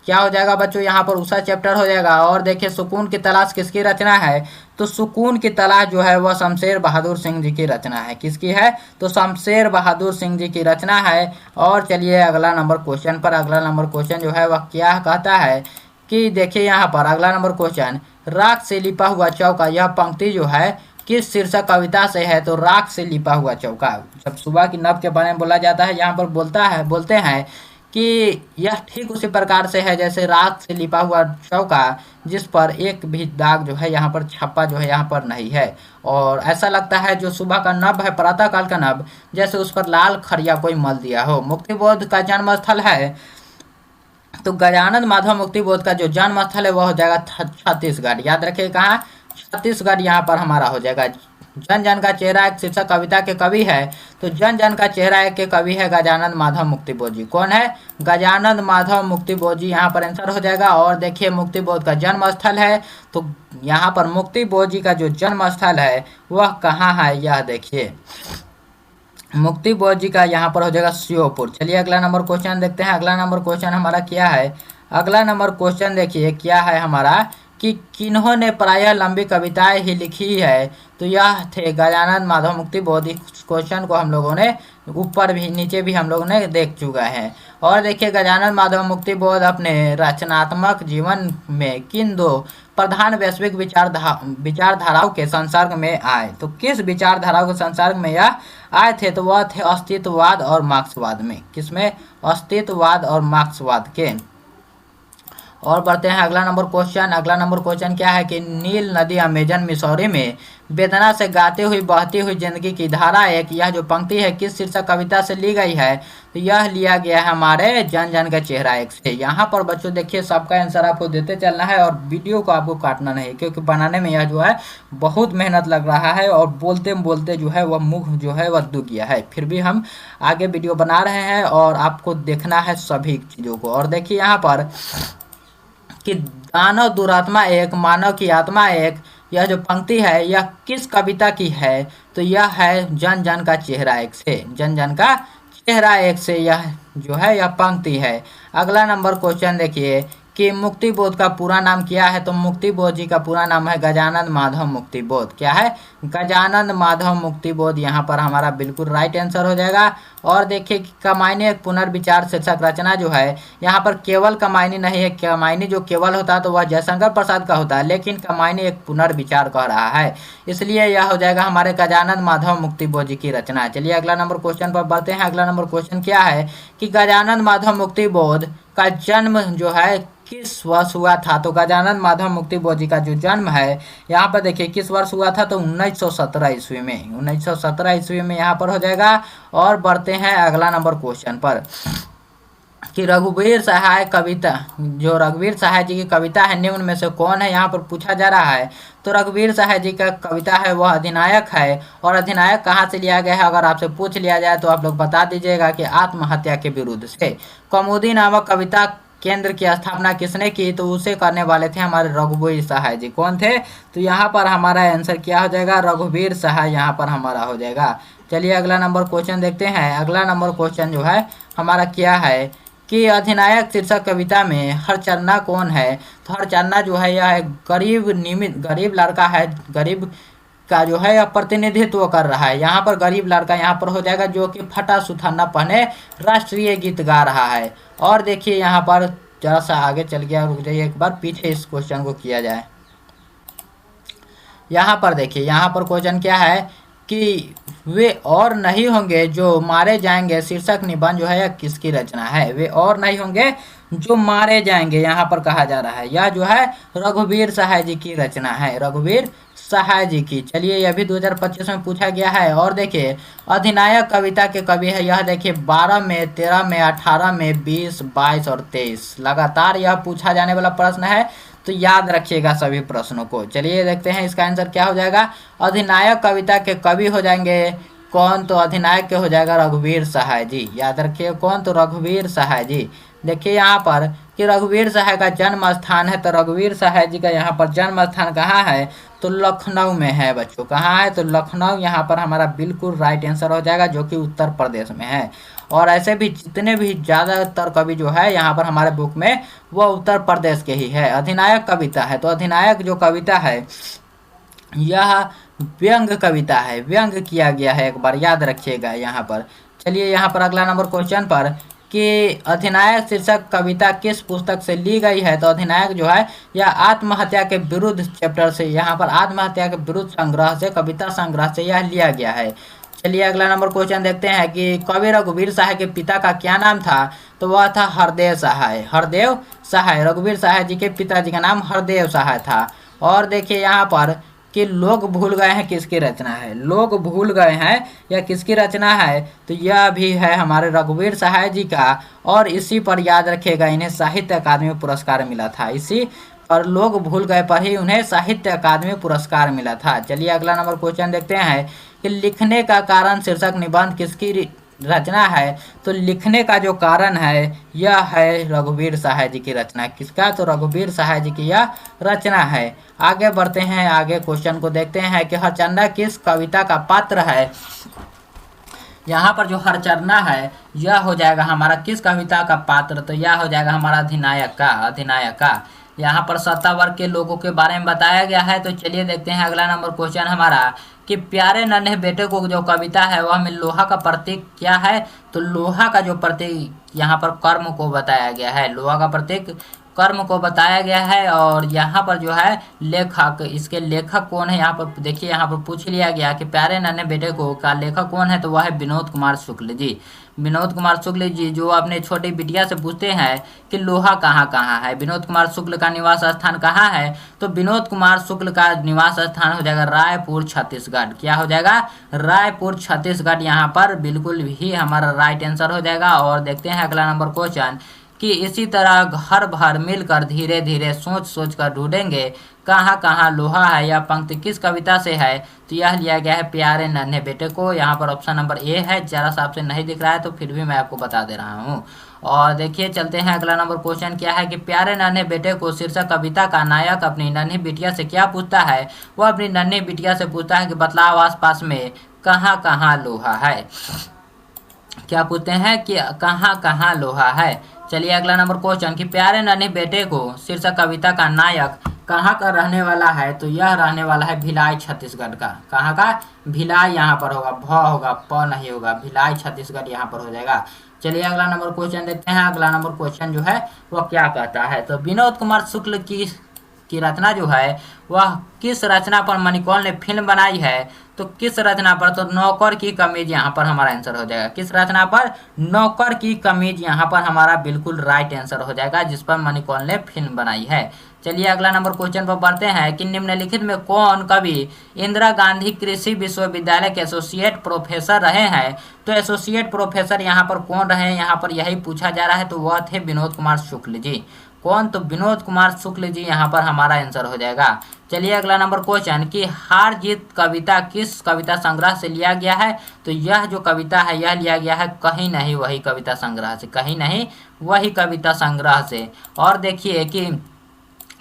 क्या हो जाएगा बच्चों, यहाँ पर उषा चैप्टर हो जाएगा। और देखिए सुकून की तलाश किसकी रचना है, तो सुकून की तलाश जो है वह शमशेर बहादुर सिंह जी की रचना है। किसकी है, तो शमशेर बहादुर सिंह जी की रचना है। और चलिए अगला नंबर क्वेश्चन पर, अगला नंबर क्वेश्चन जो है वह क्या कहता है कि देखिए यहाँ पर अगला नंबर क्वेश्चन, राख से लिपा हुआ चौका, यह पंक्ति जो है किस शीर्षक कविता से है, तो राख से लिपा हुआ चौका। जब सुबह की नभ के बारे में बोला जाता है, यहाँ पर बोलते हैं कि यह ठीक उसी प्रकार से है जैसे राख से लिपा हुआ चौका जिस पर एक भी दाग जो है यहाँ पर छप्पा जो है यहाँ पर नहीं है। और ऐसा लगता है जो सुबह का नभ है, प्रातः काल का नभ, जैसे उस पर लाल खरिया कोई मल दिया हो। मुक्तिबोध का जन्म स्थल है, तो गजानन माधव मुक्तिबोध का जो जन्म स्थल है वह हो जाएगा छत्तीसगढ़। याद रखिए कहाँ, छत्तीसगढ़ यहाँ पर हमारा हो जाएगा। जन जन का चेहरा एक शीर्षक कविता के कवि है, तो जन जन का चेहरा एक के कवि है गजानन माधव मुक्तिबोध जी। कौन है, गजानन माधव मुक्तिबोध जी यहाँ पर आंसर हो जाएगा। और देखिए मुक्तिबोध का जन्म स्थल है, तो यहाँ पर मुक्तिबोध जी का जो जन्म स्थल है वह कहाँ है, यह देखिए मुक्तिबोध जी का यहाँ पर हो जाएगा श्योपुर। चलिए अगला नंबर क्वेश्चन देखते हैं। अगला नंबर क्वेश्चन हमारा क्या है, अगला नंबर क्वेश्चन देखिए क्या है हमारा कि किन्होंने प्रायः लंबी कविताएं ही लिखी है, तो यह थे गजानन माधव मुक्तिबोध। इस क्वेश्चन को हम लोगों ने ऊपर भी नीचे भी हम लोगों ने देख चुका है। और देखिए गजानन माधव मुक्तिबोध अपने रचनात्मक जीवन में किन दो प्रधान वैश्विक विचारधाराओं के संसर्ग में आए, तो किस विचारधाराओं के संसर्ग में यह आए थे, तो वह थे अस्तित्ववाद और मार्क्सवाद में। किसमें? अस्तित्ववाद और मार्क्सवाद के। और बढ़ते हैं अगला नंबर क्वेश्चन। अगला नंबर क्वेश्चन क्या है कि नील नदी अमेजन मिसौरी में वेदना से गाती हुई बहती हुई जिंदगी की धारा एक, यह जो पंक्ति है किस शीर्षक कविता से ली गई है, तो यह लिया गया है हमारे जन जन का चेहरा एक से। यहाँ पर बच्चों देखिए सबका आंसर आपको देते चलना है और वीडियो को आपको काटना नहीं, क्योंकि बनाने में यह जो है बहुत मेहनत लग रहा है और बोलते बोलते जो है वह मुख जो है वह दुख गया है। फिर भी हम आगे वीडियो बना रहे हैं और आपको देखना है सभी चीज़ों को। और देखिए यहाँ पर कि दानव दुरात्मा एक, मानव की आत्मा एक, यह जो पंक्ति है यह किस कविता की है, तो यह है जन जन का चेहरा एक से। जन जन का चेहरा एक से यह जो है यह पंक्ति है। अगला नंबर क्वेश्चन देखिए कि मुक्तिबोध का पूरा नाम क्या है, तो मुक्तिबोध जी का पूरा नाम है गजानन माधव मुक्तिबोध। क्या है? गजानन माधव मुक्तिबोध। यहाँ पर हमारा बिल्कुल राइट आंसर हो जाएगा। और देखिए कि कमायनी एक पुनर्विचार शीर्षक रचना जो है, यहाँ पर केवल कमायनी नहीं है। कमायनी जो केवल होता है तो वह जयशंकर प्रसाद का होता है, लेकिन कमायनी एक पुनर्विचार कह रहा है, इसलिए यह हो जाएगा हमारे गजानन माधव मुक्तिबोध जी की रचना। चलिए अगला नंबर क्वेश्चन पर बढ़ते हैं। अगला नंबर क्वेश्चन क्या है कि गजानन माधव मुक्तिबोध का जन्म जो है किस वर्ष हुआ था, तो गजानन माधव मुक्तिबोध जी का जो जन्म है यहाँ पर देखिए किस वर्ष हुआ था, तो 1917 ईस्वी में। 1917 ईस्वी में यहाँ पर हो जाएगा। और बढ़ते हैं अगला नंबर क्वेश्चन पर कि रघुवीर सहाय कविता, जो रघुवीर सहाय जी की कविता है निम्न में से कौन है, यहाँ पर पूछा जा रहा है। तो रघुवीर सहाय जी का कविता है वह अधिनायक है। और अधिनायक कहाँ से लिया गया है, अगर आपसे पूछ लिया जाए तो आप लोग बता दीजिएगा कि आत्महत्या के विरुद्ध से। कौमुदी नामक कविता केंद्र की स्थापना किसने की, तो उसे करने वाले थे हमारे रघुवीर सहाय जी। कौन थे, तो यहाँ पर हमारा आंसर क्या हो जाएगा, रघुवीर सहाय यहाँ पर हमारा हो जाएगा। चलिए अगला नंबर क्वेश्चन देखते हैं। अगला नंबर क्वेश्चन जो है हमारा क्या है कि अधिनायक शीर्षक कविता में हरचन्ना कौन है, तो हरचन्ना जो है यह गरीब लड़का है, गरीब का जो है प्रतिनिधित्व कर रहा है। यहाँ पर गरीब लड़का यहाँ पर हो जाएगा जो कि फटा सुथाना पहने राष्ट्रीय गीत गा रहा है। और देखिए यहाँ पर जरा सा आगे चल गया, रुक जाइए एक बार पीछे इस क्वेश्चन को किया जाए। यहाँ पर देखिए यहाँ पर क्वेश्चन क्या है कि वे और नहीं होंगे जो मारे जाएंगे शीर्षक निबंध जो है यह किसकी रचना है। वे और नहीं होंगे जो मारे जाएंगे यहाँ पर कहा जा रहा है, यह जो है रघुवीर सहाय जी की रचना है, रघुवीर सहाय जी की। चलिए यह भी 2025 में पूछा गया है। और देखिए अधिनायक कविता के कवि है, यह देखिए 12 में, 13 में, 18 में, 20, 22 और 23 लगातार यह पूछा जाने वाला प्रश्न है, तो याद रखिएगा सभी प्रश्नों को। चलिए देखते हैं इसका आंसर क्या हो जाएगा। अधिनायक कविता के कवि हो जाएंगे कौन, तो अधिनायक के हो जाएगा रघुवीर सहाय जी। याद रखिए कौन, तो रघुवीर सहाय जी। देखिए यहाँ पर कि रघुवीर सहाय का जन्म स्थान है, तो रघुवीर सहाय जी का यहाँ पर जन्म स्थान कहाँ है, तो लखनऊ में है बच्चों। कहाँ है, तो लखनऊ यहाँ पर हमारा बिल्कुल राइट आंसर हो जाएगा, जो कि उत्तर प्रदेश में है। और ऐसे भी जितने भी ज़्यादातर कवि जो है यहाँ पर हमारे बुक में वो उत्तर प्रदेश के ही है। अधिनायक कविता है, तो अधिनायक जो कविता है यह व्यंग कविता है, व्यंग किया गया है, एक बार याद रखिएगा यहाँ पर। चलिए यहाँ पर अगला नंबर क्वेश्चन पर कि अधिनायक शीर्षक कविता किस पुस्तक से ली गई है, तो अधिनायक जो है यह आत्महत्या के विरुद्ध चैप्टर से, यहाँ पर आत्महत्या के विरुद्ध संग्रह से, कविता संग्रह से यह लिया गया है। चलिए अगला नंबर क्वेश्चन देखते हैं कि कवि रघुवीर सहाय के पिता का क्या नाम था, तो वह था हरदेव सहाय। हरदेव सहाय, रघुवीर सहाय जी के पिताजी का नाम हरदेव सहाय था। और देखिए यहाँ पर कि लोग भूल गए हैं किसकी रचना है, लोग भूल गए हैं यह किसकी रचना है, तो यह भी है हमारे रघुवीर सहाय जी का। और इसी पर याद रखिएगा इन्हें साहित्य अकादमी पुरस्कार मिला था, इसी और लोग भूल गए पर ही उन्हें साहित्य अकादमी पुरस्कार मिला था। चलिए अगला नंबर क्वेश्चन देखते हैं कि लिखने का कारण शीर्षक निबंध किसकी रचना है, तो लिखने का जो कारण है यह है रघुवीर सहाय जी की रचना। किसका, तो रघुवीर सहाय जी की यह रचना है। आगे बढ़ते हैं, आगे क्वेश्चन को देखते हैं कि हरचंदा किस कविता का पात्र है। यहाँ पर जो हरचंदा है यह हो जाएगा हमारा किस कविता का पात्र, तो यह हो जाएगा हमारा अधिनायक का। अधिनायक का यहाँ पर सत्ता वर्ग के लोगों के बारे में बताया गया है। तो चलिए देखते हैं अगला नंबर क्वेश्चन हमारा कि प्यारे नन्हे बेटे को जो कविता है वह में लोहा का प्रतीक क्या है। तो लोहा का जो प्रतीक यहाँ पर कर्म को बताया गया है, लोहा का प्रतीक कर्म को बताया गया है। और यहाँ पर जो है लेखक, इसके लेखक कौन है, यहाँ पर देखिए यहाँ पर पूछ लिया गया कि प्यारे नन्हे बेटे को का लेखक कौन है। तो वह है विनोद कुमार शुक्ल जी। विनोद कुमार शुक्ल जी जो अपने छोटी बिटिया से पूछते हैं कि लोहा कहाँ कहाँ है, विनोद कुमार शुक्ल का निवास स्थान कहाँ है। तो विनोद कुमार शुक्ल का निवास स्थान हो जाएगा रायपुर छत्तीसगढ़। क्या हो जाएगा, रायपुर छत्तीसगढ़। यहाँ पर बिल्कुल ही हमारा राइट आंसर हो जाएगा। और देखते हैं अगला नंबर क्वेश्चन कि इसी तरह घर भर मिलकर धीरे धीरे सोच सोच कर ढूंढेंगे कहाँ कहाँ लोहा है। यह पंक्ति किस कविता से है। तो यह लिया गया है प्यारे नन्हे बेटे को। यहाँ पर ऑप्शन नंबर ए है, जरा सा आपसे नहीं दिख रहा है तो फिर भी मैं आपको बता दे रहा हूँ। और देखिए चलते हैं अगला नंबर क्वेश्चन क्या है कि प्यारे नन्हे बेटे को शीर्षक कविता का नायक अपनी नन्ही बिटिया से क्या पूछता है। वह अपनी नन्ही बिटिया से पूछता है कि बतलाओ आसपास में कहाँ कहाँ लोहा है। क्या पूछते हैं कि कहाँ कहाँ लोहा है। चलिए अगला नंबर क्वेश्चन कि प्यारे नन्हे बेटे को शीर्षक कविता का नायक कहाँ का रहने वाला है। तो यह रहने वाला है भिलाई छत्तीसगढ़ का। कहाँ का, भिलाई यहाँ पर होगा, भ होगा, प नहीं होगा, भिलाई छत्तीसगढ़ यहाँ पर हो जाएगा। चलिए अगला नंबर क्वेश्चन देखते हैं। अगला नंबर क्वेश्चन जो है वह क्या कहता है। तो विनोद कुमार शुक्ल की रचना जो है वह किस रचना पर मणिकौल ने फिल्म बनाई है। तो किस रचना पर, तो नौकर की कमीज यहाँ पर हमारा आंसर हो जाएगा। किस रचना पर, नौकर की कमीज यहाँ पर हमारा बिल्कुल राइट आंसर हो जाएगा, जिस पर मणिकौल ने फिल्म बनाई है। चलिए अगला नंबर क्वेश्चन पर बढ़ते हैं कि निम्नलिखित में कौन कवि इंदिरा गांधी कृषि विश्वविद्यालय के एसोसिएट प्रोफेसर रहे हैं। तो एसोसिएट प्रोफेसर यहाँ पर कौन रहे हैं, यहाँ पर यही पूछा जा रहा है। तो वह थे विनोद कुमार शुक्ल जी। कौन, तो विनोद कुमार शुक्ल जी यहाँ पर हमारा आंसर हो जाएगा। चलिए अगला नंबर क्वेश्चन कि हार जीत कविता किस कविता संग्रह से लिया गया है। तो यह जो कविता है यह लिया गया है कहीं नहीं वही कविता संग्रह से, कहीं नहीं वही कविता संग्रह से। और देखिए कि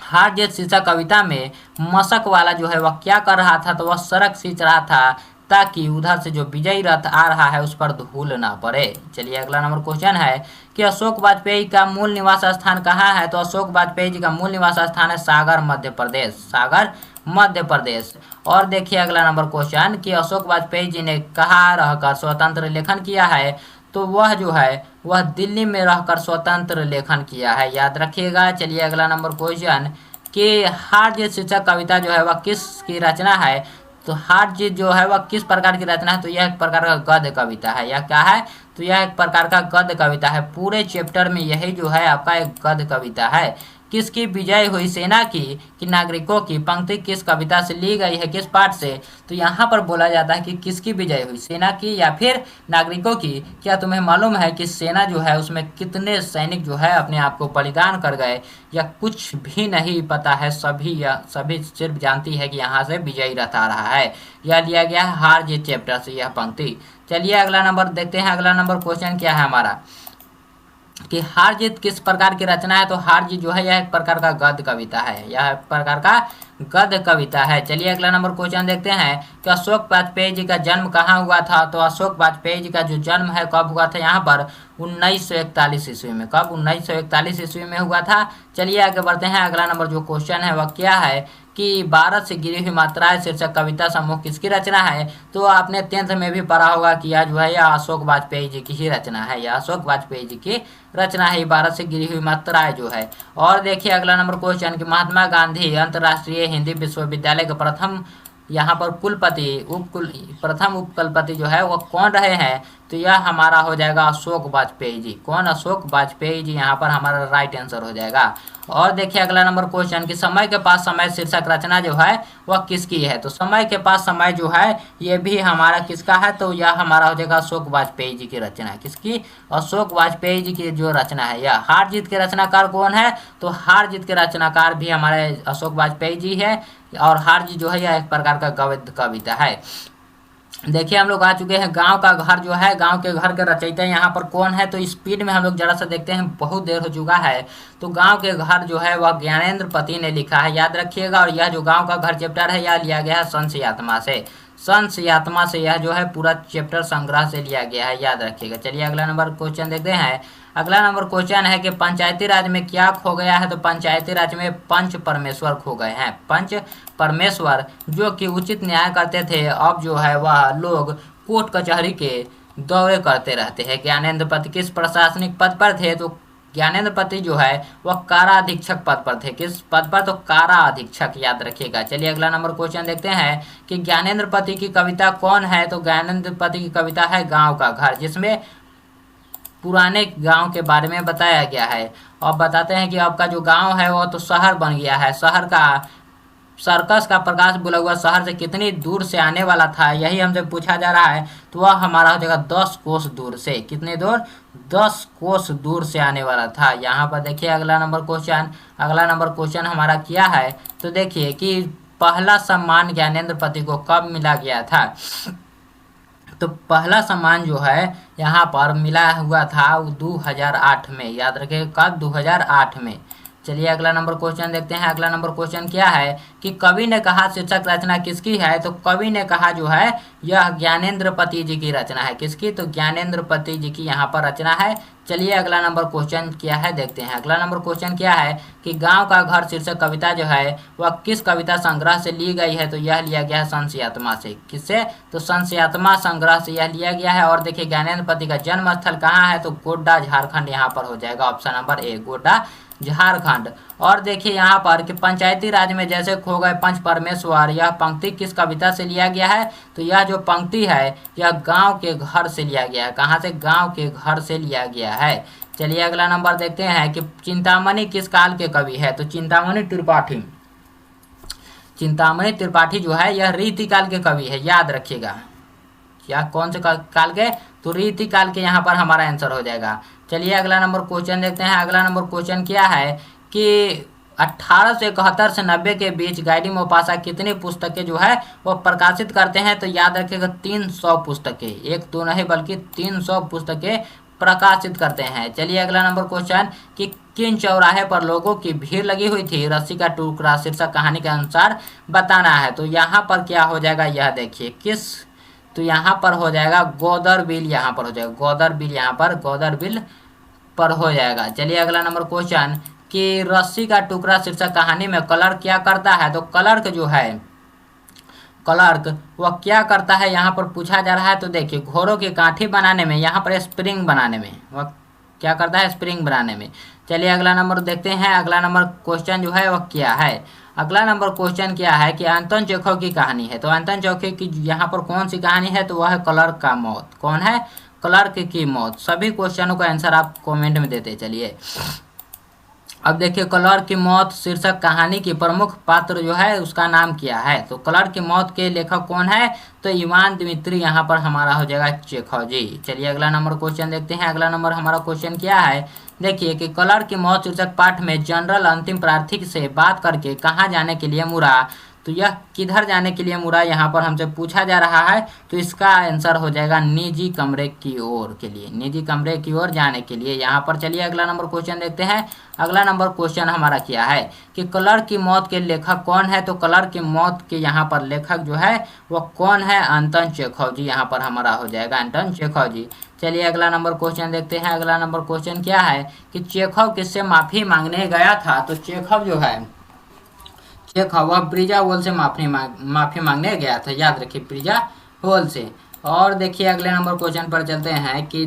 हार जीत शीर्षक कविता में मशक वाला जो है वह क्या कर रहा था। तो वह सड़क सींच रहा था ताकि उधर से जो विजयी रथ आ रहा है उस पर धूल ना पड़े। चलिए अगला नंबर क्वेश्चन है कि अशोक वाजपेयी का मूल निवास स्थान कहाँ है। तो अशोक वाजपेयी जी का मूल निवास स्थान है सागर मध्य प्रदेश, सागर मध्य प्रदेश। और देखिए अगला नंबर क्वेश्चन कि अशोक वाजपेयी जी ने कहाँ रहकर स्वतंत्र लेखन किया है। तो वह जो है वह दिल्ली में रहकर स्वतंत्र लेखन किया है, याद रखिएगा। चलिए अगला नंबर क्वेश्चन कि हार जीत शीर्षक कविता जो है वह किसकी रचना है। तो हार जीत जो है वह किस प्रकार की रचना है। तो यह एक प्रकार का गद्य कविता है। यह क्या है, तो यह एक प्रकार का गद्य कविता है। पूरे चैप्टर में यही जो है आपका एक गद्य कविता है। किसकी विजय हुई सेना की कि नागरिकों की, पंक्ति किस कविता से ली गई है, किस पाठ से। तो यहाँ पर बोला जाता है कि किसकी विजय हुई, सेना की या फिर नागरिकों की। क्या तुम्हें मालूम है कि सेना जो है उसमें कितने सैनिक जो है अपने आप को बलिदान कर गए, या कुछ भी नहीं पता है। सभी सिर्फ जानती है कि यहाँ से विजयी रथ आ रहा है। यह लिया गया है हार जीत चैप्टर से यह पंक्ति। चलिए अगला नंबर देखते हैं। अगला नंबर क्वेश्चन क्या है हमारा कि हार जीत किस प्रकार की रचना है। तो हार जीत जो है यह एक प्रकार का गद्य कविता है, यह एक प्रकार का गद्य कविता है। चलिए अगला नंबर क्वेश्चन देखते हैं कि अशोक वाजपेयी जी का जन्म कहाँ हुआ था। तो अशोक वाजपेयी जी का जो जन्म है कब हुआ था, यहाँ पर 1941 ईस्वी में। कब, 1941 ईस्वी में हुआ था। चलिए आगे बढ़ते हैं। अगला नंबर जो क्वेश्चन है वह क्या है कि भारत से गिरी हुई मात्राएं शीर्षक कविता समूह किसकी रचना है। तो आपने 10th में भी पढ़ा होगा कि यह जो है यह अशोक वाजपेयी जी की ही रचना है, यह अशोक वाजपेयी जी की रचना है भारत से गिरी हुई मात्राएं जो है। और देखिए अगला नंबर क्वेश्चन कि महात्मा गांधी अंतर्राष्ट्रीय हिंदी विश्वविद्यालय के प्रथम यहाँ पर कुलपति प्रथम उपकुलपति जो है वह कौन रहे हैं। तो यह हमारा हो जाएगा अशोक वाजपेयी जी। कौन, अशोक वाजपेयी जी यहाँ पर हमारा राइट आंसर हो जाएगा। और देखिए अगला नंबर क्वेश्चन कि समय के पास समय शीर्षक रचना जो है वह किसकी है। तो समय के पास समय जो है ये भी हमारा किसका है। तो यह हमारा हो जाएगा अशोक वाजपेयी जी की रचना है। किसकी, अशोक वाजपेयी जी की जो रचना है। यह हार जीत के रचनाकार कौन है। तो हार जीत के रचनाकार भी हमारे अशोक वाजपेयी जी है। और हार जीत जो है यह एक प्रकार का गद्य कविता है। देखिए हम लोग आ चुके हैं गांव का घर जो है, गांव के घर के रचयिता यहाँ पर कौन है। तो स्पीड में हम लोग जरा सा देखते हैं, बहुत देर हो चुका है। तो गांव के घर जो है वह ज्ञानेंद्र पति ने लिखा है, याद रखिएगा। और यह जो गांव का घर चैप्टर है यह लिया गया है संस आत्मा से। संस आत्मा से यह जो है पूरा चैप्टर संग्रह से लिया गया है, याद रखिएगा। चलिए अगला नंबर क्वेश्चन देखते हैं। अगला नंबर क्वेश्चन है कि पंचायती राज में क्या खो गया है? तो पंचायती राज में पंच परमेश्वर खो गए हैं। पंच परमेश्वर जो कि उचित न्याय करते थे, अब जो है वह लोग कोर्ट कचहरी के दौरे करते रहते हैं। ज्ञानेंद्र पति किस प्रशासनिक पद पर थे? तो ज्ञानेंद्र पति जो है वह कारा अधीक्षक पद पर थे। किस पद पर? तो कारा अधीक्षक, याद रखिएगा। चलिए अगला नंबर क्वेश्चन देखते हैं कि ज्ञानेंद्र पति की कविता कौन है? तो ज्ञानेंद्र पति की कविता है गांव का घर, जिसमें पुराने गांव के बारे में बताया गया है। और बताते हैं कि आपका जो गांव है वो तो शहर बन गया है। शहर का सर्कस का प्रकाश बुला हुआ शहर से कितनी दूर से आने वाला था, यही हमसे पूछा जा रहा है। तो वह हमारा हो जाएगा 10 कोस दूर से। कितने दूर? 10 कोस दूर से आने वाला था। यहाँ पर देखिए अगला नंबर क्वेश्चन हमारा क्या है? तो देखिए कि पहला सम्मान ज्ञानेंद्र पति को कब मिला गया था? तो पहला सम्मान जो है यहाँ पर मिला हुआ था 2008 में, याद रखिए कब? 2008 में। चलिए अगला नंबर क्वेश्चन देखते हैं। अगला नंबर क्वेश्चन क्या है कि कवि ने कहा शीर्षक रचना किसकी है? तो कवि ने कहा जो है यह ज्ञानेंद्र पति जी की रचना है। किसकी? तो ज्ञानेंद्र पति जी की यहाँ पर रचना है। चलिए अगला नंबर क्वेश्चन क्या है देखते हैं। अगला नंबर क्वेश्चन क्या है कि गांव का घर शीर्षक कविता जो है वह किस कविता संग्रह से ली गई है? तो यह लिया गया है संशयात्मा से। किससे? तो संशयात्मा संग्रह से यह लिया गया है। और देखिए ज्ञानेंद्र पति का जन्म स्थल कहाँ है? तो गोड्डा झारखंड यहाँ पर हो जाएगा option number A, Godda Jharkhand. और देखिए यहाँ पर कि पंचायती राज में जैसे खो गए पंच परमेश्वर, यह पंक्ति किस कविता से लिया गया है? तो यह जो पंक्ति है यह गांव के घर से लिया गया है। कहाँ से? गांव के घर से लिया गया है। चलिए अगला नंबर देखते हैं कि चिंतामणि किस काल के कवि है? तो चिंतामणि त्रिपाठी जो है यह रीति काल के कवि है, याद रखिएगा। क्या कौन से काल के? तो रीति काल के यहाँ पर हमारा आंसर हो जाएगा। चलिए अगला नंबर क्वेश्चन देखते हैं। अगला नंबर क्वेश्चन क्या है कि 1871 से 90 के बीच गाइडी मोपासा कितनी पुस्तकें जो है वो प्रकाशित करते हैं? तो याद रखिएगा 300 पुस्तकें, 1-2 नहीं बल्कि 300 पुस्तकें प्रकाशित करते हैं। चलिए अगला नंबर क्वेश्चन कि किन चौराहे पर लोगों की भीड़ लगी हुई थी? रस्सी का टुकड़ा शीर्षक कहानी के अनुसार बताना है। तो यहाँ पर क्या हो जाएगा यह देखिए किस? तो यहाँ पर हो जाएगा गोदर बिल, यहाँ पर हो जाएगा गोदर बिल पर हो जाएगा। चलिए अगला नंबर क्वेश्चन कि रस्सी का टुकड़ा शीर्षक कहानी में क्लर्क क्या करता है? तो क्लर्क जो है वह क्या करता है यहाँ पर पूछा जा रहा है। तो देखिए घोड़ों की काठी बनाने में, यहाँ पर स्प्रिंग बनाने में वह क्या करता है? स्प्रिंग बनाने में। चलिए अगला नंबर देखते हैं। अगला नंबर क्वेश्चन जो है वह क्या है? अगला नंबर क्वेश्चन क्या है कि अंतोन चेखव की कहानी है। तो अंतोन चेखव की यहाँ पर कौन सी कहानी है? तो वह है क्लर्क का मौत। कौन है? क्लर्क की मौत। सभी क्वेश्चनों का आंसर आप कमेंट में देते चलिए। अब देखिए क्लर्क की मौत शीर्षक कहानी की प्रमुख पात्र जो है उसका नाम क्या है? तो क्लर्क की मौत के लेखक कौन है? तो इवान दिमित्री यहाँ पर हमारा हो जाएगा चेखव जी। चलिए अगला नंबर क्वेश्चन देखते हैं। अगला नंबर हमारा क्वेश्चन क्या है? देखिए कि क्लर्क की मौत शीर्षक पाठ में जनरल अंतिम प्रार्थी से बात करके कहाँ जाने के लिए मुड़ा? तो यह किधर जाने के लिए मुड़ा यहाँ पर हमसे पूछा जा रहा है। तो इसका आंसर हो जाएगा निजी कमरे की ओर के लिए, निजी कमरे की ओर जाने के लिए यहाँ पर। चलिए अगला नंबर क्वेश्चन देखते हैं। अगला नंबर क्वेश्चन हमारा क्या है कि क्लर्क की मौत के लेखक कौन है? तो क्लर्क की मौत के यहाँ पर लेखक जो है वह कौन है? अंतोन चेखव जी यहाँ पर हमारा हो जाएगा अंतोन चेखव जी। चलिए अगला नंबर क्वेश्चन देखते हैं। अगला नंबर क्वेश्चन क्या है कि चेखव किससे माफी मांगने गया था? तो चेखव जो है वह प्रिजा वोल से माफी मांगने गया था, याद रखिए प्रिजा वोल से। और देखिए अगले नंबर क्वेश्चन पर चलते हैं कि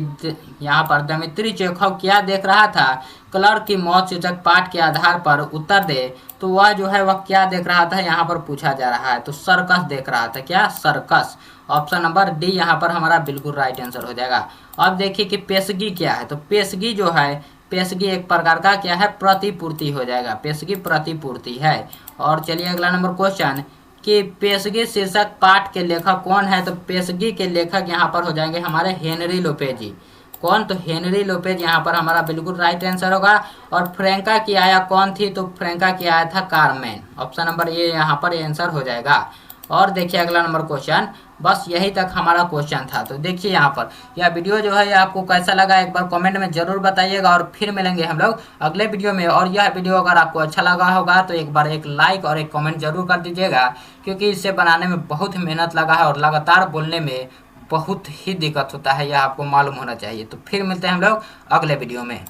यहाँ पर दिमित्री चेखव क्या देख रहा था? क्लर्क की मौत शीर्षक पाठ के आधार पर उत्तर दे। तो वह जो है वह क्या देख रहा था यहाँ पर पूछा जा रहा है? तो सर्कस देख रहा था। क्या? सर्कस। ऑप्शन नंबर डी यहाँ पर हमारा बिल्कुल राइट आंसर हो जाएगा। अब देखिए कि पेशगी क्या है? तो पेशगी जो है पेशगी एक प्रकार का क्या है? प्रतिपूर्ति हो जाएगा। पेशगी प्रतिपूर्ति है। और चलिए अगला नंबर क्वेश्चन कि पेशगी शीर्षक पाठ के लेखक कौन है? तो पेशगी के लेखक यहाँ पर हो जाएंगे हमारे हेनरी लोपेज जी। कौन? तो हेनरी लोपेज यहाँ पर हमारा बिल्कुल राइट आंसर होगा। और फ्रैंका की आया कौन थी? तो फ्रैंका की आया था कारमेन। ऑप्शन नंबर ए यहाँ पर आंसर हो जाएगा। और देखिए अगला नंबर क्वेश्चन, बस यही तक हमारा क्वेश्चन था। तो देखिए यहाँ पर यह वीडियो जो है आपको कैसा लगा एक बार कमेंट में जरूर बताइएगा। और फिर मिलेंगे हम लोग अगले वीडियो में। और यह वीडियो अगर आपको अच्छा लगा होगा तो एक बार एक लाइक और एक कमेंट जरूर कर दीजिएगा, क्योंकि इसे बनाने में बहुत मेहनत लगा है और लगातार बोलने में बहुत ही दिक्कत होता है, यह आपको मालूम होना चाहिए। तो फिर मिलते हैं हम लोग अगले वीडियो में।